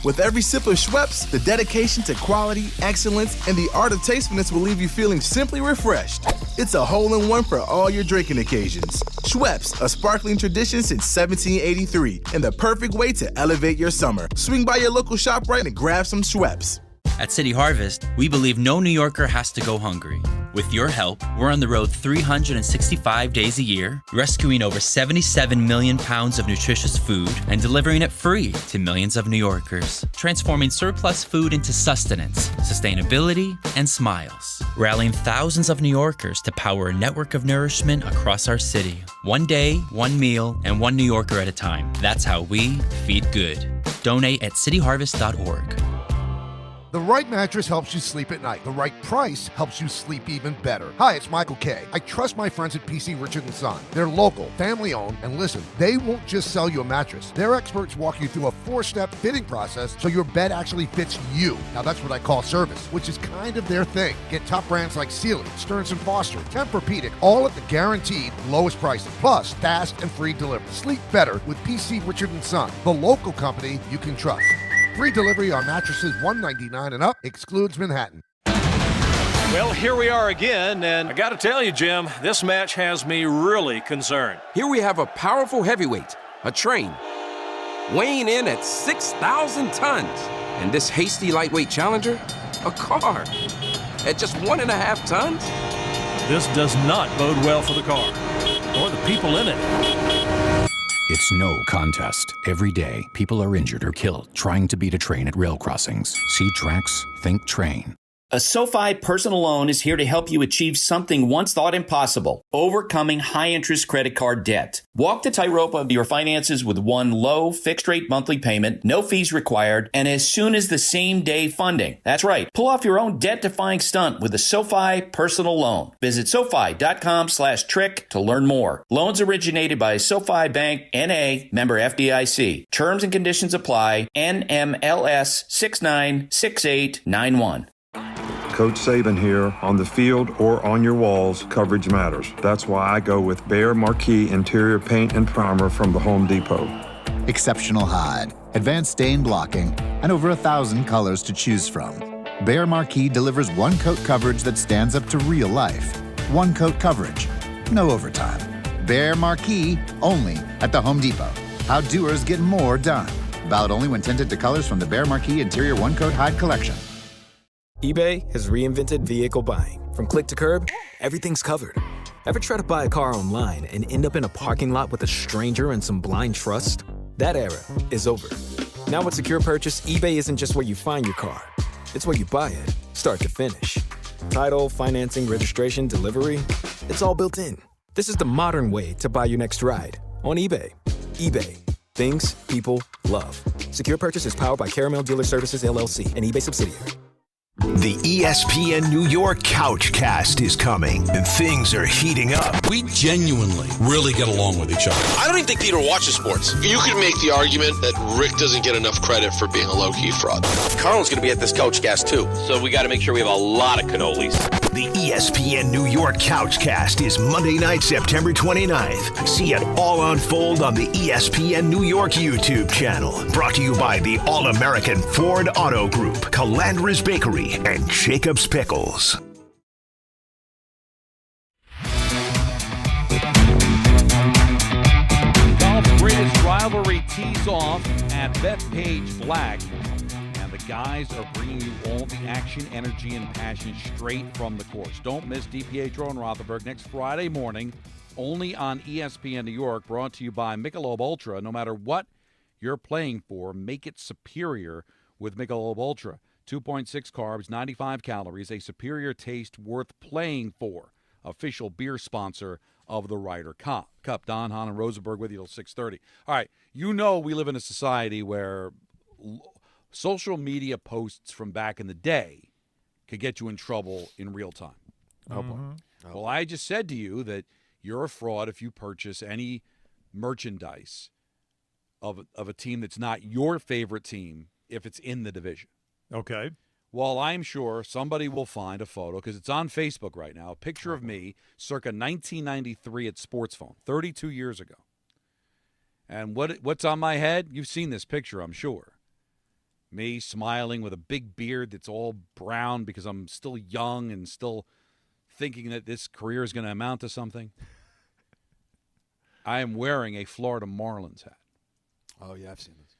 With every sip of Schweppes, the dedication to quality, excellence, and the art of tastefulness will leave you feeling simply refreshed. It's a hole-in-one for all your drinking occasions. Schweppes, a sparkling tradition since 1783, and the perfect way to elevate your summer. Swing by your local ShopRite and grab some Schweppes. At City Harvest, we believe no New Yorker has to go hungry. With your help, we're on the road 365 days a year, rescuing over 77 million pounds of nutritious food and delivering it free to millions of New Yorkers, transforming surplus food into sustenance, sustainability, and smiles, rallying thousands of New Yorkers to power a network of nourishment across our city. One day, one meal, and one New Yorker at a time. That's how we feed good. Donate at cityharvest.org. The right mattress helps you sleep at night. The right price helps you sleep even better. Hi, it's Michael K. I trust my friends at PC Richard & Son. They're local, family-owned, and listen, they won't just sell you a mattress. Their experts walk you through a 4-step fitting process so your bed actually fits you. Now, that's what I call service, which is kind of their thing. Get top brands like Sealy, Stearns & Foster, Tempur-Pedic, all at the guaranteed lowest prices. Plus, fast and free delivery. Sleep better with PC Richard & Son, the local company you can trust. Free delivery on mattresses $199 and up, excludes Manhattan. Well, here we are again, and I got to tell you, Jim, this match has me really concerned. Here we have a powerful heavyweight, a train, weighing in at 6,000 tons. And this hasty lightweight challenger, a car, at just 1.5 tons? This does not bode well for the car, or the people in it. It's no contest. Every day, people are injured or killed trying to beat a train at rail crossings. See tracks, think train. A SoFi personal loan is here to help you achieve something once thought impossible, overcoming high-interest credit card debt. Walk the tightrope of your finances with one low, fixed-rate monthly payment, no fees required, and as soon as the same-day funding. That's right. Pull off your own debt-defying stunt with a SoFi personal loan. Visit SoFi.com/trick to learn more. Loans originated by SoFi Bank, N.A., member FDIC. Terms and conditions apply. NMLS 696891. Coach Saban here. On the field or on your walls, coverage matters. That's why I go with Behr Marquee Interior Paint and Primer from the Home Depot. exceptional hide, advanced stain blocking, and over 1,000 colors to choose from. Behr Marquee delivers one-coat coverage that stands up to real life. One-coat coverage, no overtime. Behr Marquee, only at the Home Depot. How doers get more done. Valid only when tinted to colors from the Behr Marquee Interior One-Coat Hide Collection. eBay has reinvented vehicle buying. From click to curb, everything's covered. Ever try to buy a car online and end up in a parking lot with a stranger and some blind trust? That era is over. Now with Secure Purchase, eBay isn't just where you find your car. It's where you buy it, start to finish. Title, financing, registration, delivery, it's all built in. This is the modern way to buy your next ride on eBay. eBay. Things people love. Secure Purchase is powered by Caramel Dealer Services, LLC, an eBay subsidiary. The ESPN New York Couchcast is coming, and things are heating up. We genuinely really get along with each other. I don't even think Peter watches sports. You could make the argument that Rick doesn't get enough credit for being a low-key fraud. Carl's going to be at this Couchcast, too, so we got to make sure we have a lot of cannolis. The ESPN New York Couchcast is Monday night, September 29th. See it all unfold on the ESPN New York YouTube channel. Brought to you by the All-American Ford Auto Group, Calandra's Bakery, and Jacob's Pickles. Golf's greatest rivalry tees off at Bethpage Black. And the guys are bringing you all the action, energy, and passion straight from the course. Don't miss DiPietro and Rothenberg next Friday morning, only on ESPN New York, brought to you by Michelob Ultra. No matter what you're playing for, make it superior with Michelob Ultra. 2.6 carbs, 95 calories, a superior taste worth playing for. Official beer sponsor of the Ryder Cup. Don, Hahn, and Rosenberg with you till 6:30. All right, you know we live in a society where social media posts from back in the day could get you in trouble in real time. Oh, boy. Well, I just said to you that you're a fraud if you purchase any merchandise of a team that's not your favorite team if it's in the division. Okay. Well, I'm sure somebody will find a photo, because it's on Facebook right now, a picture of me circa 1993 at Sports Phone, 32 years ago. And what's on my head? You've seen this picture, I'm sure. Me smiling with a big beard that's all brown because I'm still young and still thinking that this career is going to amount to something. I am wearing a Florida Marlins hat. Oh, yeah, I've seen this.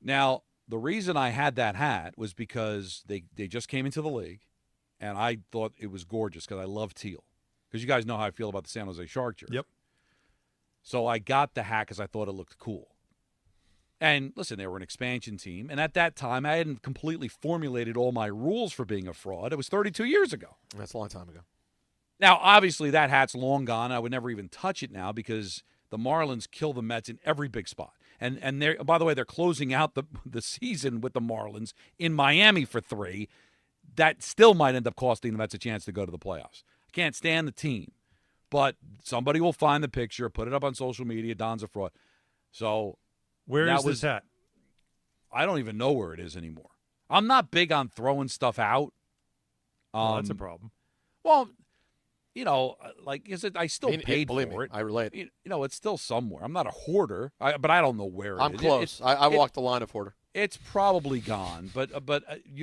Now, the reason I had that hat was because they just came into the league, and I thought it was gorgeous because I love teal. Because you guys know how I feel about the San Jose Shark jersey. Yep. So I got the hat because I thought it looked cool. And listen, they were an expansion team, and at that time, I hadn't completely formulated all my rules for being a fraud. It was 32 years ago. That's a long time ago. Now, obviously, that hat's long gone. I would never even touch it now because the Marlins kill the Mets in every big spot. And they're, by the way, they're closing out the season with the Marlins in Miami for 3. That still might end up costing the Mets a chance to go to the playoffs. I can't stand the team. But somebody will find the picture, put it up on social media, Don's a fraud. So where is this hat? I don't even know where it is anymore. I'm not big on throwing stuff out. That's a problem. Well, you know, like, I still paid believe for me, it. I relate. You know, it's still somewhere. I'm not a hoarder, but I don't know where it is. I'm close. I walked the line of hoarder. It's probably gone, but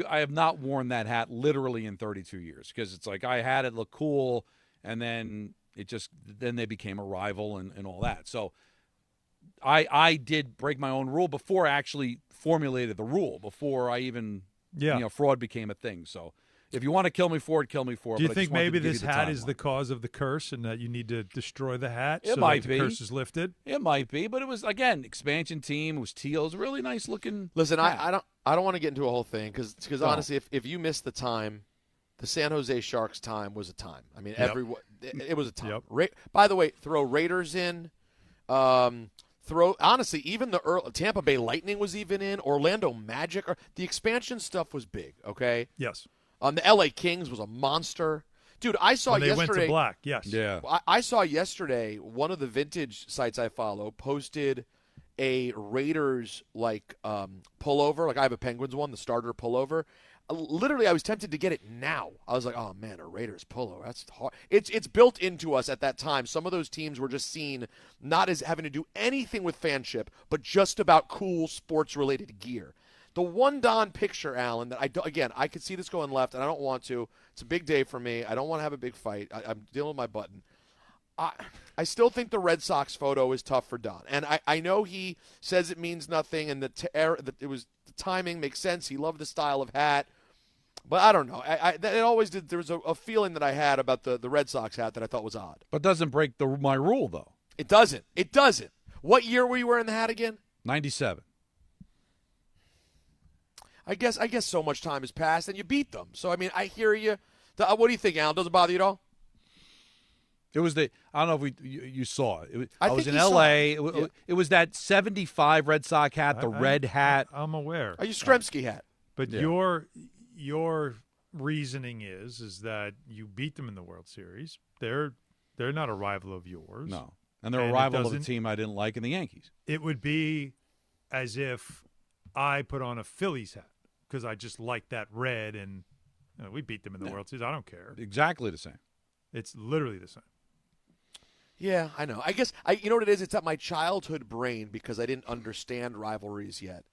I have not worn that hat literally in 32 years because it's like I had it look cool, and then they became a rival and all that. So I did break my own rule before I actually formulated the rule, before I even fraud became a thing. So if you want to kill me for it, kill me for it. Do you think maybe this hat is the cause of the curse and that you need to destroy the hat so that the curse is lifted? It might be, but it was, again, expansion team. It was teal. It was a really nice looking Listen, hat. I don't want to get into a whole thing because honestly, if you missed the time, the San Jose Sharks time was a time. I mean, it was a time. Yep. By the way, throw Raiders in. Honestly, even the Tampa Bay Lightning was even in. Orlando Magic. The expansion stuff was big, okay? Yes. The L.A. Kings was a monster. Dude, I saw when they yesterday. Went to black, yes. Yeah. I saw yesterday one of the vintage sites I follow posted a Raiders pullover. Like I have a Penguins one, the starter pullover. literally, I was tempted to get it now. I was like, oh, man, a Raiders polo. That's hard. It's built into us at that time. Some of those teams were just seen not as having to do anything with fanship, but just about cool sports-related gear. The one Don picture, Alan, that I could see this going left, and I don't want to. It's a big day for me. I don't want to have a big fight. I'm dealing with my button. I still think the Red Sox photo is tough for Don. And I know he says it means nothing, and the timing makes sense. He loved the style of hat. But I don't know. It always did. There was a feeling that I had about the Red Sox hat that I thought was odd. But doesn't break my rule, though. It doesn't. It doesn't. What year were you wearing the hat again? 97. I guess so much time has passed, and you beat them. So, I mean, I hear you. What do you think, Alan? Does it bother you at all? It was I don't know if you saw it. I was think in L.A. It was that 75 Red Sox hat, the red hat. I'm aware. Are you Stremski hat? But your reasoning is that you beat them in the World Series. They're not a rival of yours. No. And they're a rival of the team I didn't like in the Yankees. It would be as if I put on a Phillies hat because I just like that red, and we beat them in the World Series. I don't care. Exactly the same. It's literally the same. Yeah, I know. I guess you know what it is? It's at my childhood brain because I didn't understand rivalries yet.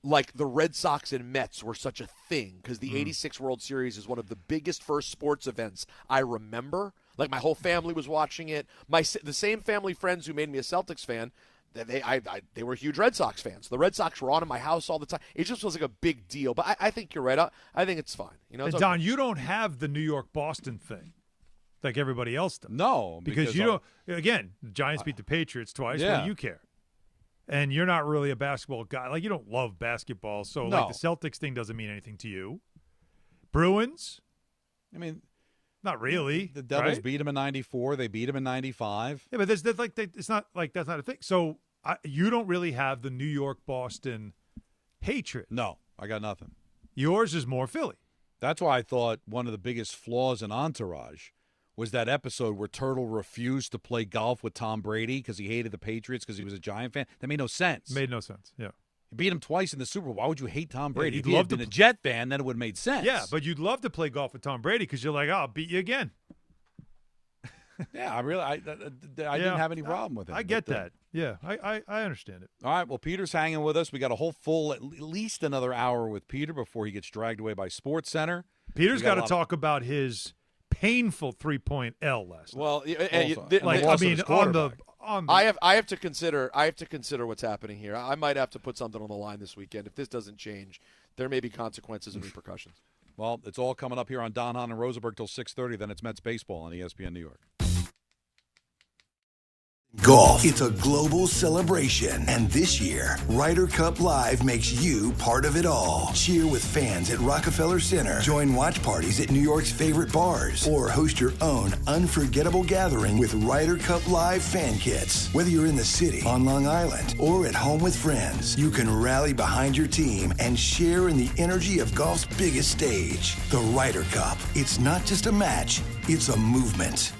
Like the Red Sox and Mets were such a thing because the 86 World Series is one of the biggest first sports events I remember. Like my whole family was watching it. The same family friends who made me a Celtics fan, they were huge Red Sox fans. The Red Sox were on in my house all the time. It just was like a big deal. But I think you're right. I think it's fine. You know, and Don, you don't have the New York-Boston thing like everybody else does. No. Because you don't – again, the Giants beat the Patriots twice. Yeah. What do you care? And you're not really a basketball guy. Like, you don't love basketball. So, like, the Celtics thing doesn't mean anything to you. Bruins? I mean – not really. The Devils beat them in 94. They beat them in 95. Yeah, but it's not like that's not a thing. So you don't really have the New York-Boston hatred. No, I got nothing. Yours is more Philly. That's why I thought one of the biggest flaws in Entourage was that episode where Turtle refused to play golf with Tom Brady because he hated the Patriots because he was a Giant fan. That made no sense. Made no sense, yeah. You beat him twice in the Super Bowl. Why would you hate Tom Brady? Yeah, if you had been a Jet fan, then it would have made sense. Yeah, but you'd love to play golf with Tom Brady because you're like, I'll beat you again. Yeah, I didn't have any problem with it. I get that. Yeah, I understand it. All right, well, Peter's hanging with us. We got a whole full, at least another hour with Peter before he gets dragged away by SportsCenter. Peter's got to talk about his painful 3-point L last night. Well, I have to consider what's happening here. I might have to put something on the line this weekend. If this doesn't change, there may be consequences and repercussions. Well, it's all coming up here on Don, Hahn, and Rosenberg till 6:30. Then it's Mets baseball on ESPN New York. Golf. It's a global celebration, and this year, Ryder Cup Live makes you part of it all. Cheer with fans at Rockefeller Center, join watch parties at New York's favorite bars, or host your own unforgettable gathering with Ryder Cup Live fan kits. Whether you're in the city, on Long Island, or at home with friends, you can rally behind your team and share in the energy of golf's biggest stage, the Ryder Cup. It's not just a match, it's a movement.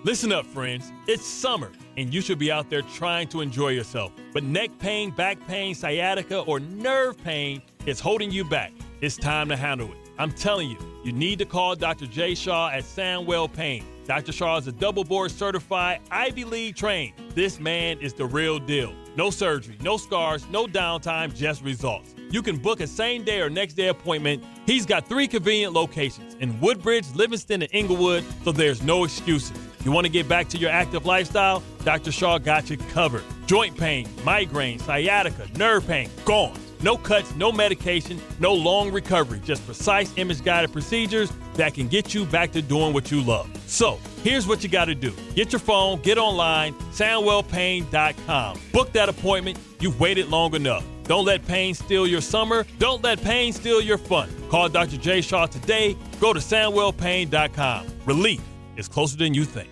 Listen up, friends. It's summer, and you should be out there trying to enjoy yourself. But neck pain, back pain, sciatica, or nerve pain is holding you back. It's time to handle it. I'm telling you, you need to call Dr. Jay Shaw at Sandwell Pain. Dr. Shaw is a double board certified, Ivy League trained. This man is the real deal. No surgery, no scars, no downtime, just results. You can book a same day or next day appointment. He's got 3 convenient locations in Woodbridge, Livingston, and Inglewood, so there's no excuses. You want to get back to your active lifestyle? Dr. Shaw got you covered. Joint pain, migraine, sciatica, nerve pain, gone. No cuts, no medication, no long recovery, just precise image-guided procedures that can get you back to doing what you love. So, here's what you got to do. Get your phone, get online, SandwellPain.com. Book that appointment. You've waited long enough. Don't let pain steal your summer. Don't let pain steal your fun. Call Dr. Jay Shaw today. Go to SandwellPain.com. Relief is closer than you think.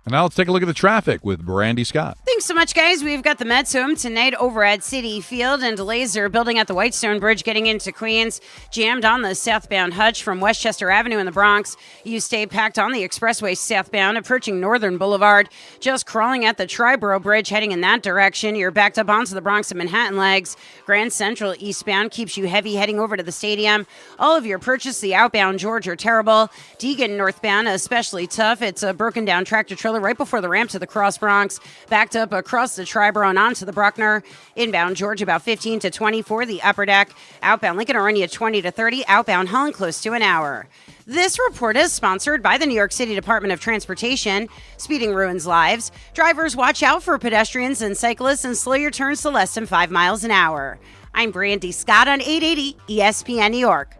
And now let's take a look at the traffic with Brandy Scott. Think Thanks so much, guys. We've got the Mets home tonight over at Citi Field, and delays are building at the Whitestone Bridge getting into Queens. Jammed on the southbound Hutch from Westchester Avenue in the Bronx. You stay packed on the expressway southbound, approaching Northern Boulevard. Just crawling at the Triborough Bridge heading in that direction. You're backed up onto the Bronx and Manhattan legs. Grand Central eastbound keeps you heavy heading over to the stadium. All of your purchase, the outbound George, are terrible. Deegan northbound, especially tough. It's a broken down tractor trailer right before the ramp to the Cross Bronx. Backed up across the Triborough and onto the Bruckner. Inbound George about 15 to 20 for the upper deck. Outbound Lincoln Orange 20 to 30. Outbound Holland close to an hour. This report is sponsored by the New York City Department of Transportation. Speeding ruins lives. Drivers, watch out for pedestrians and cyclists and slow your turns to less than 5 miles an hour. I'm Brandy Scott on 880 ESPN New York.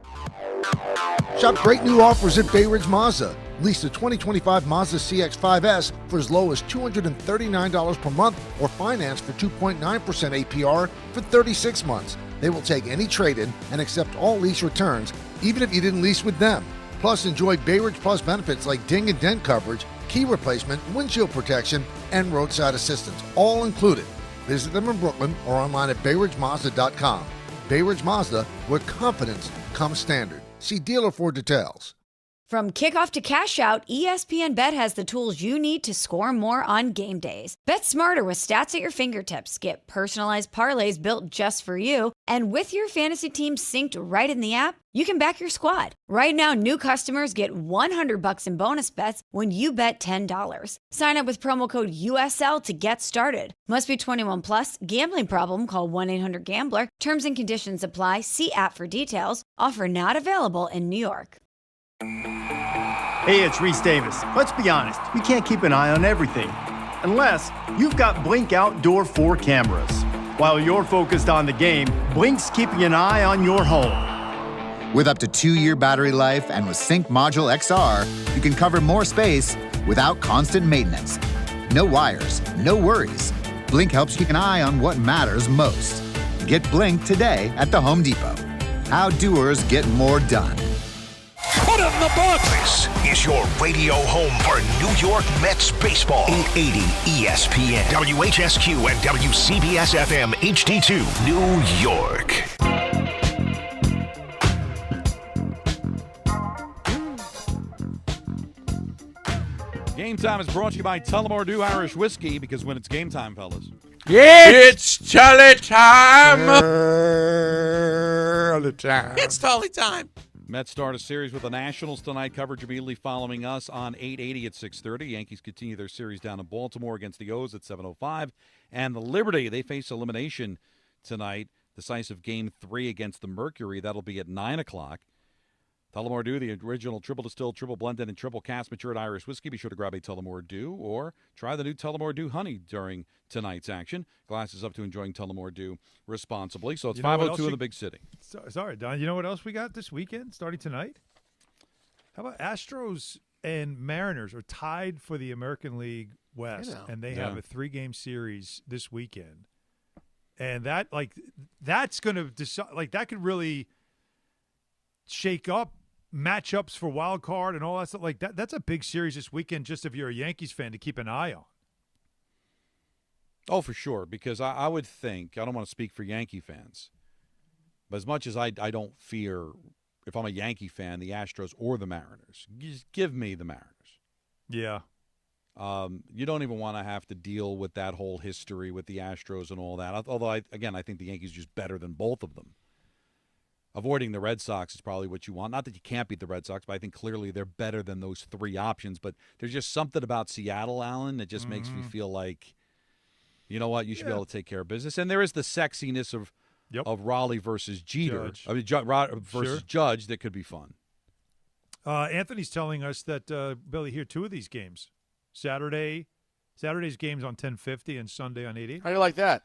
Shop great new offers at Bay Ridge Mazda. Lease the 2025 Mazda CX-5S for as low as $239 per month or finance for 2.9% APR for 36 months. They will take any trade-in and accept all lease returns, even if you didn't lease with them. Plus, enjoy Bay Ridge Plus benefits like ding and dent coverage, key replacement, windshield protection, and roadside assistance, all included. Visit them in Brooklyn or online at BayRidgeMazda.com. Bay Ridge Mazda, where confidence comes standard. See dealer for details. From kickoff to cash out, ESPN Bet has the tools you need to score more on game days. Bet smarter with stats at your fingertips. Get personalized parlays built just for you. And with your fantasy team synced right in the app, you can back your squad. Right now, new customers get $100 in bonus bets when you bet $10. Sign up with promo code USL to get started. Must be 21 plus. Gambling problem? Call 1-800-GAMBLER. Terms and conditions apply. See app for details. Offer not available in New York. Hey, it's Reese Davis. Let's be honest, you can't keep an eye on everything. Unless you've got Blink Outdoor 4 cameras. While you're focused on the game, Blink's keeping an eye on your home. With up to 2-year battery life and with Sync Module XR, you can cover more space without constant maintenance. No wires, no worries. Blink helps keep an eye on what matters most. Get Blink today at the Home Depot. How doers get more done. Put him in the box. This is your radio home for New York Mets baseball. 880 ESPN, WHSQ, and WCBS FM HD2, New York. Game Time is brought to you by Tullamore Dew Irish Whiskey, because when it's game time, fellas. It's Tully time. It's Tully time. Mets start a series with the Nationals tonight. Coverage immediately following us on 880 at 6:30. Yankees continue their series down in Baltimore against the O's at 7:05. And the Liberty, they face elimination tonight. Decisive Game 3 against the Mercury. That'll be at 9 o'clock. Tullamore Dew, the original triple distilled, triple blended, and triple cast matured Irish whiskey. Be sure to grab a Tullamore Dew or try the new Tullamore Dew Honey during tonight's action. Glasses up to enjoying Tullamore Dew responsibly. So it's 5:02 in the big city. Sorry, Don. You know what else we got this weekend, starting tonight? How about Astros and Mariners are tied for the American League West, and they have a 3-game series this weekend. And that's going to decide. That could really shake up matchups for wild card and all that stuff. That's a big series this weekend, just if you're a Yankees fan, to keep an eye on. Oh, for sure, because I would think, I don't want to speak for Yankee fans, but as much as I don't fear, if I'm a Yankee fan, the Astros or the Mariners, just give me the Mariners. Yeah. You don't even want to have to deal with that whole history with the Astros and all that, although, I think the Yankees are just better than both of them. Avoiding the Red Sox is probably what you want. Not that you can't beat the Red Sox, but I think clearly they're better than those 3 options. But there's just something about Seattle, Alan, that just makes me feel like, you know what, you should be able to take care of business. And there is the sexiness of Raleigh versus Jeter, versus Judge that could be fun. Anthony's telling us that, Billy, here 2 of these games. Saturday's games on 1050 and Sunday on 80. How do you like that?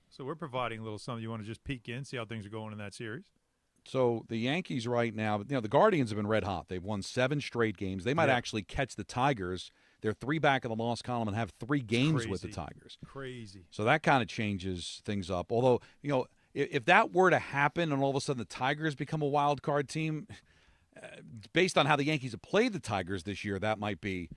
So we're providing a little something. You want to just peek in, see how things are going in that series? So the Yankees right now, the Guardians have been red hot. They've won 7 straight games. They might actually catch the Tigers. They're 3 back in the loss column and have 3 games with the Tigers. Crazy. So that kind of changes things up. Although, if that were to happen and all of a sudden the Tigers become a wild card team, based on how the Yankees have played the Tigers this year, that might be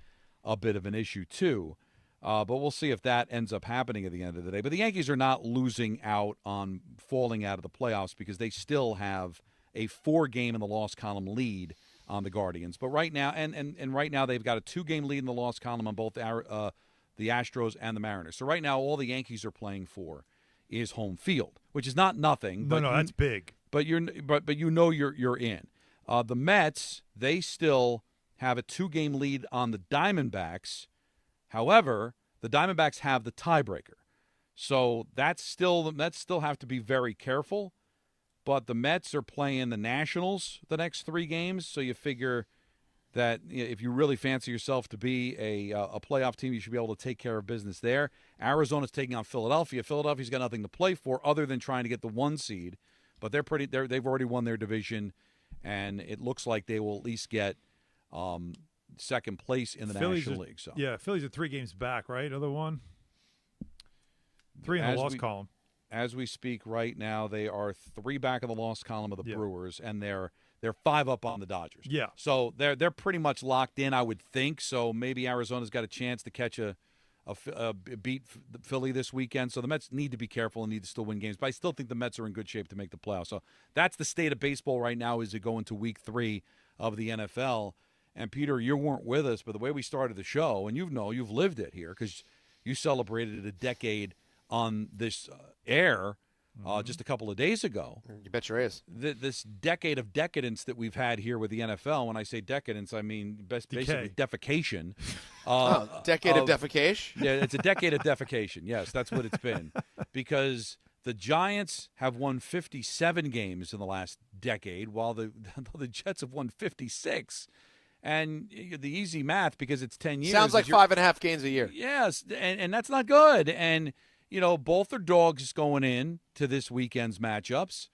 a bit of an issue too. But we'll see if that ends up happening at the end of the day. But the Yankees are not losing out on falling out of the playoffs because they still have a 4-game in the loss column lead on the Guardians. But right now, and right now they've got a 2-game lead in the loss column on both the Astros and the Mariners. So right now all the Yankees are playing for is home field, which is not nothing. No, that's big. But you're in. The Mets, they still have a 2-game lead on the Diamondbacks. However, the Diamondbacks have the tiebreaker. So Mets still have to be very careful. But the Mets are playing the Nationals the next 3 games, so you figure that if you really fancy yourself to be a playoff team, you should be able to take care of business there. Arizona's taking on Philadelphia. Philadelphia's got nothing to play for other than trying to get the 1 seed, but they've already won their division, and it looks like they will at least get second place in the National League. So yeah, Phillies are 3 games back, right? Other one, 3 in the loss column. As we speak right now, they are 3 back in the loss column of the Brewers, and they're 5 up on the Dodgers. Yeah. So they're pretty much locked in, I would think. So maybe Arizona's got a chance to catch a beat Philly this weekend. So the Mets need to be careful and need to still win games. But I still think the Mets are in good shape to make the playoffs. So that's the state of baseball right now as we go into week 3 of the NFL. And Peter, you weren't with us, but the way we started the show, and you've lived it here because you celebrated a decade on this air just a couple of days ago. You bet your ass. This decade of decadence that we've had here with the NFL, when I say decadence, I mean basically defecation. Decade of defecation? Yeah, it's a decade of defecation. Yes, that's what it's been. Because the Giants have won 57 games in the last decade, while the Jets have won 56. And the easy math, because it's 10 years. Sounds like 5.5 games a year. Yes, and that's not good. And both are dogs going in to this weekend's matchups.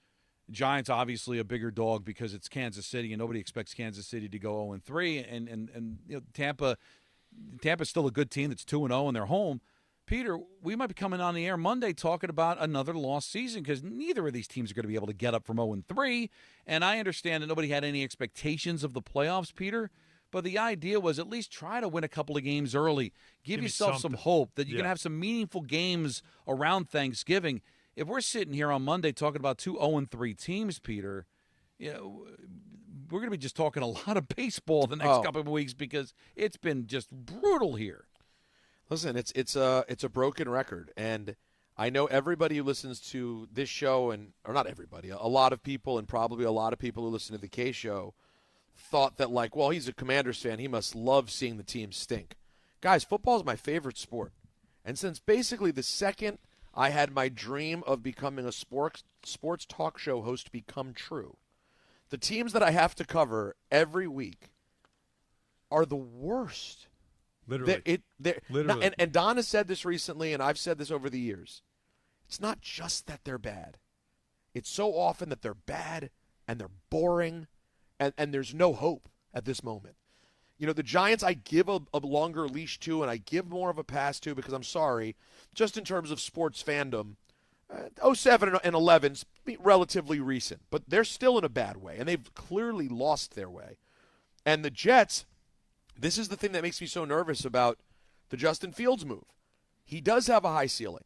Giants obviously a bigger dog because it's Kansas City, and nobody expects Kansas City to go 0-3. And Tampa's still a good team that's 2-0 and they're home. Peter, we might be coming on the air Monday talking about another lost season because neither of these teams are going to be able to get up from 0-3. And I understand that nobody had any expectations of the playoffs, Peter. But the idea was at least try to win a couple of games early. Give yourself some hope that you can have some meaningful games around Thanksgiving. If we're sitting here on Monday talking about 2 0-3 teams, Peter, we're going to be just talking a lot of baseball the next couple of weeks because it's been just brutal here. Listen, it's a broken record, and I know everybody who listens to this show, or not everybody, a lot of people, and probably a lot of people who listen to the K Show, thought that, he's a Commanders fan. He must love seeing the team stink. Guys, football is my favorite sport. And since basically the second I had my dream of becoming a sports talk show host become true, the teams that I have to cover every week are the worst. Literally. Literally. And Don has said this recently, and I've said this over the years. It's not just that they're bad. It's so often that they're bad and they're boring. And there's no hope at this moment. The Giants I give a longer leash to and I give more of a pass to because I'm sorry, just in terms of sports fandom, 07 and 11's relatively recent, but they're still in a bad way, and they've clearly lost their way. And the Jets, this is the thing that makes me so nervous about the Justin Fields move. He does have a high ceiling,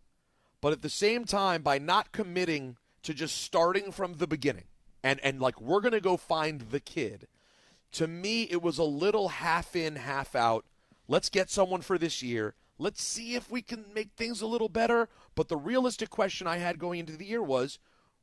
but at the same time, by not committing to just starting from the beginning, and we're going to go find the kid. To me, it was a little half in, half out. Let's get someone for this year. Let's see if we can make things a little better. But the realistic question I had going into the year was,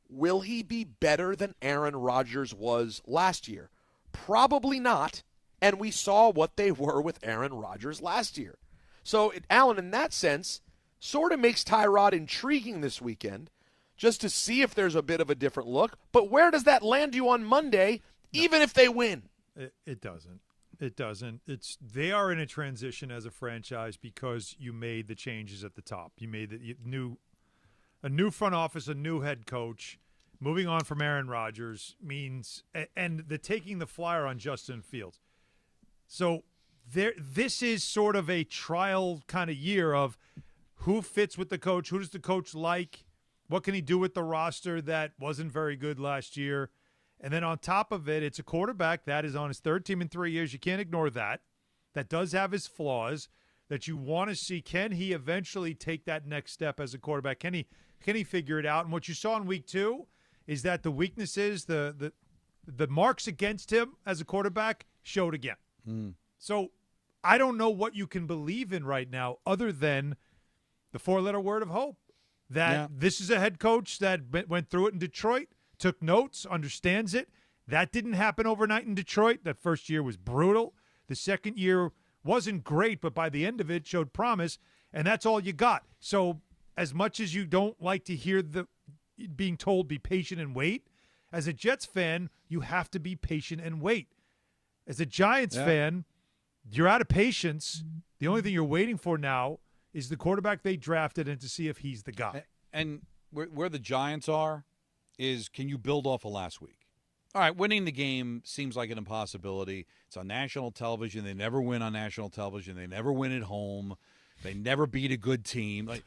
will he be better than Aaron Rodgers was last year? Probably not. And we saw what they were with Aaron Rodgers last year. So, Alan, in that sense, sort of makes Tyrod intriguing this weekend, just to see if there's a bit of a different look. But where does that land you on Monday, even if they win? It doesn't. It doesn't. They are in a transition as a franchise because you made the changes at the top. You made a new front office, a new head coach. Moving on from Aaron Rodgers means – and the taking the flyer on Justin Fields. So this is sort of a trial kind of year of who fits with the coach, who does the coach like, what can he do with the roster that wasn't very good last year? And then on top of it, it's a quarterback that is on his third team in 3 years. You can't ignore that. That does have his flaws. that you want to see. Can he eventually take that next step as a quarterback? Can he figure it out? And what you saw in week 2 is that the weaknesses, the marks against him as a quarterback showed again. So I don't know what you can believe in right now other than the 4-letter word of hope. That this is a head coach that went through it in Detroit, took notes, understands it. That didn't happen overnight in Detroit. That first year was brutal. The second year wasn't great, but by the end of it showed promise, and that's all you got. So as much as you don't like to hear the being told be patient and wait, as a Jets fan, you have to be patient and wait. As a Giants fan, you're out of patience. The only thing you're waiting for now is the quarterback they drafted and to see if he's the guy. And where the Giants are is, can you build off of last week? All right, winning the game seems like an impossibility. It's on national television. They never win on national television. They never win at home. They never beat a good team. Like,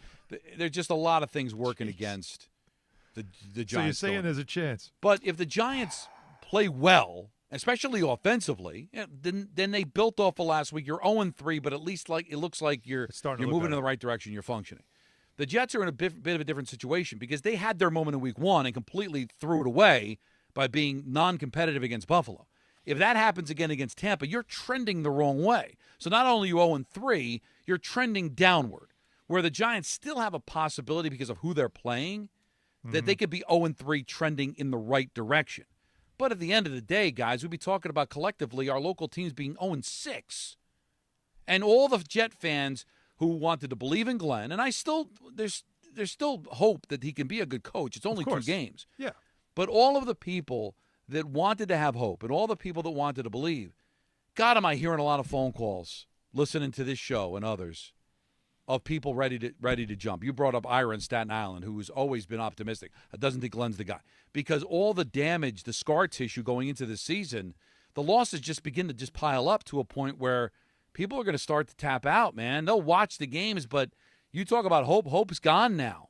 there's just a lot of things working against the Giants. So you're saying there's a chance. But if the Giants play well, especially offensively, then they built off of last week. You're 0-3, but at least it looks like you're moving in the right direction. You're functioning. The Jets are in a bit of a different situation because they had their moment in week 1 and completely threw it away by being non-competitive against Buffalo. If that happens again against Tampa, you're trending the wrong way. So not only are you 0-3, you're trending downward, where the Giants still have a possibility because of who they're playing that they could be 0-3 trending in the right direction. But at the end of the day, guys, we'd be talking about collectively our local teams being 0-6. And all the Jet fans who wanted to believe in Glenn, and there's still hope that he can be a good coach. It's only 2 games. Yeah. But all of the people that wanted to have hope and all the people that wanted to believe, God, am I hearing a lot of phone calls, listening to this show and others, of people ready to jump. You brought up Ira in Staten Island, who has always been optimistic. Doesn't think Glenn's the guy. Because all the damage, the scar tissue going into the season, the losses just begin to just pile up to a point where people are going to start to tap out, man. They'll watch the games, but you talk about hope. Hope's gone now.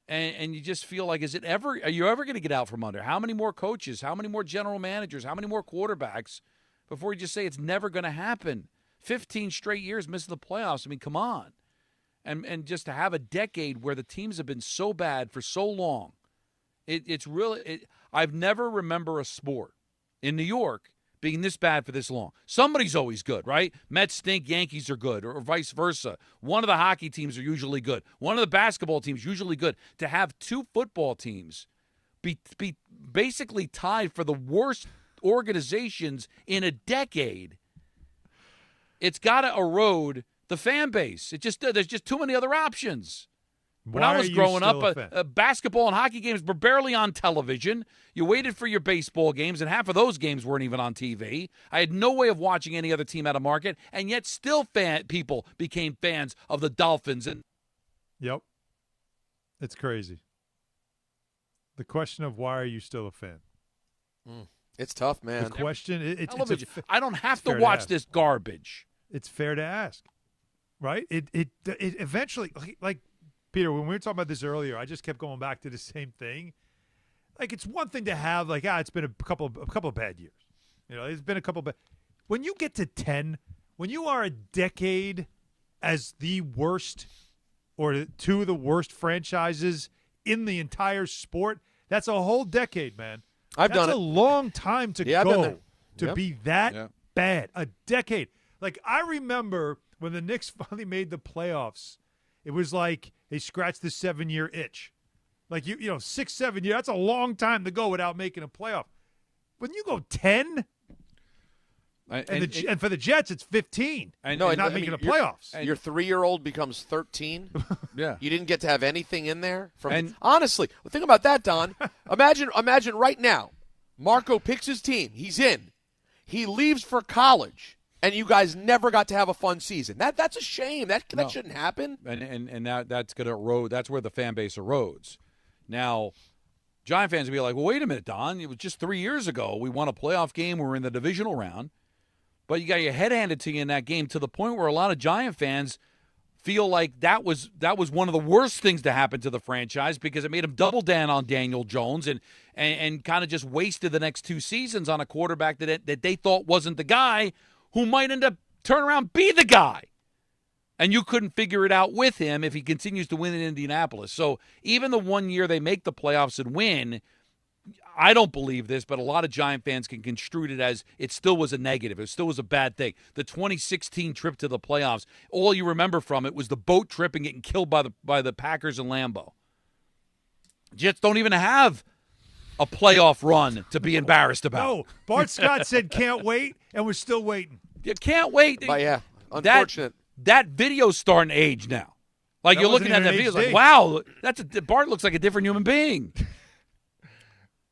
And you just feel like, are you ever going to get out from under? How many more coaches? How many more general managers? How many more quarterbacks before you just say it's never going to happen? 15 straight years missing the playoffs. I mean, come on. And just to have a decade where the teams have been so bad for so long, it's really I've never remember a sport in New York being this bad for this long. Somebody's always good, right? Mets stink, Yankees are good, or vice versa. One of the hockey teams are usually good. One of the basketball teams usually good. To have 2 football teams be basically tied for the worst organizations in a decade, it's got to erode the fan base. There's just too many other options. When I was growing up, basketball and hockey games were barely on television. You waited for your baseball games, and half of those games weren't even on TV. I had no way of watching any other team out of market, and yet still people became fans of the Dolphins. Yep. It's crazy. The question of why are you still a fan? It's tough, man. The question, I don't have to watch this garbage. It's fair to ask, right? It eventually, like Peter, when we were talking about this earlier, I just kept going back to the same thing. Like, it's one thing to have, it's been a couple of bad years. You know, it's been a couple of bad. When you get to 10, when you are a decade as the worst or 2 of the worst franchises in the entire sport, that's a whole decade, man. That's a long time to go to be that bad. A decade. Like, I remember when the Knicks finally made the playoffs, it was like they scratched the 7-year itch. Like, 6, 7 years, that's a long time to go without making a playoff. When you go 10, and for the Jets, it's 15. And not making the playoffs. Your 3-year-old becomes 13. Yeah. You didn't get to have anything in there. Honestly, think about that, Don. Imagine right now, Marco picks his team. He's in. He leaves for college. And you guys never got to have a fun season. That's a shame. That shouldn't happen. And that's going to erode. That's where the fan base erodes. Now, Giant fans will be like, well, wait a minute, Don. It was just 3 years ago. We won a playoff game. We were in the divisional round. But you got your head handed to you in that game to the point where a lot of Giant fans feel like that was one of the worst things to happen to the franchise because it made them double down on Daniel Jones and kind of just wasted the next 2 seasons on a quarterback that they thought wasn't the guy who might end up turn around be the guy. And you couldn't figure it out with him if he continues to win in Indianapolis. So even the 1 year they make the playoffs and win, I don't believe this, but a lot of Giant fans can construe it as it still was a negative. It still was a bad thing. The 2016 trip to the playoffs, all you remember from it was the boat trip and getting killed by the Packers and Lambeau. Jets don't even have a playoff run to be embarrassed about. No, Bart Scott said can't wait, and we're still waiting. You can't wait. But yeah, unfortunate. That video's starting to age now. Like, you're looking at that video, like, wow, Bart looks like a different human being.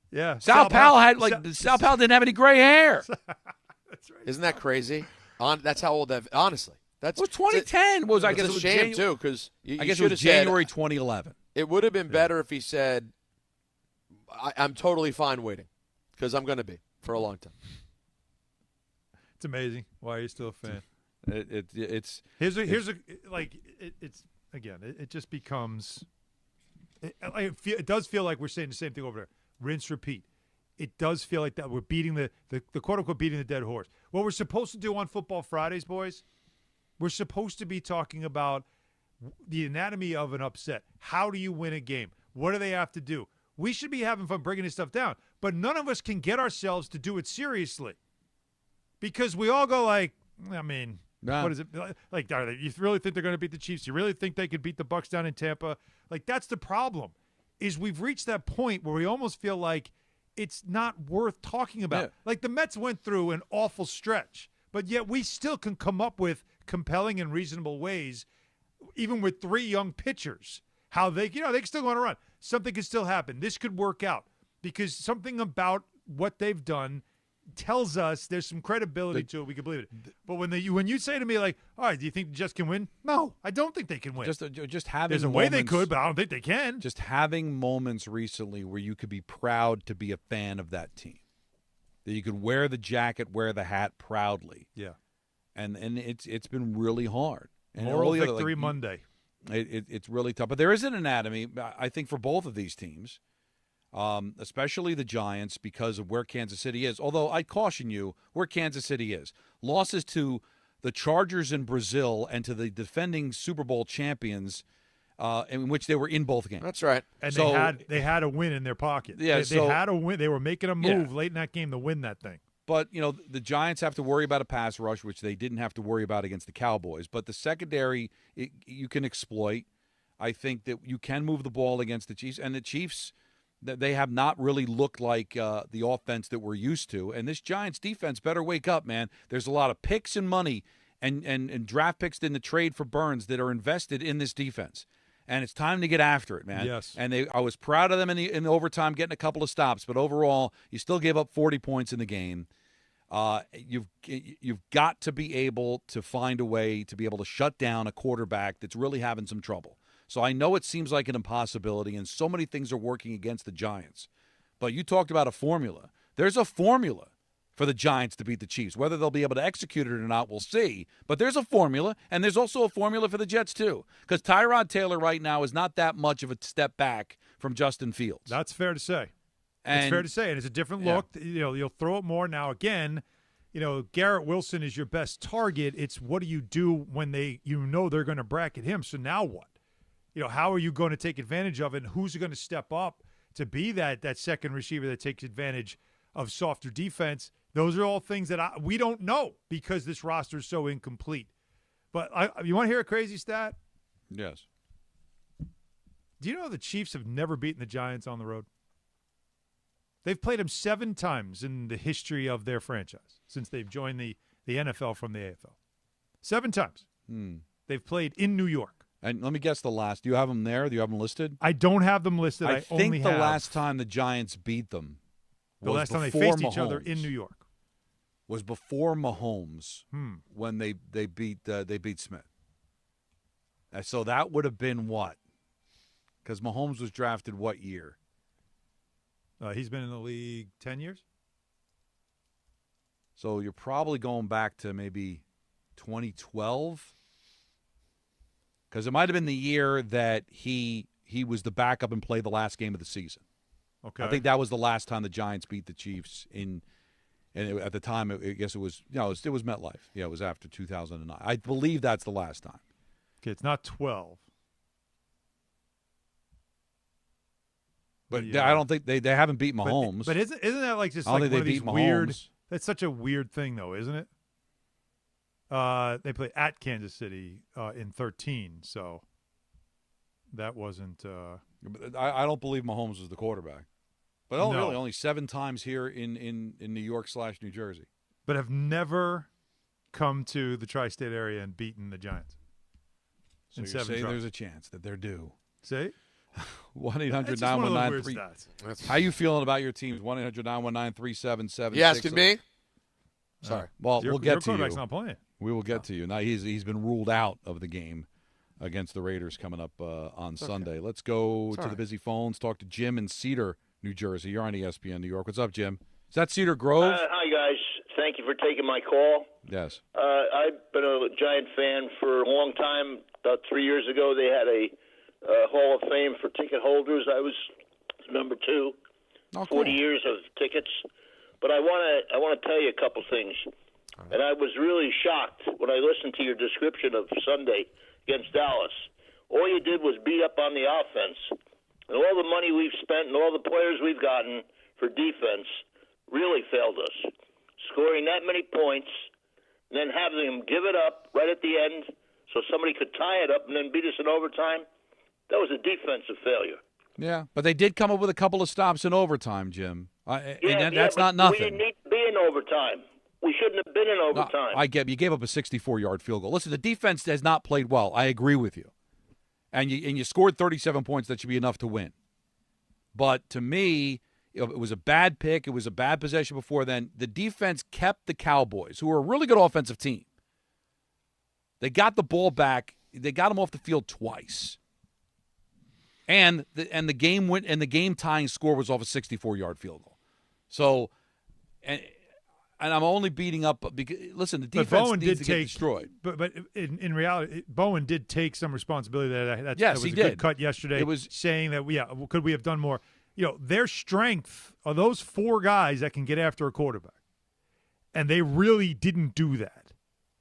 Yeah. Sal Powell didn't have any gray hair. That's right. Isn't that crazy? That's how old that. Honestly, that's. It was 2010. I guess it was a shame too, because I guess it was January 2011. It would have been better if he said, "I'm totally fine waiting, because I'm going to be for a long time." It's amazing. Why are you still a fan? It just becomes. It does feel like we're saying the same thing over there. Rinse, repeat. It does feel like that we're beating the quote-unquote beating the dead horse. What we're supposed to do on Football Fridays, boys, we're supposed to be talking about the anatomy of an upset. How do you win a game? What do they have to do? We should be having fun breaking this stuff down, but none of us can get ourselves to do it seriously because we all go like, what is it? Like, you really think they're going to beat the Chiefs? You really think they could beat the Bucs down in Tampa? Like, that's the problem. Is we've reached that point where we almost feel like it's not worth talking about. Yeah. Like the Mets went through an awful stretch, but yet we still can come up with compelling and reasonable ways, even with 3 young pitchers, how they can still go on a run. Something could still happen. This could work out because something about what they've done tells us there's some credibility to it. We can believe it. But when you say to me like, all right, do you think the Jets can win? No, I don't think they can win. Just having there's a way they could, but I don't think they can. Just having moments recently where you could be proud to be a fan of that team, that you could wear the jacket, wear the hat proudly. Yeah, and it's been really hard. And Moral victory Monday. It's really tough, but there is an anatomy, I think, for both of these teams. Especially the Giants because of where Kansas City is. Although I caution you where Kansas City is. Losses to the Chargers in Brazil and to the defending Super Bowl champions in which they were in both games. That's right. And they had a win in their pocket. Yeah, they had a win. They were making a move late in that game to win that thing. But, the Giants have to worry about a pass rush, which they didn't have to worry about against the Cowboys. But the secondary, you can exploit. I think that you can move the ball against the Chiefs. And the Chiefs, they have not really looked like the offense that we're used to. And this Giants defense better wake up, man. There's a lot of picks and money and draft picks in the trade for Burns that are invested in this defense. And it's time to get after it, man. Yes. And I was proud of them in the overtime getting a couple of stops. But overall, you still gave up 40 points in the game. You've got to be able to find a way to be able to shut down a quarterback that's really having some trouble. So I know it seems like an impossibility, and so many things are working against the Giants. But you talked about a formula. There's a formula for the Giants to beat the Chiefs. Whether they'll be able to execute it or not, we'll see. But there's a formula, and there's also a formula for the Jets too. Because Tyrod Taylor right now is not that much of a step back from Justin Fields. That's fair to say. It's fair to say, and it's a different look. You'll throw it more now. Again, Garrett Wilson is your best target. It's what do you do when they're going to bracket him? So now what? How are you going to take advantage of it? And who's going to step up to be that second receiver that takes advantage of softer defense? Those are all things that we don't know because this roster is so incomplete. But you want to hear a crazy stat? Yes. Do you know the Chiefs have never beaten the Giants on the road? They've played them 7 times in the history of their franchise since they've joined the NFL from the AFL. 7 times. They've played in New York. And let me guess the last. Do you have them there? Do you have them listed? I don't have them listed. I think the last time the Giants beat them the last time they faced each other in New York was before Mahomes when they beat Smith. So that would have been what? Because Mahomes was drafted what year? He's been in the league 10 years. So you're probably going back to maybe 2012. Because it might have been the year that he was the backup and played the last game of the season. Okay. I think that was the last time the Giants beat the Chiefs at the time, I guess it was MetLife. Yeah, it was after 2009. I believe that's the last time. Okay, it's not 12. But I don't think they haven't beat Mahomes. But isn't that like just I don't like think one of they these beat weird? Mahomes. That's such a weird thing, though, isn't it? They play at Kansas City in 13, so that wasn't. I don't believe Mahomes was the quarterback. But really, only 7 times here in New York/New Jersey. But have never come to the tri-state area and beaten the Giants. So you're saying there's a chance that they're due. See? 1-800-919-3. How you feeling about your teams? 1-800-919-3776. You asking me? Sorry. Well, we'll get to you. Not playing. We will get to you. Now he's been ruled out of the game against the Raiders coming up on Sunday. Let's go to the busy phones. Talk to Jim in Cedar, New Jersey. You're on ESPN New York. What's up, Jim? Is that Cedar Grove? Hi, guys. Thank you for taking my call. Yes. I've been a Giant fan for a long time. About 3 years ago, they had a Hall of Fame for ticket holders. I was number 2. 40 years of tickets. But I want to tell you a couple things. And I was really shocked when I listened to your description of Sunday against Dallas. All you did was beat up on the offense. And all the money we've spent and all the players we've gotten for defense really failed us. Scoring that many points and then having them give it up right at the end so somebody could tie it up and then beat us in overtime, that was a defensive failure. Yeah, but they did come up with a couple of stops in overtime, Jim. That's not We nothing. didn't need to be in overtime. We shouldn't have been in overtime. You gave up a 64-yard field goal. Listen, the defense has not played well. I agree with you. And you scored 37 points. That should be enough to win. But to me, it was a bad pick. It was a bad possession before then. The defense kept the Cowboys, who are a really good offensive team. They got the ball back. They got them off the field twice. And the game went, and the game tying score was off a 64-yard field goal. So, and I'm only beating up because listen, the defense needs to get destroyed. But in reality, Bowen did take some responsibility. That was he a did. Good cut yesterday. It was saying that could we have done more? Their strength are those 4 guys that can get after a quarterback, and they really didn't do that.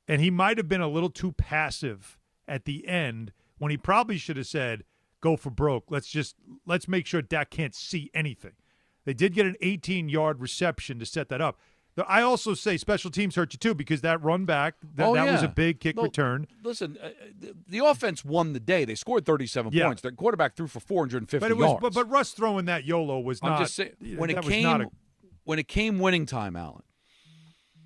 And he might have been a little too passive at the end when he probably should have said, "Go for broke. Let's make sure Dak can't see anything." They did get an 18-yard reception to set that up. I also say special teams hurt you too because that run back, that was a big kick return. Listen, the offense won the day. They scored 37 points. Their quarterback threw for 450 yards. But Russ throwing that YOLO was not. I'm just saying, when it came winning time, Alan,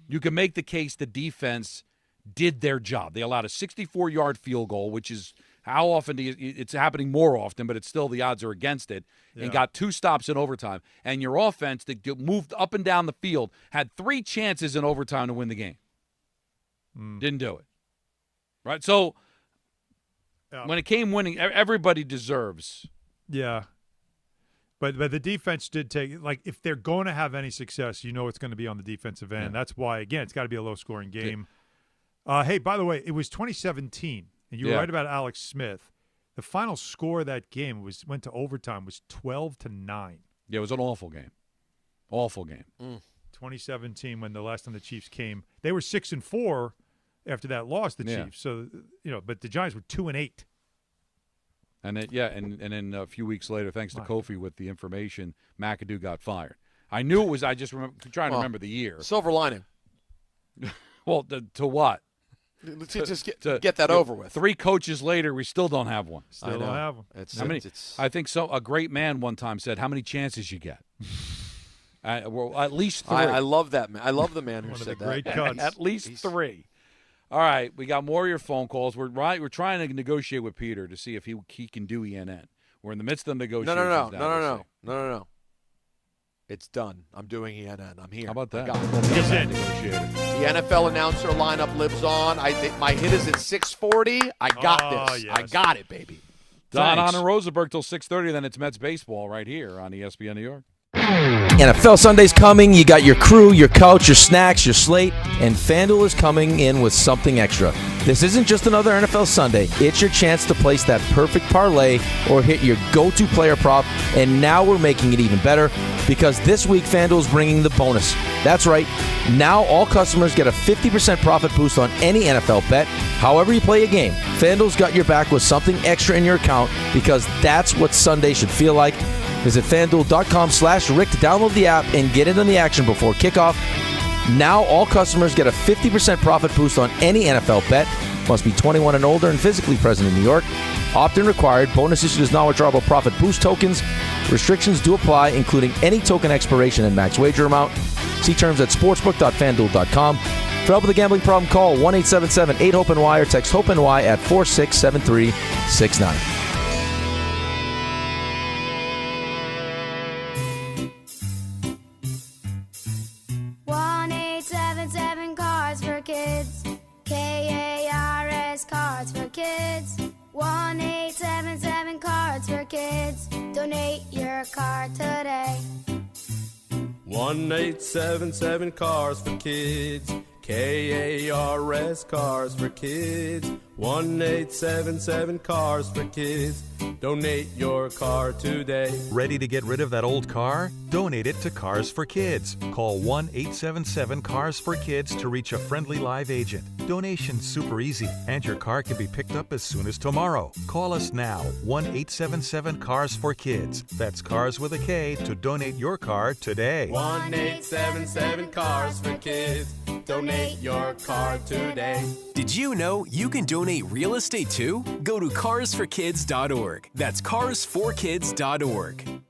you can make the case the defense did their job. They allowed a 64-yard field goal, which is how often it's happening more often, but it's still the odds are against it, and got 2 stops in overtime. And your offense that moved up and down the field had 3 chances in overtime to win the game. Didn't do it. Right? So when it came winning, everybody deserves. Yeah. But the defense did take, like, if they're going to have any success, it's going to be on the defensive end. Yeah. That's why, again, it's got to be a low-scoring game. Hey, by the way, it was 2017. And you were right about Alex Smith. The final score of that game went to overtime was 12-9. Yeah, it was an awful game. Awful game. 2017, when the last time the Chiefs came, they were 6-4 after that loss. The Chiefs. So but the Giants were 2-8. And then a few weeks later, thanks to Kofi with the information, McAdoo got fired. I knew it was. I just trying to remember the year. Silver lining. Well, to what? Just get that over with. 3 coaches later, we still don't have one. Still don't have one. I think so. A great man one time said, "How many chances you get?" Well, at least 3. I love that man. I love the man who one said of the that. great cuts. At least 3. All right, we got more of your phone calls. We're trying to negotiate with Peter to see if he can do ENN. We're in the midst of negotiations. No. It's done. I'm doing ENN. I'm here. How about that? The NFL announcer lineup lives on. My hit is at 6:40. I got this. Yes. I got it, baby. Don Hahn Rosenberg till 6:30. Then it's Mets baseball right here on ESPN New York. NFL Sunday's coming. You got your crew, your couch, your snacks, your slate, and FanDuel is coming in with something extra. This isn't just another NFL Sunday. It's your chance to place that perfect parlay or hit your go-to player prop, and now we're making it even better because this week FanDuel is bringing the bonus. That's right. Now all customers get a 50% profit boost on any NFL bet. However you play a game, FanDuel's got your back with something extra in your account because that's what Sunday should feel like. Visit FanDuel.com/Rick to download the app and get in on the action before kickoff. Now all customers get a 50% profit boost on any NFL bet. Must be 21 and older and physically present in New York. Opt-in required. Bonus issued as non-withdrawable profit boost tokens. Restrictions do apply, including any token expiration and max wager amount. See terms at sportsbook.fanduel.com. For help with a gambling problem, call 1-877-8-HOPE-NY or text HOPE-NY at 467369. Cars for Kids. KARS Cards for Kids. 1-877 Cards for Kids. Donate your card today. 1-877 Cars for Kids. KARS Cars for Kids. 1-877 Cars for Kids. Donate your car today. Ready to get rid of that old car? Donate it to Cars for Kids. Call 1-877 Cars for Kids to reach a friendly live agent. Donation's super easy, and your car can be picked up as soon as tomorrow. Call us now, 1-877 Cars for Kids. That's Cars with a K to donate your car today. 1-877 Cars for Kids. Donate your car today. Did you know you can donate real estate too? Go to carsforkids.org. That's carsforkids.org.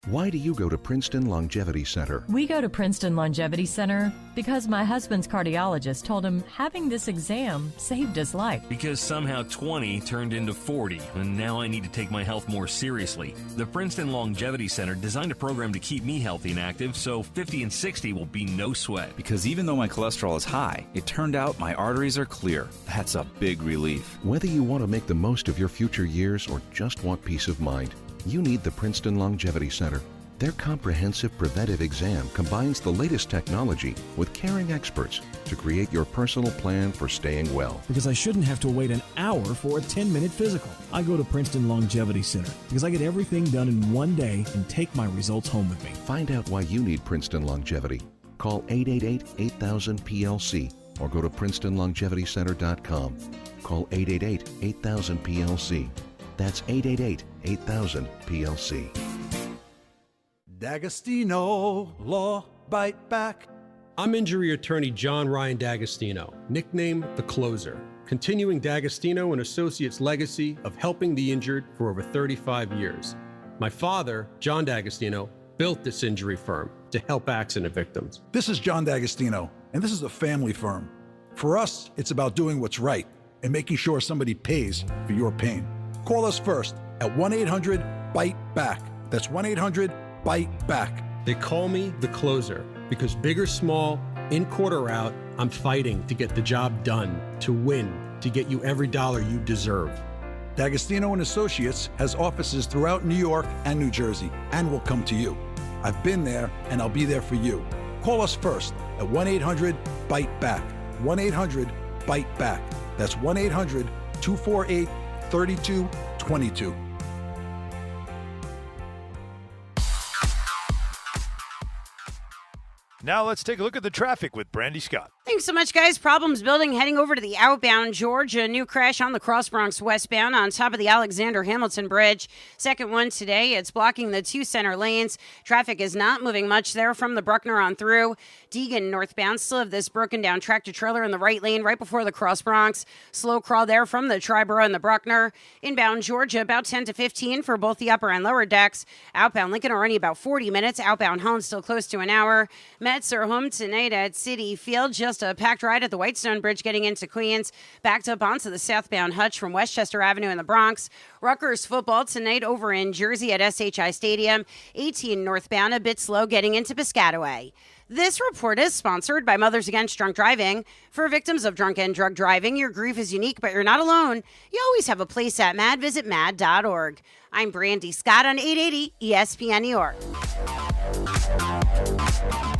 Why do you go to Princeton Longevity Center? We go to Princeton Longevity Center because my husband's cardiologist told him having this exam saved his life. Because somehow 20 turned into 40, and now I need to take my health more seriously. The Princeton Longevity Center designed a program to keep me healthy and active, so 50 and 60 will be no sweat. Because even though my cholesterol is high, it turned out my arteries are clear. That's a big relief. Whether you want to make the most of your future years or just want peace of mind, you need the Princeton Longevity Center. Their comprehensive preventive exam combines the latest technology with caring experts to create your personal plan for staying well. Because I shouldn't have to wait an hour for a 10-minute physical. I go to Princeton Longevity Center because I get everything done in one day and take my results home with me. Find out why you need Princeton Longevity. Call 888-8000-PLC or go to PrincetonLongevityCenter.com. Call 888-8000-PLC. That's 888-8000-PLC. D'Agostino, Law Bite Back. I'm injury attorney John Ryan D'Agostino, nicknamed The Closer, continuing D'Agostino and Associates' legacy of helping the injured for over 35 years. My father, John D'Agostino, built this injury firm to help accident victims. This is John D'Agostino, and this is a family firm. For us, it's about doing what's right and making sure somebody pays for your pain. Call us first at 1-800-BITE-BACK. That's 1-800-BITE-BACK. They call me The Closer because big or small, in court or out, I'm fighting to get the job done, to win, to get you every dollar you deserve. D'Agostino and Associates has offices throughout New York and New Jersey and will come to you. I've been there and I'll be there for you. Call us first at 1-800-BITE-BACK. 1-800-BITE-BACK. That's 1-800-248-3222. Now let's take a look at the traffic with Brandy Scott. Thanks so much, guys. Problems building heading over to the outbound Georgia. New crash on the Cross Bronx westbound on top of the Alexander Hamilton Bridge. Second one today. It's blocking the two center lanes. Traffic is not moving much there from the Bruckner on through. Deegan northbound. Still have this broken down tractor trailer in the right lane right before the Cross Bronx. Slow crawl there from the Triborough and the Bruckner. Inbound Georgia about 10 to 15 for both the upper and lower decks. Outbound Lincoln already about 40 minutes. Outbound Holland still close to an hour. Mets are home tonight at Citi Field. Just a packed ride at the Whitestone Bridge getting into Queens. Backed up onto the southbound Hutch from Westchester Avenue in the Bronx. Rutgers football tonight over in Jersey at SHI Stadium. 18 northbound, a bit slow getting into Piscataway. This report is sponsored by Mothers Against Drunk Driving. For victims of drunk and drug driving, your grief is unique, but you're not alone. You always have a place at MAD. Visit MAD.org. I'm Brandy Scott on 880 ESPN New York.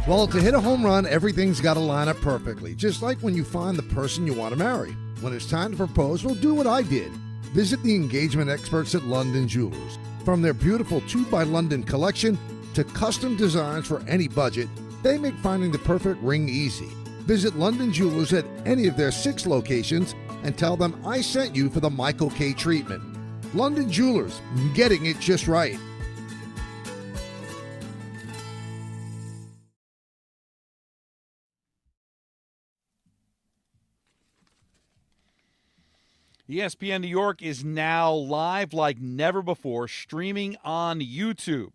Well, to hit a home run, everything's got to line up perfectly, just like when you find the person you want to marry. When it's time to propose, well, do what I did. Visit the engagement experts at London Jewelers. From their beautiful 2 by London collection to custom designs for any budget, they make finding the perfect ring easy. Visit London Jewelers at any of their 6 locations and tell them I sent you for the Michael K. treatment. London Jewelers, getting it just right. ESPN New York is now live like never before, streaming on YouTube.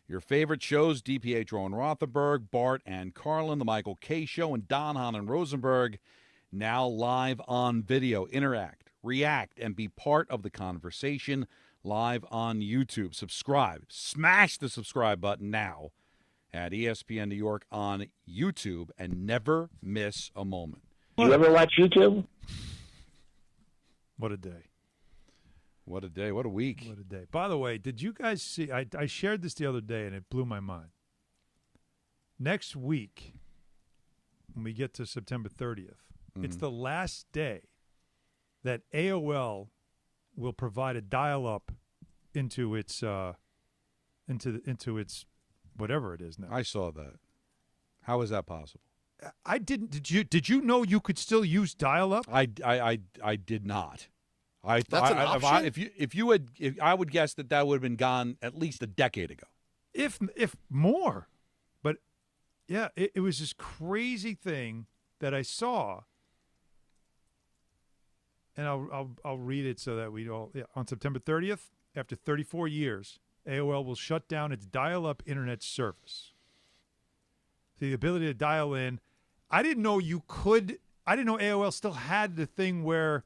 Your favorite shows, DiPietro and Rothenberg, Bart and Carlin, The Michael K. Show, and Hahn and Rosenberg, now live on video. Interact, react, and be part of the conversation live on YouTube. Subscribe. Smash the subscribe button now at ESPN New York on YouTube and never miss a moment. You ever watch YouTube? What a day. What a day. What a week. What a day. By the way, did you guys see, I shared this the other day, and it blew my mind. Next week, when we get to September 30th, it's the last day that AOL will provide a dial-up into its into its whatever it is now. I saw that. How is that possible? I didn't. Did you know you could still use dial-up? I did not. That's an option? If I would guess that would have been gone at least a decade ago. If more. But yeah, it was this crazy thing that I saw. And I'll read it so that we all on September 30th, after 34 years, AOL will shut down its dial-up internet service. The ability to dial in. I didn't know you could. I didn't know AOL still had the thing where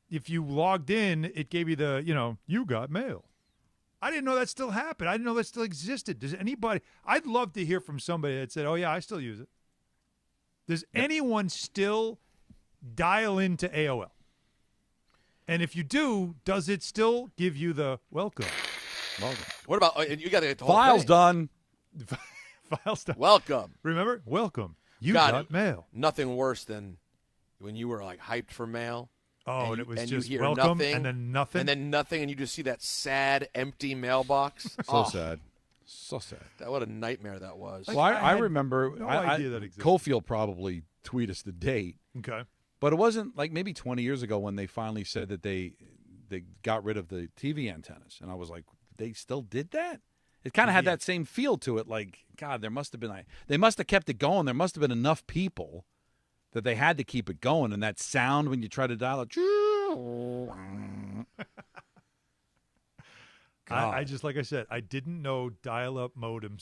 if you logged in, it gave you the, you got mail. I didn't know that still happened. I didn't know that still existed. Does anybody? I'd love to hear from somebody that said, oh, yeah, I still use it. Does anyone still dial into AOL? And if you do, does it still give you the welcome? What about, you got to get the whole File's thing. done. File's done. Welcome. Remember? Welcome. You got mail. Nothing worse than when you were like hyped for mail. Oh, and it was and just you hear welcome nothing, and then nothing. And then nothing, and you just see that sad, empty mailbox. Sad. So sad. What a nightmare that was. Well, I remember. No idea that existed. Cofield probably tweet us the date. Okay. But it wasn't like maybe 20 years ago when they finally said that they got rid of the TV antennas. And I was like, they still did that? It kind of had that same feel to it. Like, God, there must have been they must have kept it going. There must have been enough people that they had to keep it going. And that sound when you try to dial it. I just, like I said, I didn't know dial-up modem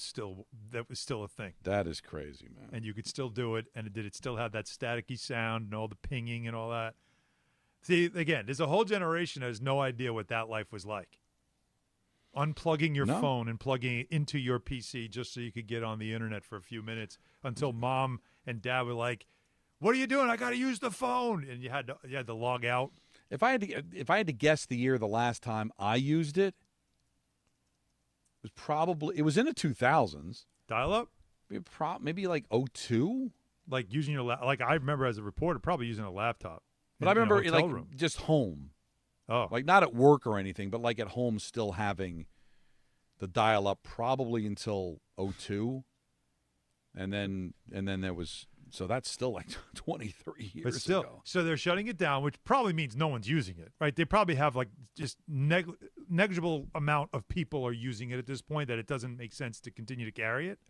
that was still a thing. That is crazy, man. And you could still do it, and did it still have that staticky sound and all the pinging and all that? See, again, there's a whole generation that has no idea what that life was like. Unplugging your phone and plugging it into your PC just so you could get on the internet for a few minutes until mom and dad were like, "What are you doing? I got to use the phone," and you had to log out. If I had to guess the year the last time I used it, it was in the 2000s. Dial up? Maybe like 02? Like using your like I remember as a reporter probably using a laptop. But I remember room. Just home. Oh. Like not at work or anything, but like at home still having the dial up probably until 02. And then there was so that's still like 23 years but still, ago. So they're shutting it down, which probably means no one's using it, right? They probably have like just negligible amount of people are using it at this point that it doesn't make sense to continue to carry it.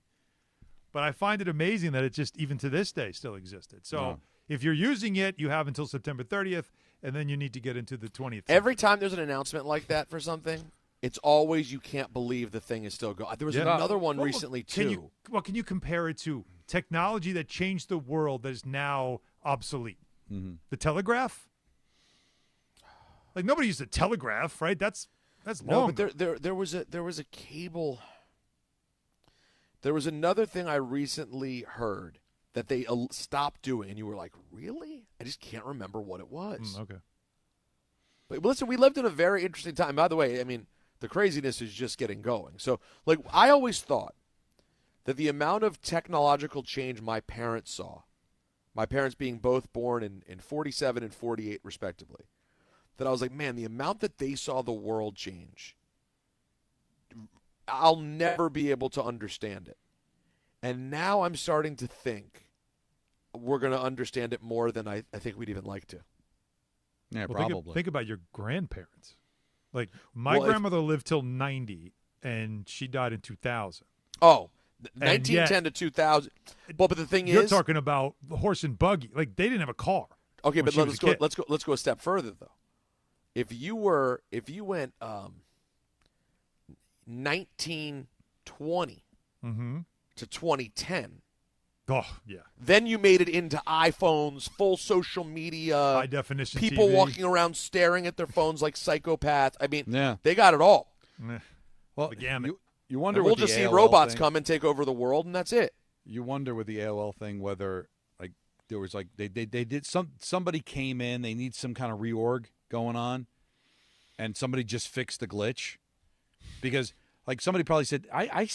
But I find it amazing that it just even to this day still existed. So if you're using it, you have until September 30th, and then you need to get into the 20th. Every time there's an announcement like that for something, it's always you can't believe the thing is still going. There was another one recently, too. Can you compare it to technology that changed the world that is now obsolete? Mm-hmm. The telegraph? Like, nobody used the telegraph, right? That's long. No, but there was a cable. There was another thing I recently heard that they stopped doing, and you were like, really? I just can't remember what it was. Okay. But listen, we lived in a very interesting time. By the way, I mean, the craziness is just getting going. So, like, I always thought that the amount of technological change my parents saw, my parents being both born in 47 and 48 respectively, that I was like, man, the amount that they saw the world change, I'll never be able to understand it. And now I'm starting to think we're going to understand it more than I think we'd even like to. Yeah, well, probably. Think about your grandparents. Like, my grandmother lived till 90, and she died in 2000. Oh, 1910 to 2000. But the thing you're is, talking about the horse and buggy. Like, they didn't have a car. Okay, but let's go a step further though. If you went 1920 to 2010. Oh, yeah. Then you made it into iPhones, full social media, high definition people TV. walking around staring at their phones like psychopaths. I mean, yeah. They got it all. Well, the gamut. You wonder. We'll just see robots come and take over the world, and that's it. You wonder with the AOL thing whether like there was like they did somebody came in, they need some kind of reorg going on, and somebody just fixed the glitch because. Like somebody probably said, I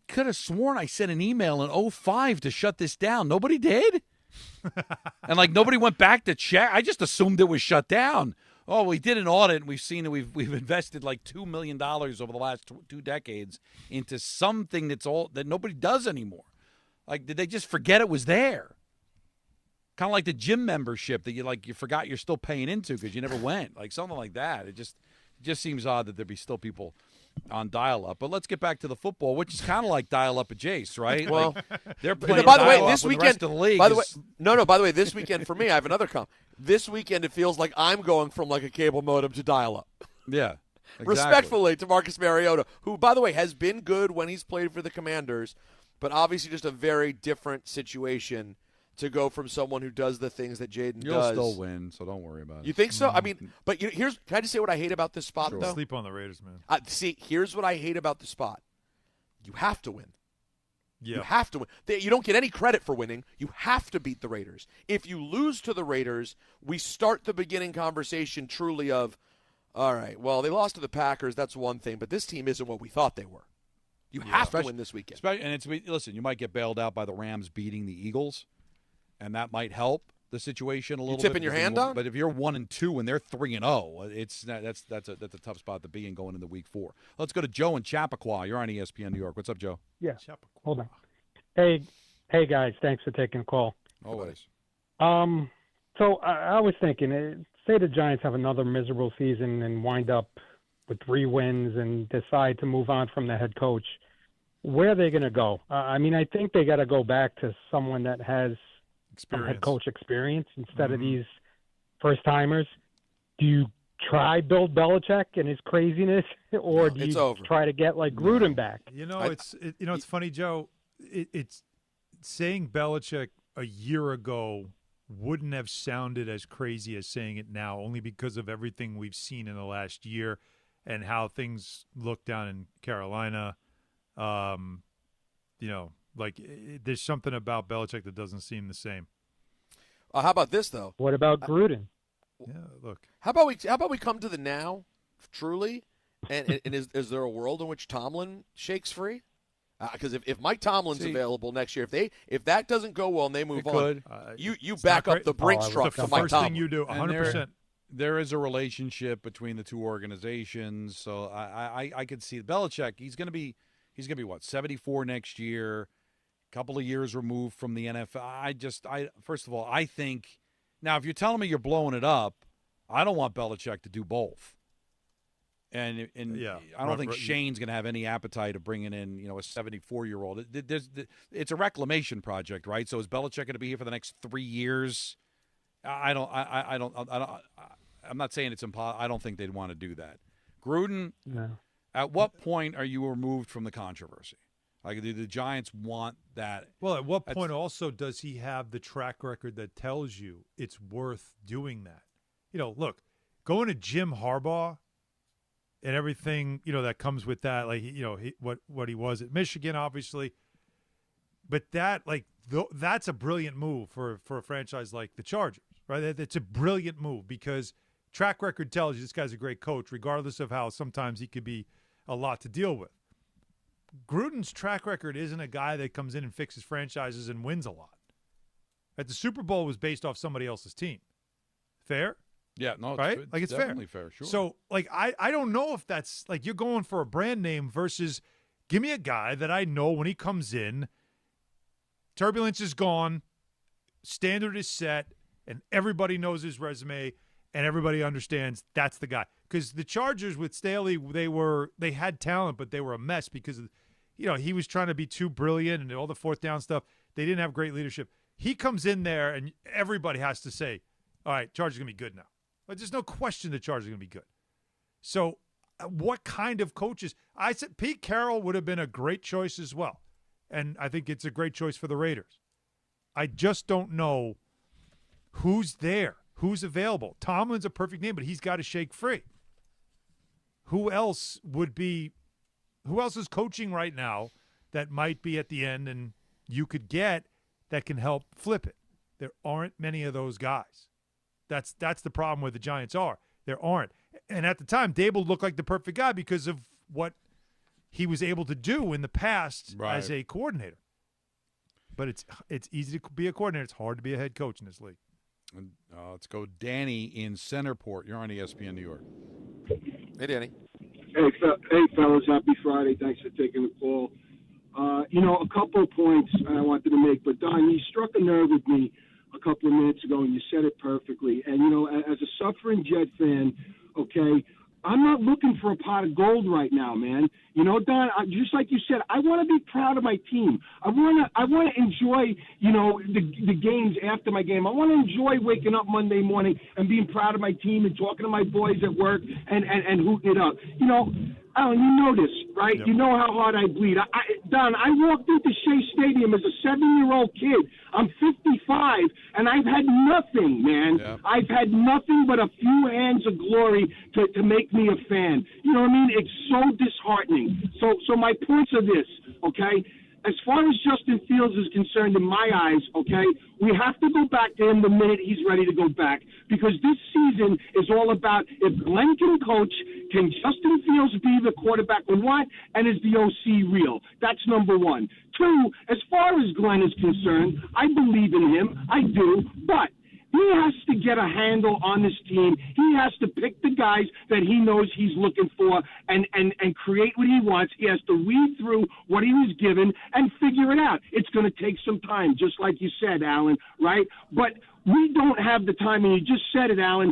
could have sworn I sent an email in 2005 to shut this down. Nobody did? And like nobody went back to check. I just assumed it was shut down. Oh, we did an audit and we've seen that we've invested like $2 million over the last 2 decades into something that nobody does anymore. Like, did they just forget it was there? Kind of like the gym membership that you forgot you're still paying into because you never went. Like something like that. It just seems odd that there'd be still people on dial-up. But let's get back to the football, which is kind of like dial-up at Jace, right? Well, like, they're playing by the way, this with weekend, the rest of the league. by the way, this weekend for me, I have another comment. This weekend, it feels like I'm going from like a cable modem to dial-up. Yeah, exactly. Respectfully to Marcus Mariota, who, by the way, has been good when he's played for the Commanders, but obviously just a very different situation to go from someone who does the things that Jaden does. You'll still win, so don't worry about it. You think so? I mean, but can I just say what I hate about this spot, though? Sleep on the Raiders, man. See, here's what I hate about the spot. You have to win. Yeah. You have to win. You don't get any credit for winning. You have to beat the Raiders. If you lose to the Raiders, we start the beginning conversation truly of, all right, well, they lost to the Packers. That's one thing, but this team isn't what we thought they were. You have to win this weekend. And listen, you might get bailed out by the Rams beating the Eagles. And that might help the situation a little bit. You tipping your hand on? But if you're 1-2 and they're 3-0, that's a tough spot to be in going into Week 4. Let's go to Joe in Chappaqua. You're on ESPN New York. What's up, Joe? Yeah. Hold on. Hey guys. Thanks for taking the call. Always. So I was thinking, say the Giants have another miserable season and wind up with 3 wins and decide to move on from the head coach. Where are they going to go? I mean, I think they got to go back to someone that has head coach experience instead of these first timers. Do you try Bill Belichick and his craziness, or do you try to get like Gruden back? It's funny, Joe. It's saying Belichick a year ago wouldn't have sounded as crazy as saying it now, only because of everything we've seen in the last year and how things look down in Carolina. There's something about Belichick that doesn't seem the same. How about this though? What about Gruden? Yeah, look. How about we come to the now, truly, and is there a world in which Tomlin shakes free? Because if Mike Tomlin's available next year, if that doesn't go well and they move on, you back up the Brinks truck for Mike Tomlin. First thing you do, 100%. There is a relationship between the two organizations, so I could see Belichick. He's going to be what, 74 next year, a couple of years removed from the NFL. First of all, I think now if you're telling me you're blowing it up, I don't want Belichick to do both. And I don't think Shane's going to have any appetite of bringing in, a 74-year-old. It's a reclamation project, right? So is Belichick going to be here for the next 3 years? I'm not saying it's impossible. I don't think they'd want to do that. Gruden, no. At what point are you removed from the controversy? Like, do the Giants want that? Well, at what point also does he have the track record that tells you it's worth doing that? Look, going to Jim Harbaugh and everything, that comes with that, like, what he was at Michigan, obviously. But that's a brilliant move for a franchise like the Chargers, right? It's a brilliant move because track record tells you this guy's a great coach, regardless of how sometimes he could be a lot to deal with. Gruden's track record isn't a guy that comes in and fixes franchises and wins a lot. The Super Bowl was based off somebody else's team. Fair? Yeah, no, right? It's it's definitely fair. Sure. So, I don't know if that's like you're going for a brand name versus give me a guy that I know when he comes in, turbulence is gone, standard is set, and everybody knows his resume, and everybody understands that's the guy. Because the Chargers with Staley, they had talent, but they were a mess because of, he was trying to be too brilliant and all the fourth down stuff. They didn't have great leadership. He comes in there, and everybody has to say, all right, Chargers are going to be good now. But there's no question the Chargers are going to be good. So what kind of coaches? I said Pete Carroll would have been a great choice as well. And I think it's a great choice for the Raiders. I just don't know who's there, who's available. Tomlin's a perfect name, but he's got to shake free. Who else is coaching right now that might be at the end and you could get that can help flip it? There aren't many of those guys. That's the problem where the Giants are. There aren't. And at the time, Dable looked like the perfect guy because of what he was able to do in the past as a coordinator. But it's easy to be a coordinator. It's hard to be a head coach in this league. And, let's go Danny in Centerport. You're on ESPN New York. Hey, Danny. Hey, fellas. Happy Friday. Thanks for taking the call. A couple of points I wanted to make. But, Don, you struck a nerve with me a couple of minutes ago, and you said it perfectly. And, as a suffering Jet fan, okay, I'm not looking for a pot of gold right now, man. Don, just like you said, I want to be proud of my team. I want to enjoy, the games after my game. I want to enjoy waking up Monday morning and being proud of my team and talking to my boys at work and hooting it up. Alan, you know this, right? Yep. You know how hard I bleed. Don, I walked into Shea Stadium as a 7-year-old kid. I'm 55, and I've had nothing, man. Yep. I've had nothing but a few hands of glory to make me a fan. You know what I mean? It's so disheartening. So my points are this, okay? As far as Justin Fields is concerned, in my eyes, okay, we have to go back to him the minute he's ready to go back, because this season is all about if Glenn can coach, can Justin Fields be the quarterback we want, and is the OC real? That's number one. Two, as far as Glenn is concerned, I believe in him. I do, but he has to get a handle on this team. He has to pick the guys that he knows he's looking for and create what he wants. He has to weed through what he was given and figure it out. It's going to take some time, just like you said, Alan, right? But we don't have the time, and you just said it, Alan.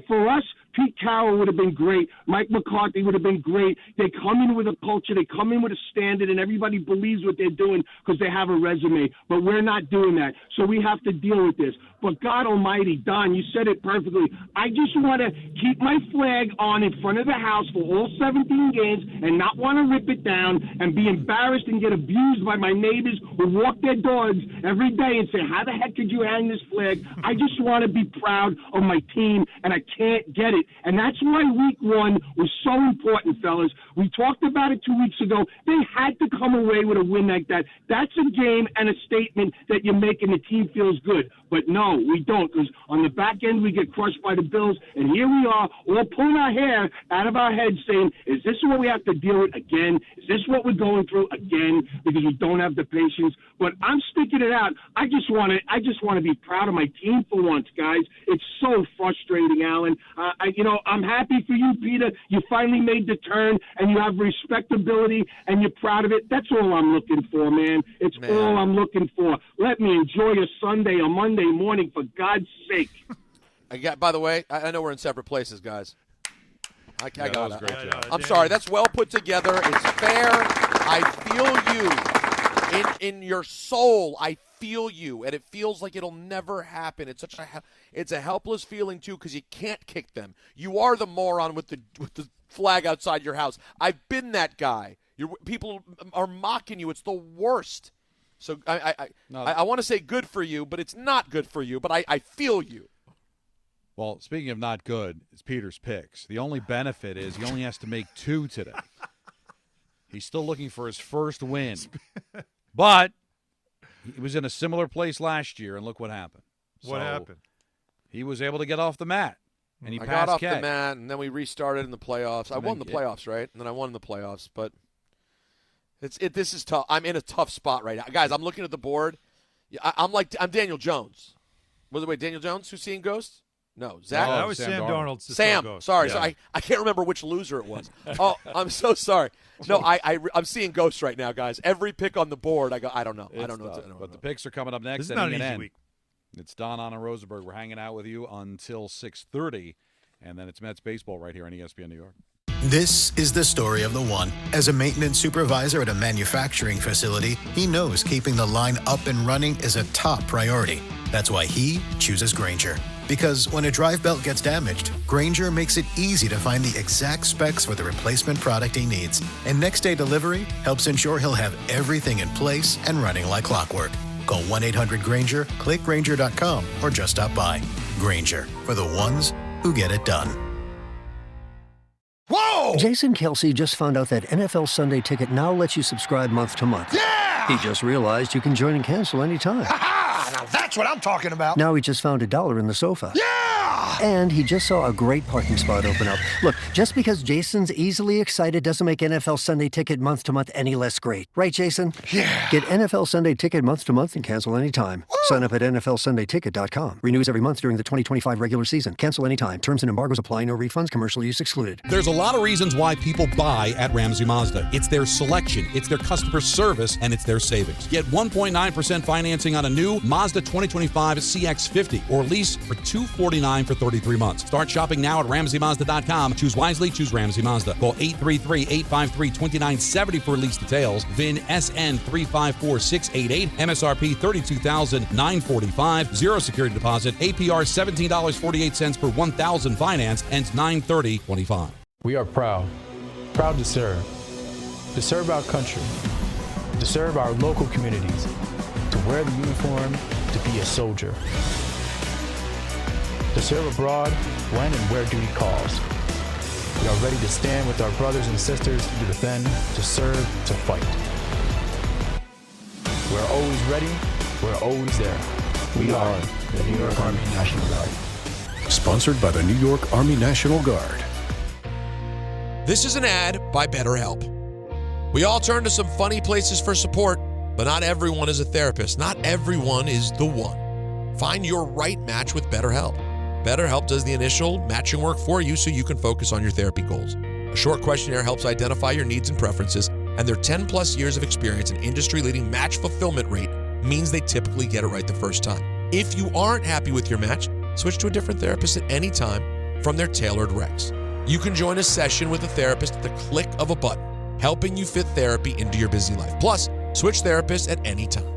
For us, Pete Carroll would have been great. Mike McCarthy would have been great. They come in with a culture. They come in with a standard, and everybody believes what they're doing because they have a resume. But we're not doing that, so we have to deal with this. But God almighty, Don, you said it perfectly. I just want to keep my flag on in front of the house for all 17 games and not want to rip it down and be embarrassed and get abused by my neighbors who walk their dogs every day and say, how the heck could you hang this flag? I just want to be proud of my team, and I can't get it. And that's why week one was so important, fellas. We talked about it 2 weeks ago. They had to come away with a win like that. That's a game and a statement that you're making the team feels good. But no, we don't, because on the back end we get crushed by the Bills, and here we are all pulling our hair out of our heads saying, is this what we have to deal with again? Is this what we're going through again? Because we don't have the patience. But I'm sticking it out. I just want to be proud of my team for once, guys. It's so frustrating, Alan. I'm happy for you, Peter. You finally made the turn, and you have respectability, and you're proud of it. That's all I'm looking for, man. It's all I'm looking for. Let me enjoy a Sunday or Monday morning, for God's sake. By the way, I know we're in separate places, guys. I got it. Great job. I'm sorry. That's well put together. It's fair. I feel you in your soul. I feel you, and it feels like it'll never happen. It's a helpless feeling too, because you can't kick them. You are the moron with the flag outside your house. I've been that guy. People are mocking you. It's the worst. So I want to say good for you, but it's not good for you. But I feel you. Well, speaking of not good, it's Peter's picks. The only benefit is he only has to make 2 today. He's still looking for his first win. But he was in a similar place last year, and look what happened. What happened? He was able to get off the mat, and he passed got off Keg. the mat, and then we restarted in the playoffs. I won the playoffs, right? And then I won the playoffs, but this is tough. I'm in a tough spot right now. Guys, I'm looking at the board. I'm Daniel Jones. Wait, Daniel Jones who's seeing ghosts? No, Zach. No, that was Sam Darnold. Sam, sorry. Yeah. So I can't remember which loser it was. Oh, I'm so sorry. No, I'm seeing ghosts right now, guys. Every pick on the board, I don't know. I don't know. But the picks are coming up next. This is not an easy week. It's Don, Hahn Rosenberg. We're hanging out with you until 6:30, and then it's Mets baseball right here on ESPN New York. This is the story of the one. As a maintenance supervisor at a manufacturing facility, he knows keeping the line up and running is a top priority. That's why he chooses Grainger. Because when a drive belt gets damaged, Grainger makes it easy to find the exact specs for the replacement product he needs. And next-day delivery helps ensure he'll have everything in place and running like clockwork. Call 1-800-GRAINGER, click Grainger.com, or just stop by. Grainger, for the ones who get it done. Whoa! Jason Kelsey just found out that NFL Sunday Ticket now lets you subscribe month to month. Yeah! He just realized you can join and cancel anytime. Ha-ha! Now that's what I'm talking about. Now he just found $1 in the sofa. Yeah! And he just saw a great parking spot open up. Look, just because Jason's easily excited doesn't make NFL Sunday Ticket month to month any less great. Right, Jason? Yeah. Get NFL Sunday Ticket month to month and cancel anytime. Woo! Sign up at NFLSundayTicket.com. Renews every month during the 2025 regular season. Cancel anytime. Terms and embargoes apply. No refunds. Commercial use excluded. There's a lot of reasons why people buy at Ramsey Mazda. It's their selection, it's their customer service, and it's their savings. Get 1.9% financing on a new Mazda 2025 CX-50 or lease for $249 for 33 months. Start shopping now at RamseyMazda.com. Choose wisely, choose Ramsey Mazda. Call 833-853-2970 for lease details. VIN SN 354688. MSRP $32,945. Zero security deposit. APR $17.48 per 1,000 financed. Ends 9/30/25. We are proud to serve our country, to serve our local communities, to wear the uniform, to be a soldier, to serve abroad when and where duty calls. We are ready to stand with our brothers and sisters to defend, to serve, to fight. We're always ready, we're always there. We are the New York Army National Guard. Sponsored by the New York Army National Guard. This is an ad by BetterHelp. We all turn to some funny places for support, but not everyone is a therapist. Not everyone is the one. Find your right match with BetterHelp. BetterHelp does the initial matching work for you so you can focus on your therapy goals. A short questionnaire helps identify your needs and preferences, and their 10-plus years of experience and industry-leading match fulfillment rate means they typically get it right the first time. If you aren't happy with your match, switch to a different therapist at any time from their tailored recs. You can join a session with a therapist at the click of a button, helping you fit therapy into your busy life. Plus, switch therapists at any time.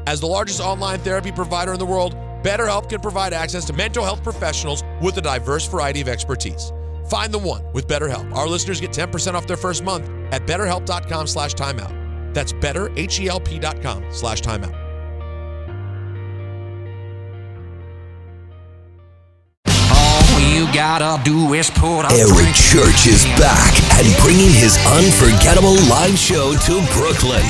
As the largest online therapy provider in the world, BetterHelp can provide access to mental health professionals with a diverse variety of expertise. Find the one with BetterHelp. Our listeners get 10% off their first month at betterhelp.com/timeout. That's betterhelp.com/timeout. You gotta do is put up. Eric Church is back and bringing his unforgettable live show to Brooklyn.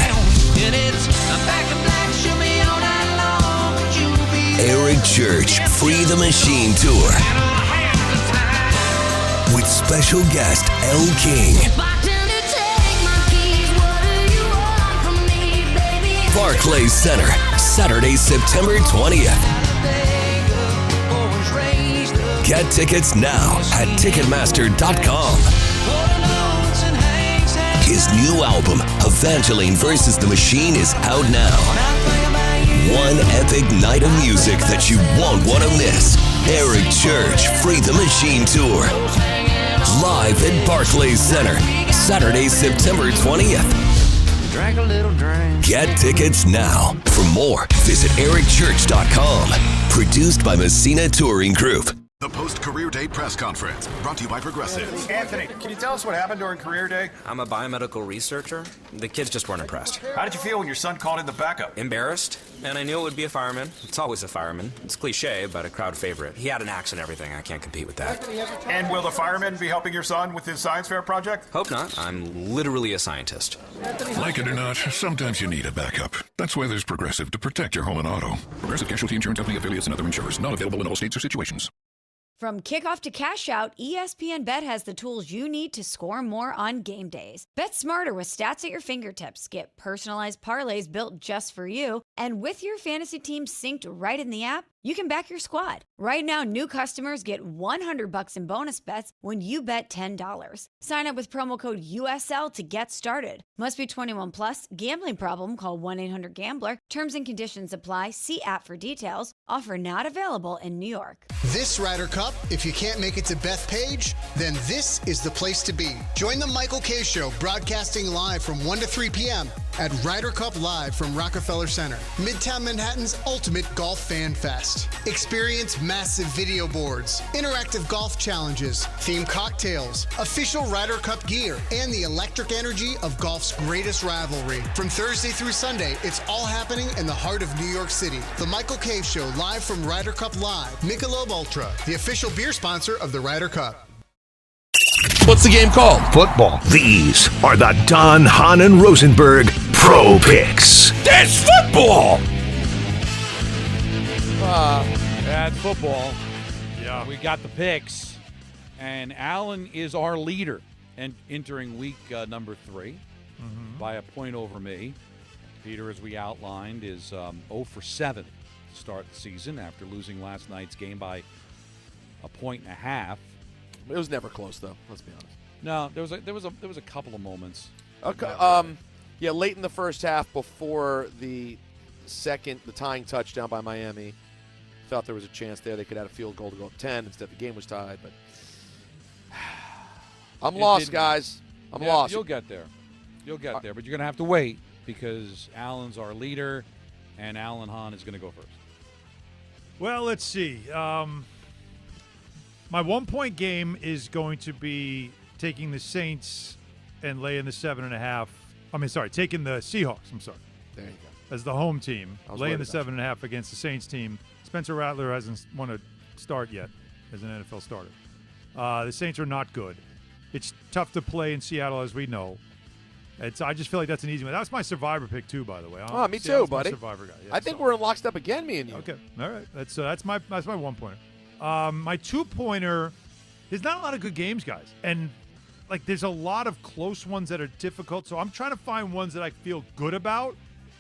Eric Church Free the Machine Tour with special guest L. King. Barclays Center, Saturday, September 20th. Get tickets now at Ticketmaster.com. His new album, Evangeline vs. the Machine, is out now. One epic night of music that you won't want to miss. Eric Church Free the Machine Tour. Live at Barclays Center, Saturday, September 20th. Drink a little drink. Get tickets now. For more, visit ericchurch.com. Produced by Messina Touring Group. The post-career day press conference, brought to you by Progressive. Anthony, can you tell us what happened during career day? I'm a biomedical researcher. The kids just weren't impressed. How did you feel when your son called in the backup? Embarrassed, and I knew it would be a fireman. It's always a fireman. It's cliche, but a crowd favorite. He had an axe and everything. I can't compete with that. And will the fireman be helping your son with his science fair project? Hope not. I'm literally a scientist. Like it or not, sometimes you need a backup. That's why there's Progressive to protect your home and auto. Progressive Casualty Insurance Company affiliates and other insurers. Not available in all states or situations. From kickoff to cash out, ESPN Bet has the tools you need to score more on game days. Bet smarter with stats at your fingertips. Get personalized parlays built just for you. And with your fantasy team synced right in the app, you can back your squad. Right now, new customers get $100 in bonus bets when you bet $10. Sign up with promo code USL to get started. Must be 21 plus. Gambling problem? Call 1-800-GAMBLER. Terms and conditions apply. See app for details. Offer not available in New York. This Ryder Cup, if you can't make it to Bethpage, then this is the place to be. Join the Michael Kay Show, broadcasting live from 1 to 3 p.m. at Ryder Cup Live from Rockefeller Center, Midtown Manhattan's ultimate golf fan fest. Experience massive video boards, interactive golf challenges, themed cocktails, official Ryder Cup gear, and the electric energy of golf's greatest rivalry. From Thursday through Sunday, it's all happening in the heart of New York City. The Michael Kay Show, live from Ryder Cup Live. Michelob Ultra, the official beer sponsor of the Ryder Cup. What's the game called? Football. These are the Don, Hahn, and Rosenberg Pro Picks. That's football! That's football. Yeah. We got the picks. And Allen is our leader and entering week number 3 by a point over me. Peter, as we outlined, is 0 for 7 to start the season after losing last night's game by 1.5. It was never close, though. Let's be honest. No, there was a couple of moments. Okay. Yeah, late in the first half, before the tying touchdown by Miami, thought there was a chance there they could add a field goal to go up 10. Instead, the game was tied. But I'm lost, guys. I'm lost. You'll get there. But you're going to have to wait because Allen's our leader, and Alan Hahn is going to go first. Well, let's see. My 1-point game is going to be taking the Saints and laying the 7.5. Taking the Seahawks. I'm sorry. There you go. As the home team, laying the 7.5 against the Saints team. Spencer Rattler hasn't won a start yet as an NFL starter. The Saints are not good. It's tough to play in Seattle, as we know. I just feel like that's an easy one. That's my survivor pick too, by the way. Me too, buddy. My survivor guy. Yeah, I think we're in lockstep again, me and you. Okay, all right. That's my 1-pointer. My 2-pointer. There's not a lot of good games, guys, and there's a lot of close ones that are difficult. So I'm trying to find ones that I feel good about.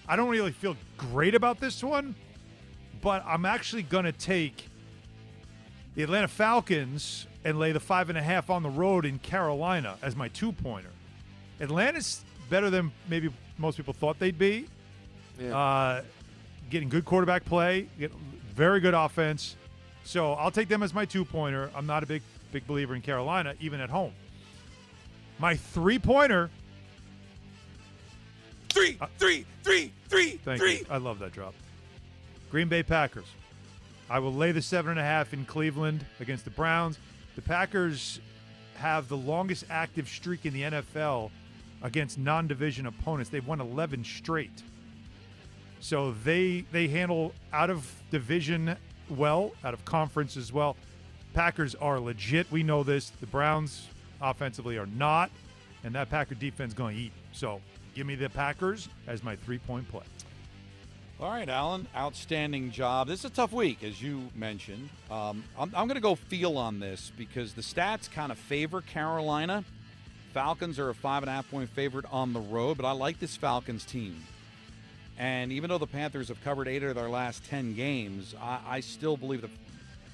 I don't really feel great about this one, but I'm actually going to take the Atlanta Falcons and lay the 5.5 on the road in Carolina as my 2-pointer. Atlanta's better than maybe most people thought they'd be. Yeah. Getting good quarterback play, very good offense. So I'll take them as my 2-pointer. I'm not a big believer in Carolina, even at home. My 3-pointer. Three. Thank you. I love that drop. Green Bay Packers. I will lay the 7.5 in Cleveland against the Browns. The Packers have the longest active streak in the NFL against non-division opponents. They've won 11 straight. So they handle out of division well, out of conference as well. Packers are legit. We know this. The Browns offensively are not, and that Packer defense is going to eat. So give me the Packers as my 3-point play. All right, Alan, outstanding job. This is a tough week, as you mentioned. I'm going to go feel on this because the stats kind of favor Carolina. Falcons are a 5.5-point favorite on the road, but I like this Falcons team. And even though the Panthers have covered 8 of their last 10 games, I still believe that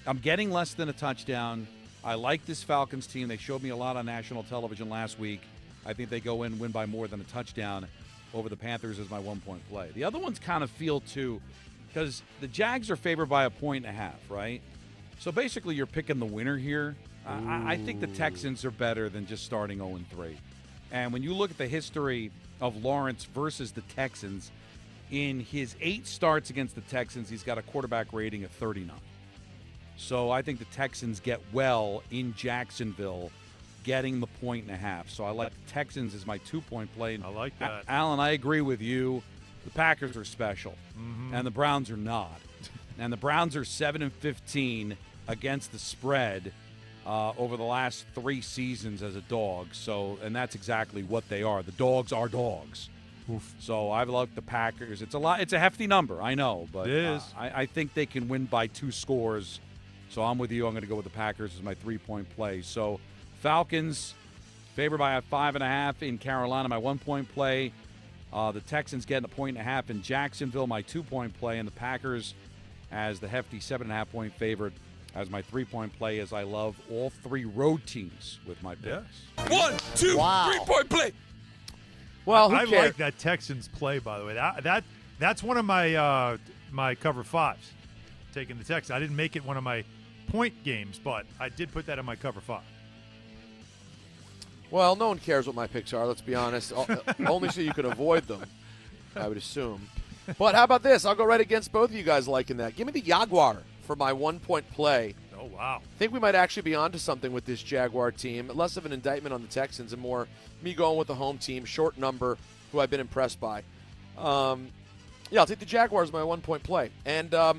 I'm getting less than a touchdown. I like this Falcons team. They showed me a lot on national television last week. I think they go in and win by more than a touchdown over the Panthers as my 1-point play. The other ones kind of feel too, because the Jags are favored by a 1.5, right? So basically you're picking the winner here. I think the Texans are better than just starting 0-3. And when you look at the history of Lawrence versus the Texans, in his 8 starts against the Texans, he's got a quarterback rating of 39. So I think the Texans get well in Jacksonville, getting the 1.5. So I like the Texans as my 2-point play. I like that. Alan, I agree with you. The Packers are special, and the Browns are not. And the Browns are 7-15 against the spread over the last 3 seasons as a dog. So, and that's exactly what they are. The dogs are dogs. Oof. So I like the Packers. It's a hefty number, I know, but it is. I think they can win by 2 scores So I'm with you. I'm going to go with the Packers as my 3-point play. So Falcons favored by a 5.5 in Carolina, my 1-point play. The Texans getting 1.5 in Jacksonville, my 2-point play, and the Packers as the hefty 7.5-point favorite as my 3-point play, as I love all 3 road teams with my picks. Yes. 1, 2, 3-point play. Well, I like that Texans play, by the way. That's one of my my cover 5s, taking the Texans. I didn't make it one of my point games, but I did put that in my cover 5. Well, no one cares what my picks are, let's be honest. Only so you can avoid them, I would assume. But how about this? I'll go right against both of you guys liking that. Give me the Jaguar for my 1-point play. Oh, wow. I think we might actually be onto something with this Jaguar team. Less of an indictment on the Texans and more me going with the home team, short number, who I've been impressed by. I'll take the Jaguars as my 1-point play. And I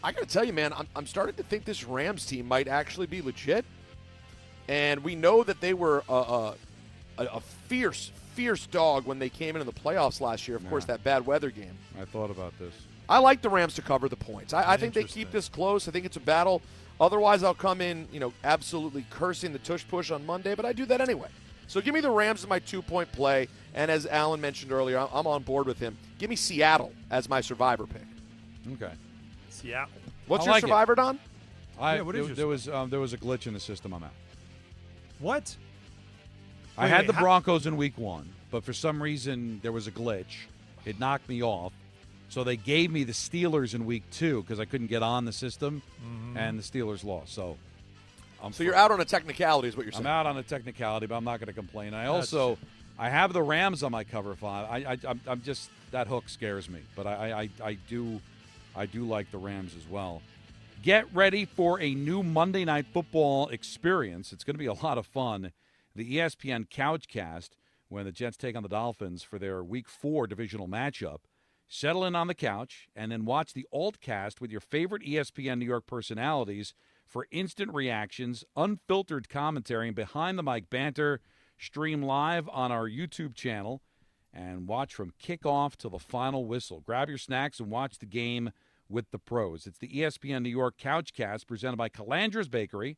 got to tell you, man, I'm starting to think this Rams team might actually be legit. And we know that they were a fierce dog when they came into the playoffs last year. Of course, that bad weather game. I thought about this. I like the Rams to cover the points. I think they keep this close. I think it's a battle. Otherwise, I'll come in, absolutely cursing the tush push on Monday, but I do that anyway. So give me the Rams as my 2-point play, and as Alan mentioned earlier, I'm on board with him. Give me Seattle as my survivor pick. Okay. Seattle. What's your survivor, Don? There was a glitch in the system. I'm out. What? I had the Broncos in week 1, but for some reason there was a glitch. It knocked me off. So they gave me the Steelers in week 2 because I couldn't get on the system, and the Steelers lost. So you're out on a technicality is what you're saying. I'm out on a technicality, but I'm not going to complain. I have the Rams on my cover 5. I'm just, that hook scares me, but I do like the Rams as well. Get ready for a new Monday Night Football experience. It's going to be a lot of fun. The ESPN Couchcast, when the Jets take on the Dolphins for their Week 4 divisional matchup. Settle in on the couch and then watch the Altcast with your favorite ESPN New York personalities for instant reactions, unfiltered commentary, and behind-the-mic banter. Stream live on our YouTube channel and watch from kickoff to the final whistle. Grab your snacks and watch the game with the pros. It's the ESPN New York Couchcast presented by Calandra's Bakery,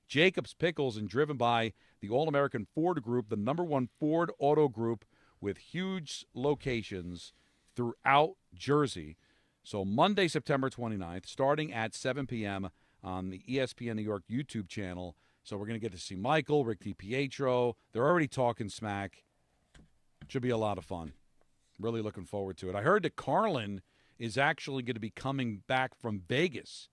Jacob's Pickles, and driven by the All-American Ford Group, the #1 Ford Auto Group with huge locations throughout Jersey. So Monday, September 29th, starting at 7 p.m. on the ESPN New York YouTube channel. So we're going to get to see Michael, Rick DiPietro. They're already talking smack. Should be a lot of fun. Really looking forward to it. I heard that Carlin is actually going to be coming back from Vegas.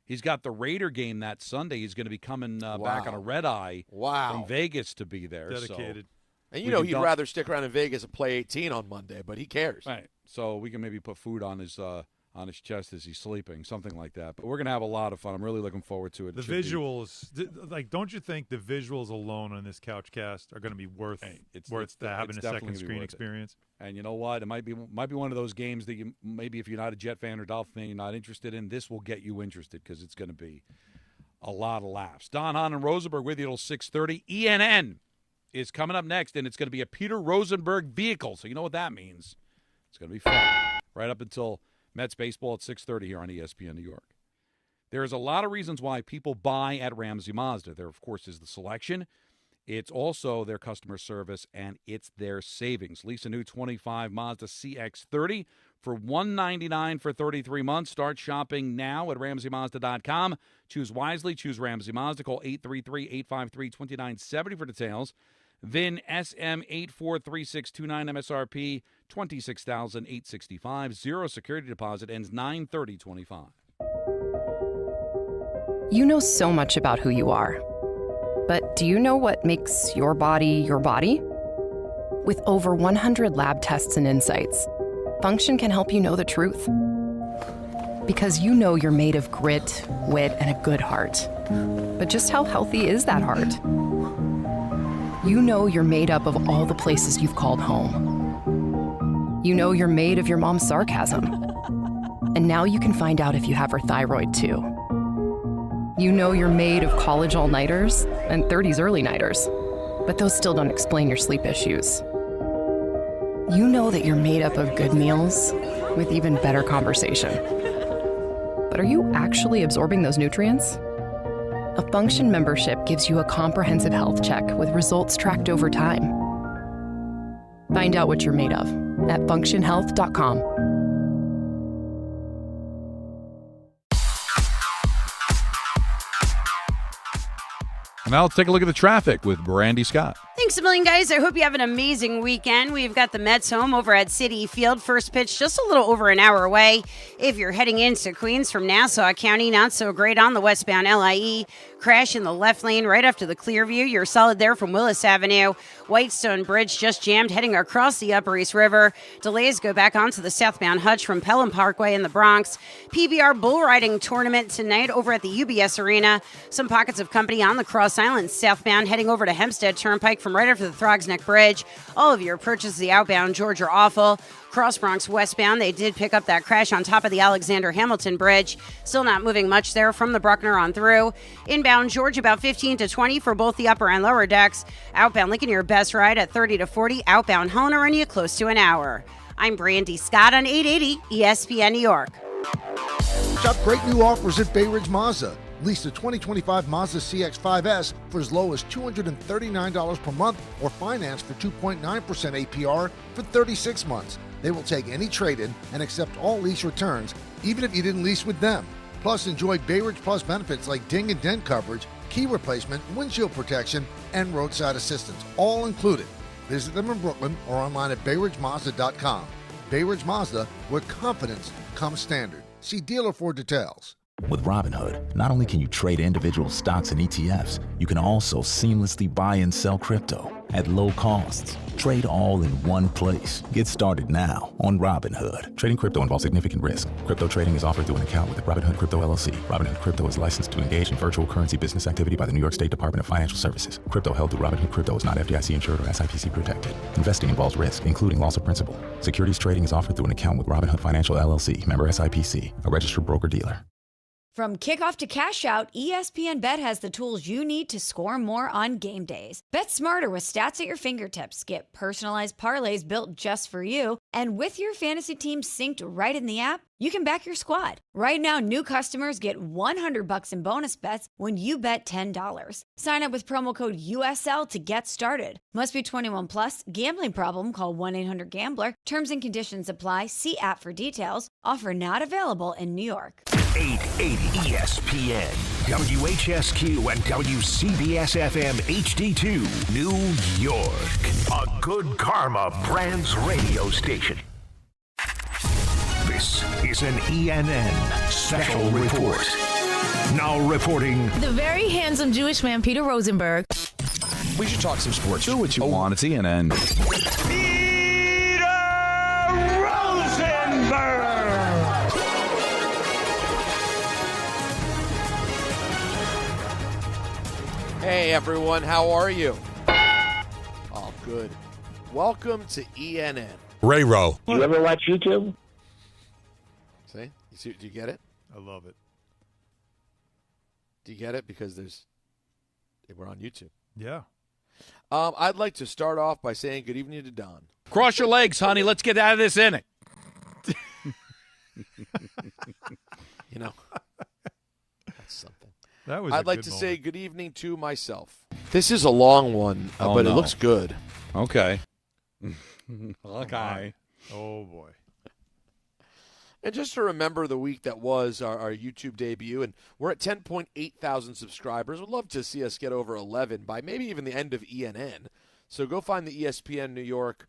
He's got the Raider game that Sunday. He's going to be coming back on a red eye from Vegas to be there. Dedicated. And he'd rather stick around in Vegas and play 18 on Monday, but he cares. Right. So we can maybe put food on his chest as he's sleeping, something like that. But we're going to have a lot of fun. I'm really looking forward to it. The visuals, don't you think the visuals alone on this Couchcast are going to be worth having a second screen experience? And you know what? It might be one of those games that maybe if you're not a Jet fan or Dolphin fan, you're not interested in. This will get you interested because it's going to be a lot of laughs. Don, Hahn, and Rosenberg with you till 6:30. ENN is coming up next, and it's going to be a Peter Rosenberg vehicle. So you know what that means. It's going to be fun right up until Mets baseball at 6:30 here on ESPN New York. There's a lot of reasons why people buy at Ramsey Mazda. There, of course, is the selection. It's also their customer service, and it's their savings. Lease a new 25 Mazda CX-30 for $199 for 33 months. Start shopping now at RamseyMazda.com. Choose wisely. Choose Ramsey Mazda. Call 833-853-2970 for details. VIN SM843629 MSRP $26,865. Zero security deposit ends 9/30/25. You know so much about who you are. But do you know what makes your body your body? With over 100 lab tests and insights, Function can help you know the truth. Because you know you're made of grit, wit, and a good heart. But just how healthy is that heart? You know you're made up of all the places you've called home. You know you're made of your mom's sarcasm. And now you can find out if you have her thyroid too. You know you're made of college all-nighters and 30s early-nighters, but those still don't explain your sleep issues. You know that you're made up of good meals with even better conversation. but are you actually absorbing those nutrients? A Function membership gives you a comprehensive health check with results tracked over time. Find out what you're made of at functionhealth.com. Now let's take a look at the traffic with Brandy Scott. Thanks a million, guys. I hope you have an amazing weekend. We've got the Mets home over at Citi Field. First pitch just a little over an hour away. If you're heading into Queens from Nassau County, not so great on the westbound LIE. Crash in the left lane right after the Clearview. You're solid there from Willis Avenue. Whitestone Bridge just jammed heading across the Upper East River. Delays go back onto the southbound Hutch from Pelham Parkway in the Bronx. PBR bull riding tournament tonight over at the UBS Arena. Some pockets of company on the Cross Island southbound heading over to Hempstead Turnpike from right after the Throgs Neck Bridge. All of your purchases the outbound George are awful. Cross Bronx westbound, they did pick up that crash on top of the Alexander Hamilton Bridge. Still not moving much there from the Bruckner on through. Inbound George about 15 to 20 for both the upper and lower decks. Outbound Lincoln, your best ride at 30 to 40. Outbound Helena running you close to an hour. I'm Brandy Scott on 880 ESPN New York. Shop great new offers at Bay Ridge Mazda. Lease the 2025 Mazda CX-5S for as low as $239 per month or finance for 2.9% APR for 36 months. They will take any trade-in and accept all lease returns, even if you didn't lease with them. Plus, enjoy Bay Ridge Plus benefits like ding and dent coverage, key replacement, windshield protection, and roadside assistance, all included. Visit them in Brooklyn or online at BayRidgeMazda.com. Bay Ridge Mazda, where confidence comes standard. See dealer for details. With Robinhood, not only can you trade individual stocks and ETFs, you can also seamlessly buy and sell crypto at low costs. Trade all in one place. Get started now on Robinhood. Trading crypto involves significant risk. Crypto trading is offered through an account with Robinhood Crypto LLC. Robinhood Crypto is licensed to engage in virtual currency business activity by the New York State Department of Financial Services. Crypto held through Robinhood Crypto is not FDIC insured or SIPC protected. Investing involves risk, including loss of principal. Securities trading is offered through an account with Robinhood Financial LLC, member SIPC, a registered broker-dealer. From kickoff to cash out, ESPN Bet has the tools you need to score more on game days. Bet smarter with stats at your fingertips. Get personalized parlays built just for you. And with your fantasy team synced right in the app, you can back your squad. Right now, new customers get $100 in bonus bets when you bet $10. Sign up with promo code USL to get started. Must be 21 plus. Gambling problem? Call 1-800-GAMBLER. Terms and conditions apply. See app for details. Offer not available in New York. 880 ESPN, WHSQ, and WCBS-FM HD2, New York. A Good Karma Brands radio station. This is an ENN special report. Now reporting... The very handsome Jewish man, Peter Rosenberg. We should talk some sports. Do what you want. It's ENN. Hey everyone, how are you? Oh, good. Welcome to ENN. Ray Rowe. You ever watch YouTube? See? Do you get it? I love it. Do you get it? Because we're on YouTube. Yeah. I'd like to start off by saying good evening to Don. Cross your legs, honey. Let's get out of this inning. You know, that's something. I'd like to say good evening to myself. This is a long one, but it looks good. Okay. Okay. Oh, boy. And just to remember the week that was our YouTube debut, and we're at 10.8 thousand subscribers. Would love to see us get over 11 by maybe even the end of ENN. So go find the ESPN New York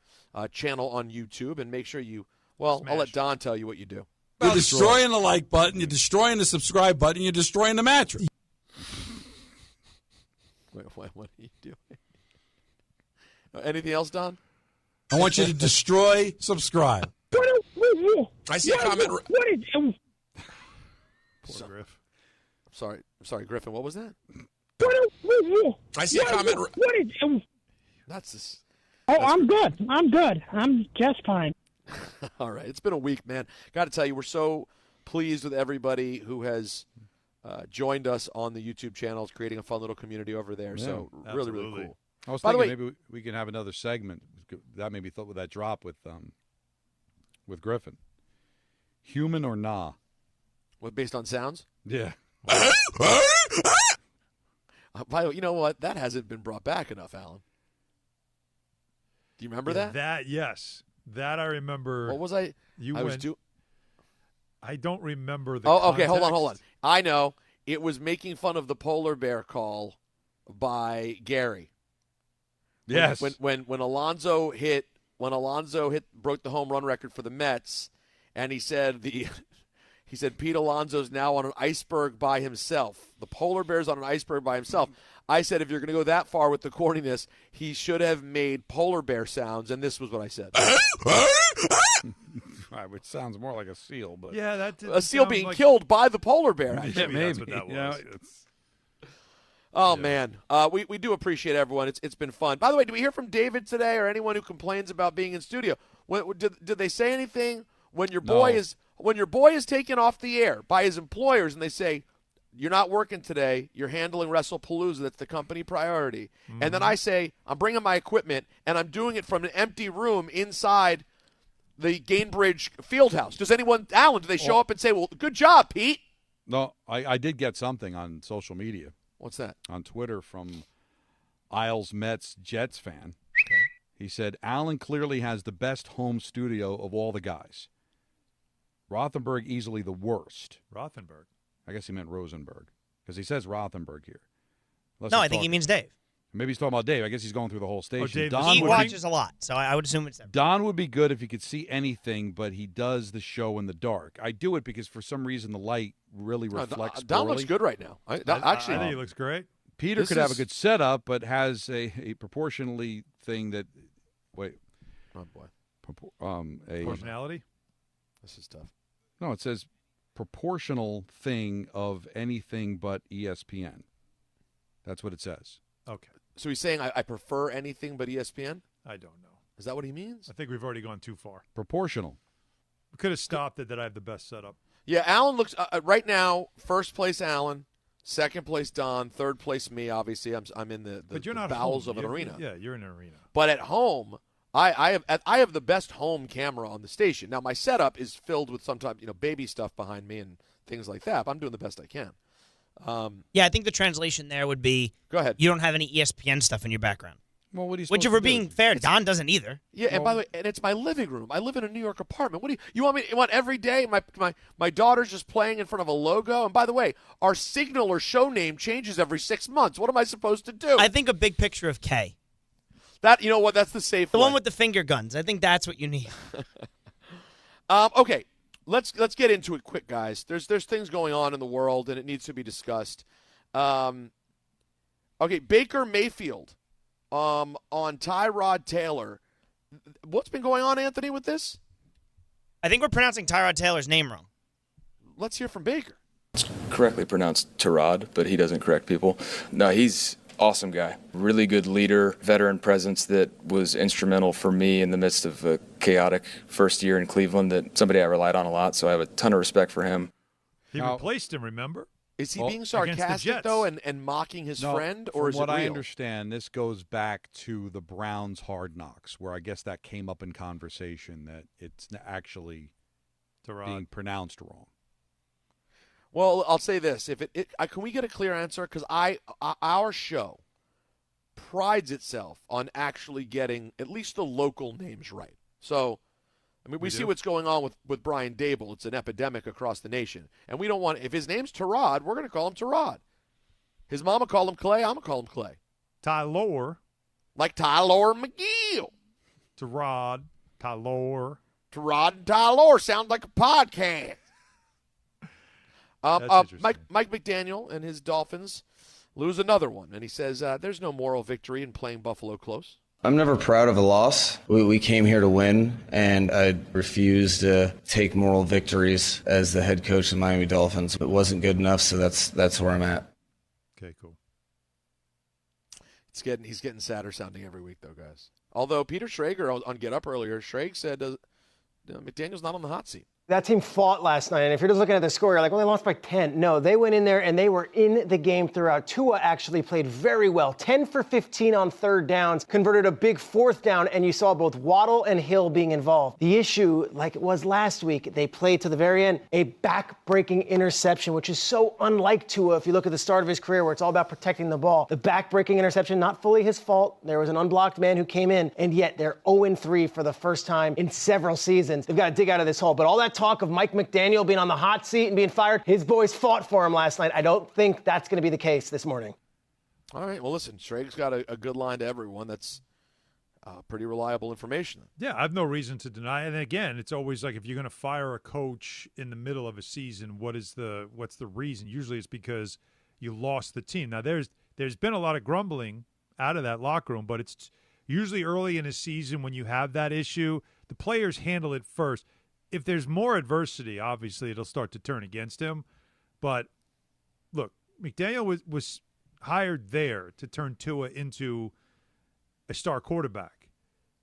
channel on YouTube and make sure you, I'll let Don tell you what you do. You're destroying the like button, you're destroying the subscribe button, you're destroying the mattress. Wait, what are you doing? Anything else, Don? I want you to destroy subscribe. I see a comment. Poor Griff. I'm sorry, Griffin. What was that? I see a comment. That's this. I'm good. I'm just fine. All right. It's been a week, man. Got to tell you, we're so pleased with everybody who has joined us on the YouTube channels, creating a fun little community over there. Yeah, so really, really cool. I was thinking maybe we can have another segment. That made me thought with that drop with Griffin. Human or nah? What, based on sounds? Yeah. By the way, you know what? That hasn't been brought back enough, Alan. Do you remember that? Yes. That I remember. What was I? I don't remember the okay. Hold on. context. I know. It was making fun of the polar bear call by Gary. Yes. When Alonso broke the home run record for the Mets, and he said Pete Alonso's now on an iceberg by himself. The polar bear's on an iceberg by himself. I said, if you're going to go that far with the corniness, he should have made polar bear sounds, and this was what I said. Which sounds more like a seal, but yeah, a seal being killed by the polar bear. Yeah, maybe. That's what that was. Man, we do appreciate everyone. It's been fun. By the way, did we hear from David today, or anyone who complains about being in studio? Did they say anything when your boy is taken off the air by his employers, and they say, you're not working today, you're handling WrestlePalooza, that's the company priority. Mm-hmm. And then I say, I'm bringing my equipment, and I'm doing it from an empty room inside the Gainbridge Fieldhouse. Does anyone, Alan, do they show up and say, well, good job, Pete? No, I did get something on social media. What's that? On Twitter from Isles Mets Jets fan. Okay. He said, Alan clearly has the best home studio of all the guys. Rothenberg easily the worst. Rothenberg? I guess he meant Rosenberg, because he says Rothenberg here. No, I think he means Dave. Maybe he's talking about Dave. I guess he's going through the whole station. He watches a lot, so I would assume it's Dave. Don would be good if he could see anything, but he does the show in the dark. I do it because for some reason the light really reflects Don looks good right now. I think he looks great. Peter could have a good setup, but has a proportionally thing that – wait. Oh, boy. Proportionality? This is tough. No, it says proportional thing of anything but ESPN. That's what it says. Okay. So he's saying I prefer anything but ESPN? I don't know. Is that what he means? I think we've already gone too far. Proportional. We could have stopped it that I have the best setup. Yeah, Alan looks right now, first place Alan, second place Don, third place me, obviously. I'm in the but you're not bowels home. of an arena. Yeah, you're in an arena. But at home, I have the best home camera on the station. Now my setup is filled with sometimes baby stuff behind me and things like that. But I'm doing the best I can. Yeah, I think the translation there would be, go ahead. You don't have any ESPN stuff in your background. Well, what are you Which, if we're being fair, Don doesn't either. Yeah, and by the way, and it's my living room. I live in a New York apartment. What do you want me? You want every day? My daughter's just playing in front of a logo. And by the way, our signal or show name changes every 6 months. What am I supposed to do? I think a big picture of K. That that's the safe. The one with the finger guns. I think that's what you need. Okay. Let's get into it quick, guys. There's things going on in the world, and it needs to be discussed. Okay, Baker Mayfield on Tyrod Taylor. What's been going on, Anthony, with this? I think we're pronouncing Tyrod Taylor's name wrong. Let's hear from Baker. It's correctly pronounced Tyrod, but he doesn't correct people. No, he's awesome guy. Really good leader, veteran presence that was instrumental for me in the midst of a chaotic first year in Cleveland, that somebody I relied on a lot, so I have a ton of respect for him. He replaced him, remember? Is he being sarcastic, though, and mocking his friend, or is it real? From what I understand, this goes back to the Browns' Hard Knocks, where I guess that came up in conversation that it's actually being pronounced wrong. Well, I'll say this: can we get a clear answer? Because our show prides itself on actually getting at least the local names right. So, I mean, we see what's going on with Brian Dable. It's an epidemic across the nation, and we don't want. If his name's Tyrod, we're going to call him Tyrod. His mama called him Clay. I'm going to call him Clay. Tylor, like Tylor McGill. Tyrod, Tylor. Tyrod and Tylor sound like a podcast. Mike McDaniel and his Dolphins lose another one, and he says there's no moral victory in playing Buffalo close. I'm never proud of a loss. We came here to win, and I refuse to take moral victories as the head coach of the Miami Dolphins. It wasn't good enough, so that's where I'm at. Okay, cool. He's getting sadder sounding every week, though, guys. Although Peter Schrager on Get Up earlier, Schrager said McDaniel's not on the hot seat. That team fought last night, and if you're just looking at the score, you're like, well, they lost by 10. No, they went in there, and they were in the game throughout. Tua actually played very well. 10 for 15 on third downs, converted a big fourth down, and you saw both Waddle and Hill being involved. The issue, like it was last week, they played to the very end a back-breaking interception, which is so unlike Tua if you look at the start of his career where it's all about protecting the ball. The back-breaking interception, not fully his fault. There was an unblocked man who came in, and yet they're 0-3 for the first time in several seasons. They've got to dig out of this hole. But all that talk of Mike McDaniel being on the hot seat and being fired, his boys fought for him last night. I don't think that's going to be the case this morning. All right, well, listen, Schrager's got a good line to everyone. That's pretty reliable information. Yeah, I have no reason to deny it. And again, it's always like if you're going to fire a coach in the middle of a season, what's the reason? Usually it's because you lost the team. Now, there's been a lot of grumbling out of that locker room, but it's usually early in a season when you have that issue, the players handle it first. If there's more adversity, obviously it'll start to turn against him. But look, McDaniel was hired there to turn Tua into a star quarterback.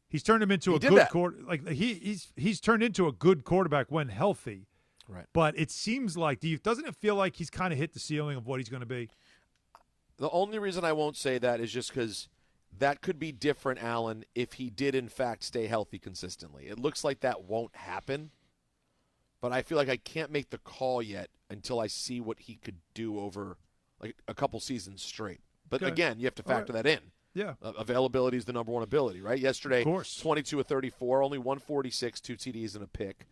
He's turned him into a good quarterback. Like he's turned into a good quarterback when healthy. Right. But it seems like doesn't it feel like he's kind of hit the ceiling of what he's going to be? The only reason I won't say that is just because that could be different, Alan, if he did, in fact, stay healthy consistently. It looks like that won't happen, but I feel like I can't make the call yet until I see what he could do over like a couple seasons straight. But again, you have to factor that in. Yeah. Availability is the number one ability, right? Yesterday, of course. 22 of 34, only 146, 2 TDs and a pick.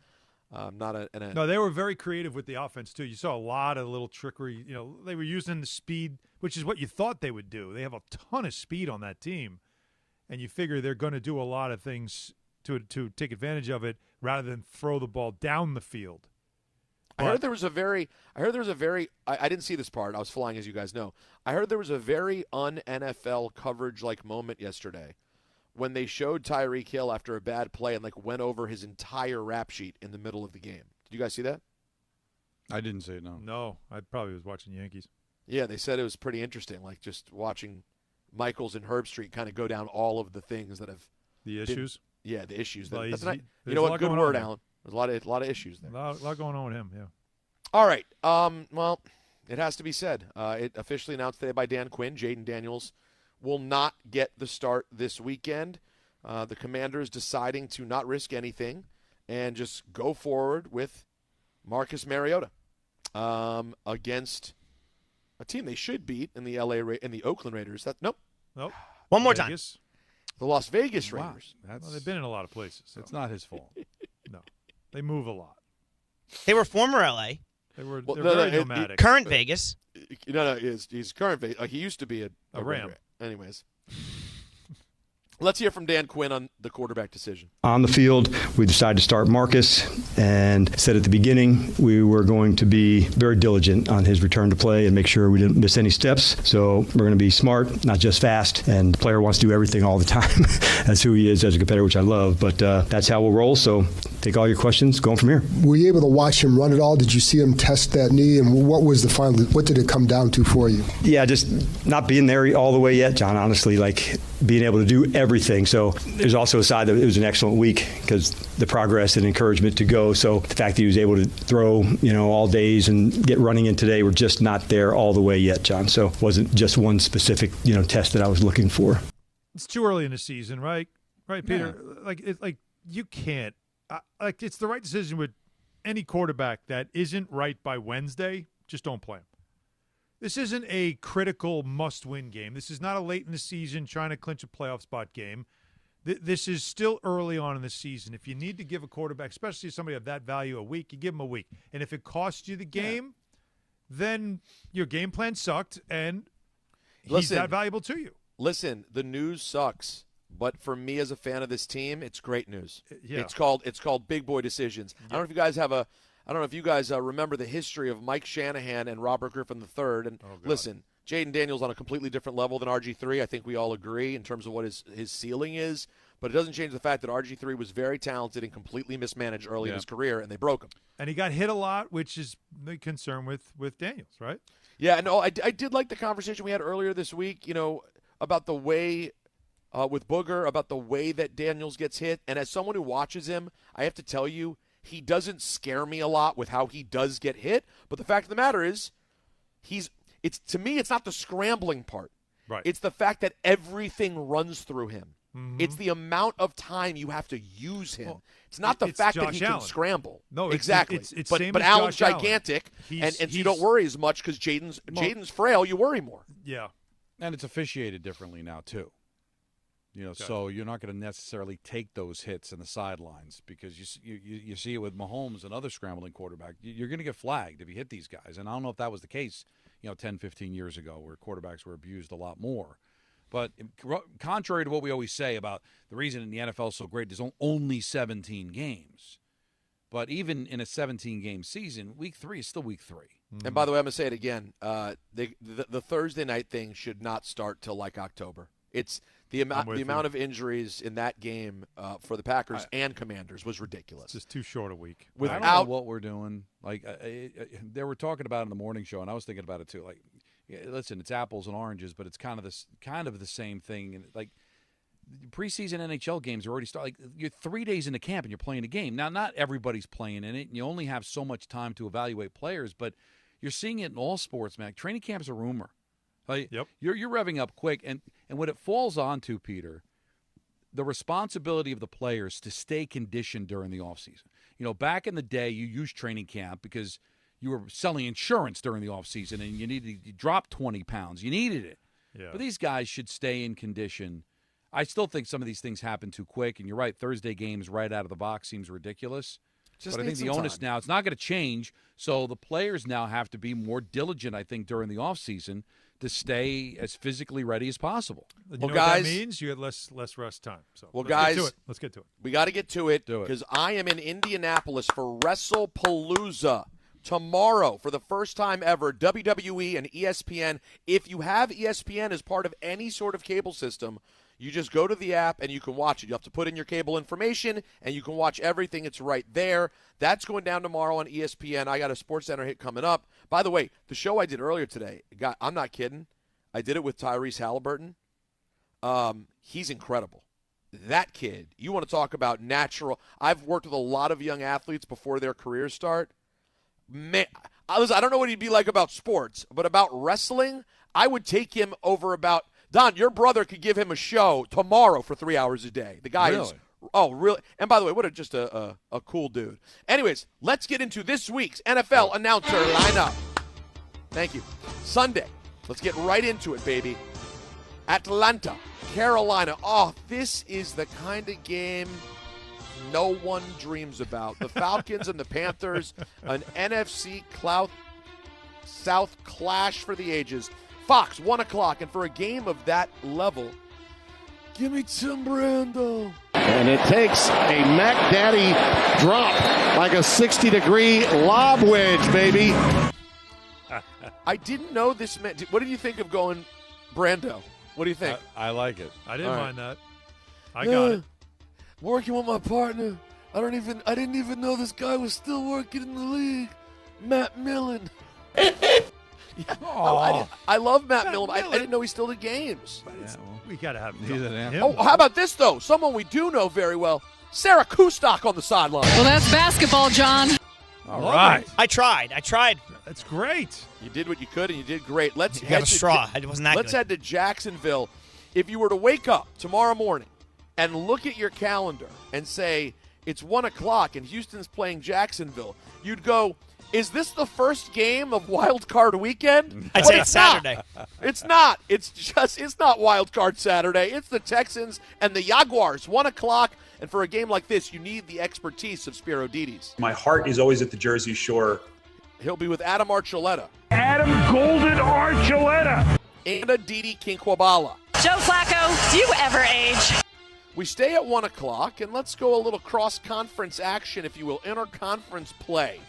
No, they were very creative with the offense, too. You saw a lot of little trickery. You know, they were using the speed, which is what you thought they would do. They have a ton of speed on that team, and you figure they're going to do a lot of things to take advantage of it rather than throw the ball down the field. I heard there was a very I didn't see this part. I was flying, as you guys know. I heard there was a very un-NFL coverage-like moment yesterday when they showed Tyreek Hill after a bad play and went over his entire rap sheet in the middle of the game. Did you guys see that? I didn't see it, no. No, I probably was watching Yankees. Yeah, they said it was pretty interesting, just watching Michaels and Herbstreit kind of go down all of the things that have the issues. The issues. Well, you know what? Good word, Alan. There's a lot of issues there. A lot going on with him. Yeah. All right. Well, it has to be said. It officially announced today by Dan Quinn, Jaden Daniels will not get the start this weekend. The Commanders deciding to not risk anything and just go forward with Marcus Mariota against a team they should beat in the the Oakland Raiders. Nope. One more time. The Las Vegas Raiders. Well, they've been in a lot of places. So. It's not his fault. No, they move a lot. They were former LA. They're very nomadic. Current Vegas. No, he's current Vegas. He used to be a Ram. Anyways. Let's hear from Dan Quinn on the quarterback decision. On the field, we decided to start Marcus and said at the beginning we were going to be very diligent on his return to play and make sure we didn't miss any steps. So we're going to be smart, not just fast. And the player wants to do everything all the time. That's who he is as a competitor, which I love. But that's how we'll roll. So take all your questions, going from here. Were you able to watch him run it all? Did you see him test that knee? And what was the final? What did it come down to for you? Yeah, just not being there all the way yet, John, honestly, being able to do everything. So there's also a side that it was an excellent week because the progress and encouragement to go. So the fact that he was able to throw, all days and get running in today, we're just not there all the way yet, John. So it wasn't just one specific, test that I was looking for. It's too early in the season, right? Right, Peter? Yeah. You can't. It's the right decision with any quarterback that isn't right by Wednesday. Just don't play him. This isn't a critical must-win game. This is not a late in the season trying to clinch a playoff spot game. This is still early on in the season. If you need to give a quarterback, especially somebody of that value, a week, you give him a week. And if it costs you the game, then your game plan sucked, and he's that valuable to you. Listen, the news sucks, but for me as a fan of this team, it's great news. Yeah. It's called big boy decisions. Yeah. I don't know if you guys remember the history of Mike Shanahan and Robert Griffin III. And listen, Jaden Daniels on a completely different level than RG3. I think we all agree in terms of what his ceiling is. But it doesn't change the fact that RG3 was very talented and completely mismanaged early in his career, and they broke him. And he got hit a lot, which is the concern with Daniels, right? Yeah, no, I did like the conversation we had earlier this week, about the way with Booger, about the way that Daniels gets hit. And as someone who watches him, I have to tell you, He doesn't scare me a lot with how he does get hit, but the fact of the matter is, to me, it's not the scrambling part. Right. It's the fact that everything runs through him. Mm-hmm. It's the amount of time you have to use him. Well, it's not the fact Josh that he Allen. can scramble. No, exactly. It's but same as Allen's Josh Allen. gigantic, and so you don't worry as much because Jaden's frail. You worry more. Yeah. And it's officiated differently now, too. So you're not going to necessarily take those hits in the sidelines because you see it with Mahomes and other scrambling quarterbacks. You're going to get flagged if you hit these guys. And I don't know if that was the case, 10, 15 years ago where quarterbacks were abused a lot more. But contrary to what we always say about the reason the NFL is so great, there's only 17 games. But even in a 17-game season, Week 3 is still Week 3. And by the way, I'm going to say it again. The Thursday night thing should not start till like October. It's the amount of injuries in that game for the Packers and Commanders was ridiculous. It's just too short a week. I don't know what we're doing. Like they were talking about it in the morning show, and I was thinking about it too. Like, listen, it's apples and oranges, but it's kind of the same thing. And like preseason NHL games are already started. Like you're 3 days into camp and you're playing a game. Now, not everybody's playing in it, and you only have so much time to evaluate players. But you're seeing it in all sports, man. Training camp's a rumor. Like, yep. You're revving up quick, and what it falls onto, Peter, the responsibility of the players to stay conditioned during the offseason. Back in the day, you used training camp because you were selling insurance during the offseason, and you dropped 20 pounds. You needed it. Yeah. But these guys should stay in condition. I still think some of these things happen too quick, and you're right, Thursday games right out of the box seems ridiculous. But I think the onus now, it's not going to change, so the players now have to be more diligent, I think, during the offseason to stay as physically ready as possible. You know guys, what that means? You get less rest time. So guys, let's get to it. We got to get to it because I am in Indianapolis for WrestlePalooza tomorrow for the first time ever, WWE and ESPN. If you have ESPN as part of any sort of cable system, you just go to the app and you can watch it. You have to put in your cable information, and you can watch everything. It's right there. That's going down tomorrow on ESPN. I got a SportsCenter hit coming up. By the way, the show I did earlier today, I'm not kidding. I did it with Tyrese Halliburton. He's incredible. That kid, you want to talk about natural. I've worked with a lot of young athletes before their careers start. Man, I don't know what he'd be like about sports, but about wrestling, I would take him over about – Don, your brother could give him a show tomorrow for 3 hours a day. The guy is – oh, really? And by the way, what just a cool dude. Anyways, let's get into this week's NFL announcer lineup. Thank you. Sunday, let's get right into it, baby. Atlanta, Carolina. Oh, this is the kind of game no one dreams about. The Falcons and the Panthers, an NFC South clash for the ages. Fox, 1 o'clock, and for a game of that level, give me Tim Brando. And it takes a Mac Daddy drop, like a 60-degree lob wedge, baby. I didn't know this meant. What did you think of going Brando? What do you think? I like it. I didn't mind that. I got it. Working with my partner. I didn't even know this guy was still working in the league. Matt Millen. I love Matt Millen. I didn't know he still did games. We got to have him. Oh, how about this, though? Someone we do know very well. Sarah Kustok on the sideline. Well, that's basketball, John. All right. I tried. That's great. You did what you could, and you did great. Let's head to Jacksonville. If you were to wake up tomorrow morning and look at your calendar and say it's 1 o'clock and Houston's playing Jacksonville, you'd go, is this the first game of Wild Card Weekend? I'd say it's Saturday. It's not. It's not Wild Card Saturday. It's the Texans and the Jaguars, 1 o'clock. And for a game like this, you need the expertise of Spiro Dides. My heart is always at the Jersey Shore. He'll be with Adam Archuleta. Adam Golden Archuleta. And Aditi Kinkwabala. Joe Flacco, do you ever age? We stay at 1 o'clock, and let's go a little cross-conference action, if you will, inter-conference play.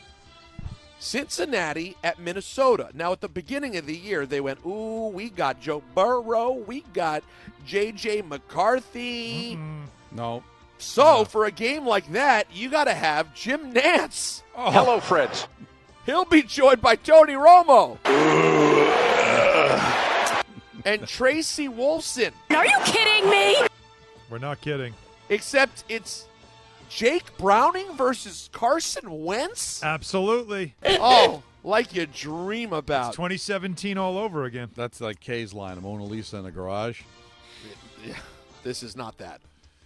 Cincinnati at Minnesota. Now, at the beginning of the year, they went, ooh, we got Joe Burrow. We got J.J. McCarthy. No. So, for a game like that, you got to have Jim Nantz. Oh. Hello, Fritz. He'll be joined by Tony Romo. And Tracy Wolfson. Are you kidding me? We're not kidding. Except it's Jake Browning versus Carson Wentz? Absolutely. Oh, like you dream about. It's 2017 all over again. That's like Kay's line, Mona Lisa in the garage. Yeah, this is not that.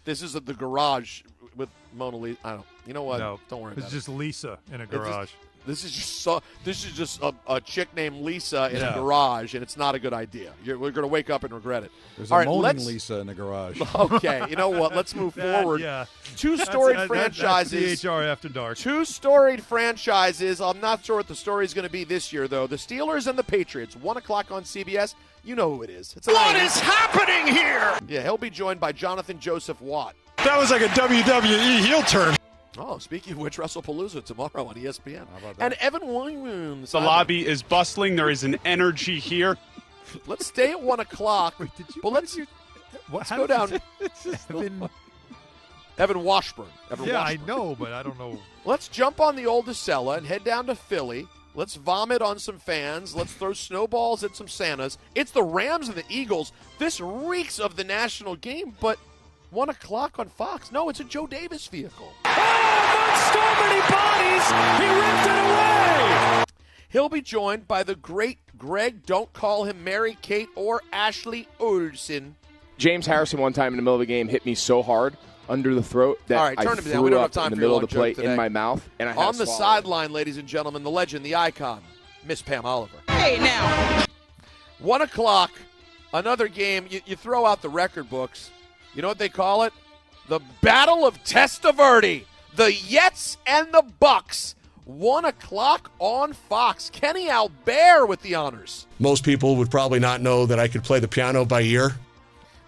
This is the garage with Mona Lisa. I don't. You know what? No, don't worry about it. It's just Lisa in a garage. This is just a chick named Lisa in a garage, and it's not a good idea. We're going to wake up and regret it. There's All a right, moaning Lisa in the garage. Okay, you know what? Let's move forward. Yeah. Two storied franchises. That's the HR After Dark. Two storied franchises. I'm not sure what the story is going to be this year, though. The Steelers and the Patriots, 1 o'clock on CBS. You know who it is. What is happening here? Yeah, he'll be joined by Jonathan Joseph Watt. That was like a WWE heel turn. Oh, speaking of which, WrestlePalooza tomorrow on ESPN. How about that? And Evan Williams. The lobby is bustling. There is an energy here. Let's stay at 1 o'clock. But let's go down. Evan Washburn. Washburn. I know, but I don't know. Let's jump on the old Acela and head down to Philly. Let's vomit on some fans. Let's throw snowballs at some Santas. It's the Rams and the Eagles. This reeks of the national game, but 1 o'clock on Fox. No, it's a Joe Davis vehicle. Oh, so many bodies. He ripped it away. He'll be joined by the great Greg, don't call him Mary Kate or Ashley Olsen. James Harrison one time in the middle of the game hit me so hard under the throat that all right, turn I him down. We don't have threw time up in for the your middle of the plate today. in my mouth. And I had on to the swallow. sideline, ladies and gentlemen, the legend, the icon, Miss Pam Oliver. Hey, now. 1 o'clock, another game. You throw out the record books. You know what they call it? The Battle of Testaverde. The Jets and the Bucks. 1 o'clock on Fox. Kenny Albert with the honors. Most people would probably not know that I could play the piano by ear.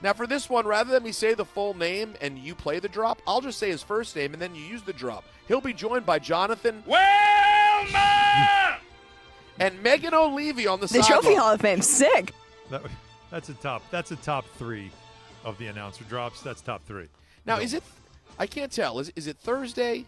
Now, for this one, rather than me say the full name and you play the drop, I'll just say his first name and then you use the drop. He'll be joined by Jonathan and Megan O'Leary on the The sideline. Trophy Hall of Fame. Sick. That's a top 3 of the announcer drops. That's top 3. Now, is it? I can't tell. Is it Thursday?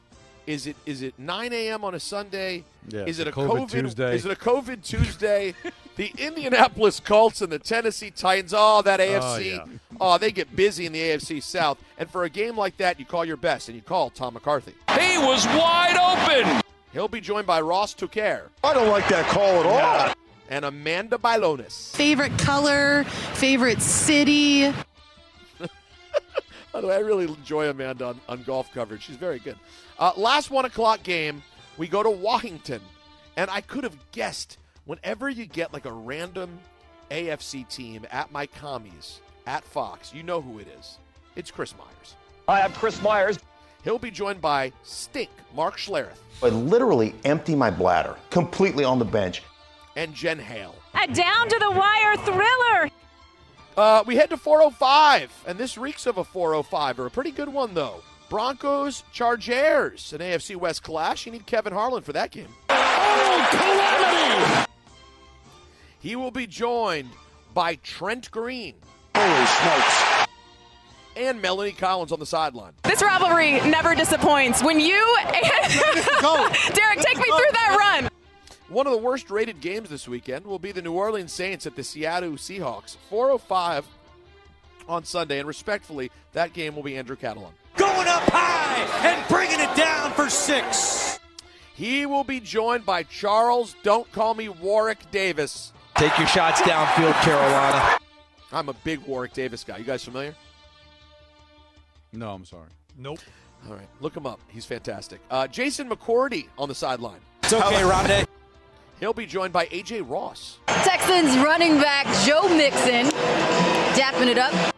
Is it 9 a.m. on a Sunday? Yeah, is it a COVID Tuesday? Is it a COVID Tuesday? The Indianapolis Colts and the Tennessee Titans. Oh, that AFC. Oh, they get busy in the AFC South. And for a game like that, you call your best, and you call Tom McCarthy. He was wide open. He'll be joined by Ross Tucker. I don't like that call at all. And Amanda Bailones. Favorite color, favorite city. By the way, I really enjoy Amanda on golf coverage. She's very good. Last 1 o'clock game, we go to Washington. And I could have guessed, whenever you get like a random AFC team at my commies at Fox, you know who it is. It's Chris Myers. Hi, I'm Chris Myers. He'll be joined by Stink, Mark Schlereth. I literally empty my bladder completely on the bench. And Jen Hale. A down-to-the-wire thriller. We head to 405, and this reeks of a 405, or a pretty good one, though. Broncos, Chargers, an AFC West clash. You need Kevin Harlan for that game. Oh, calamity! He will be joined by Trent Green. Holy smokes. And Melanie Collins on the sideline. This rivalry never disappoints. When you Derek, take me through that run. One of the worst-rated games this weekend will be the New Orleans Saints at the Seattle Seahawks. 4:05 on Sunday, and respectfully, that game will be Andrew Catalon. Going up high and bringing it down for 6. He will be joined by Charles, don't call me Warwick Davis. Take your shots downfield, Carolina. I'm a big Warwick Davis guy. You guys familiar? No, I'm sorry. Nope. All right, look him up. He's fantastic. Jason McCourty on the sideline. It's okay, Rondé. He'll be joined by A.J. Ross. Texans running back Joe Mixon dapping it up.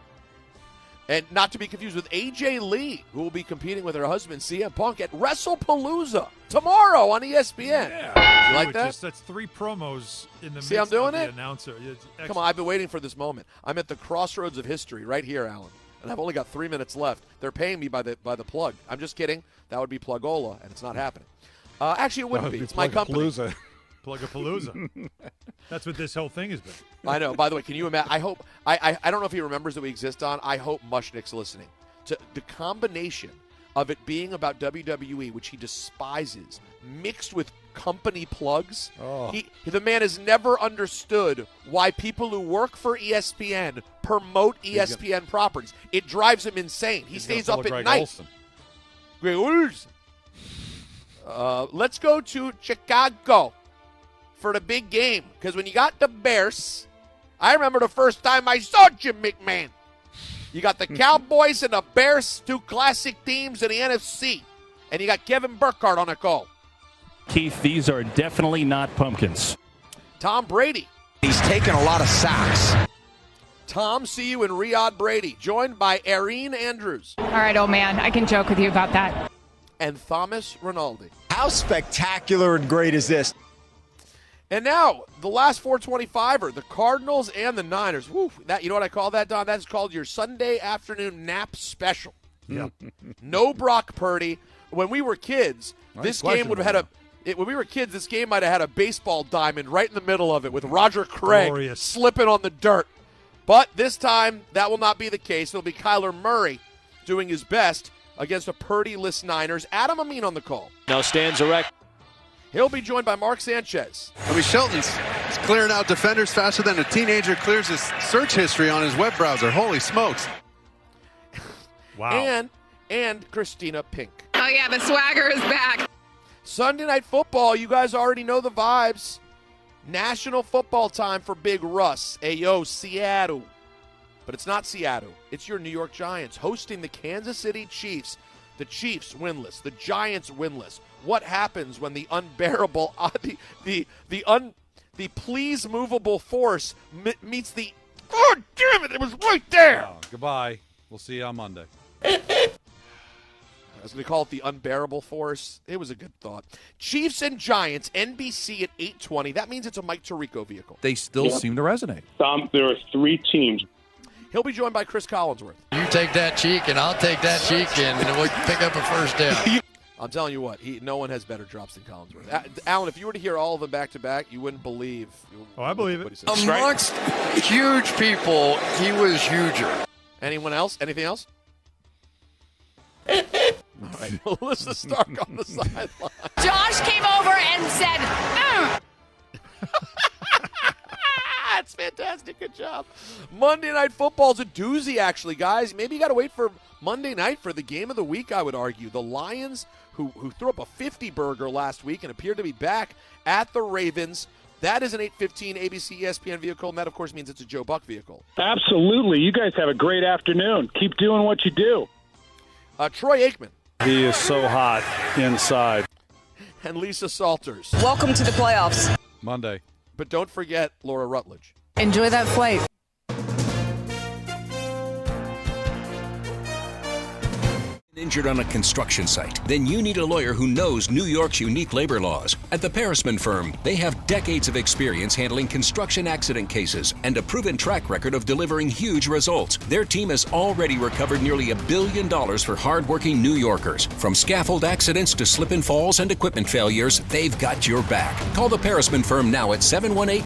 And not to be confused with A.J. Lee, who will be competing with her husband, CM Punk, at WrestlePalooza tomorrow on ESPN. Yeah. You like that? That's 3 promos in the See, midst I'm doing of the it? announcer. Come on, I've been waiting for this moment. I'm at the crossroads of history right here, Alan. And I've only got 3 minutes left. They're paying me by the plug. I'm just kidding. That would be Plugola, and it's not happening. Actually, it wouldn't be. It's my company. Plug-a-palooza. That's what this whole thing has been. I know. By the way, can you imagine? I hope I don't know if he remembers that we exist on. I hope Mushnick's listening to the combination of it being about WWE, which he despises, mixed with company plugs. Oh. The man has never understood why people who work for ESPN promote ESPN properties. It drives him insane. He stays up at night. Let's go to Chicago for the big game. Because when you got the Bears, I remember the first time I saw Jim McMahon. You got the Cowboys and the Bears, two classic teams in the NFC. And you got Kevin Burkhardt on a call. Keith, these are definitely not pumpkins. Tom Brady. He's taken a lot of sacks. Tom, see you in Riyadh Brady, joined by Erin Andrews. All right, old man, I can joke with you about that. And Thomas Rinaldi. How spectacular and great is this? And now, the last 425er, the Cardinals and the Niners. Woo, you know what I call that, Don? That's called your Sunday afternoon nap special. Yeah. No Brock Purdy. When we were kids, this game would have had when we were kids, this game might have had a baseball diamond right in the middle of it with Roger Craig slipping on the dirt. But this time, that will not be the case. It'll be Kyler Murray doing his best against a Purdy-less Niners. Adam Amin on the call. Now stands erect. He'll be joined by Mark Sanchez. I mean, Shelton's clearing out defenders faster than a teenager clears his search history on his web browser. Holy smokes. Wow. And Christina Pink. Oh, yeah, the swagger is back. Sunday Night Football, you guys already know the vibes. National football time for Big Russ. Ayo, Seattle. But it's not Seattle. It's your New York Giants hosting the Kansas City Chiefs. The Chiefs winless. The Giants winless. What happens when the unbearable, the please movable force meets the, oh, damn it was right there. Oh, goodbye. We'll see you on Monday. I was going to call it the unbearable force. It was a good thought. Chiefs and Giants, NBC at 8:20. That means it's a Mike Tirico vehicle. They still seem to resonate. There are three teams. He'll be joined by Chris Collinsworth. You take that cheek, and I'll take that cheek, and we'll pick up a first down. I'm telling you what, no one has better drops than Collinsworth. Alan, if you were to hear all of them back-to-back, you wouldn't believe. Oh, I believe it. Amongst huge people, he was huger. Anyone else? Anything else? All right, Melissa Stark on the sideline. Josh came over and said, That's fantastic. Good job. Monday Night Football's a doozy, actually, guys. Maybe you got to wait for Monday night for the game of the week, I would argue. The Lions, who threw up a 50-burger last week and appeared to be back at the Ravens. That is an 8:15 ABC ESPN vehicle, and that, of course, means it's a Joe Buck vehicle. Absolutely. You guys have a great afternoon. Keep doing what you do. Troy Aikman. He is so hot inside. And Lisa Salters. welcome to the playoffs. Monday. But don't forget Laura Rutledge. Enjoy that flight. Injured on a construction site? Then you need a lawyer who knows New York's unique labor laws. At the Parisman Firm, they have decades of experience handling construction accident cases and a proven track record of delivering huge results. Their team has already recovered nearly $1 billion for hardworking New Yorkers. From scaffold accidents to slip and falls and equipment failures, they've got your back. Call the Parisman Firm now at 718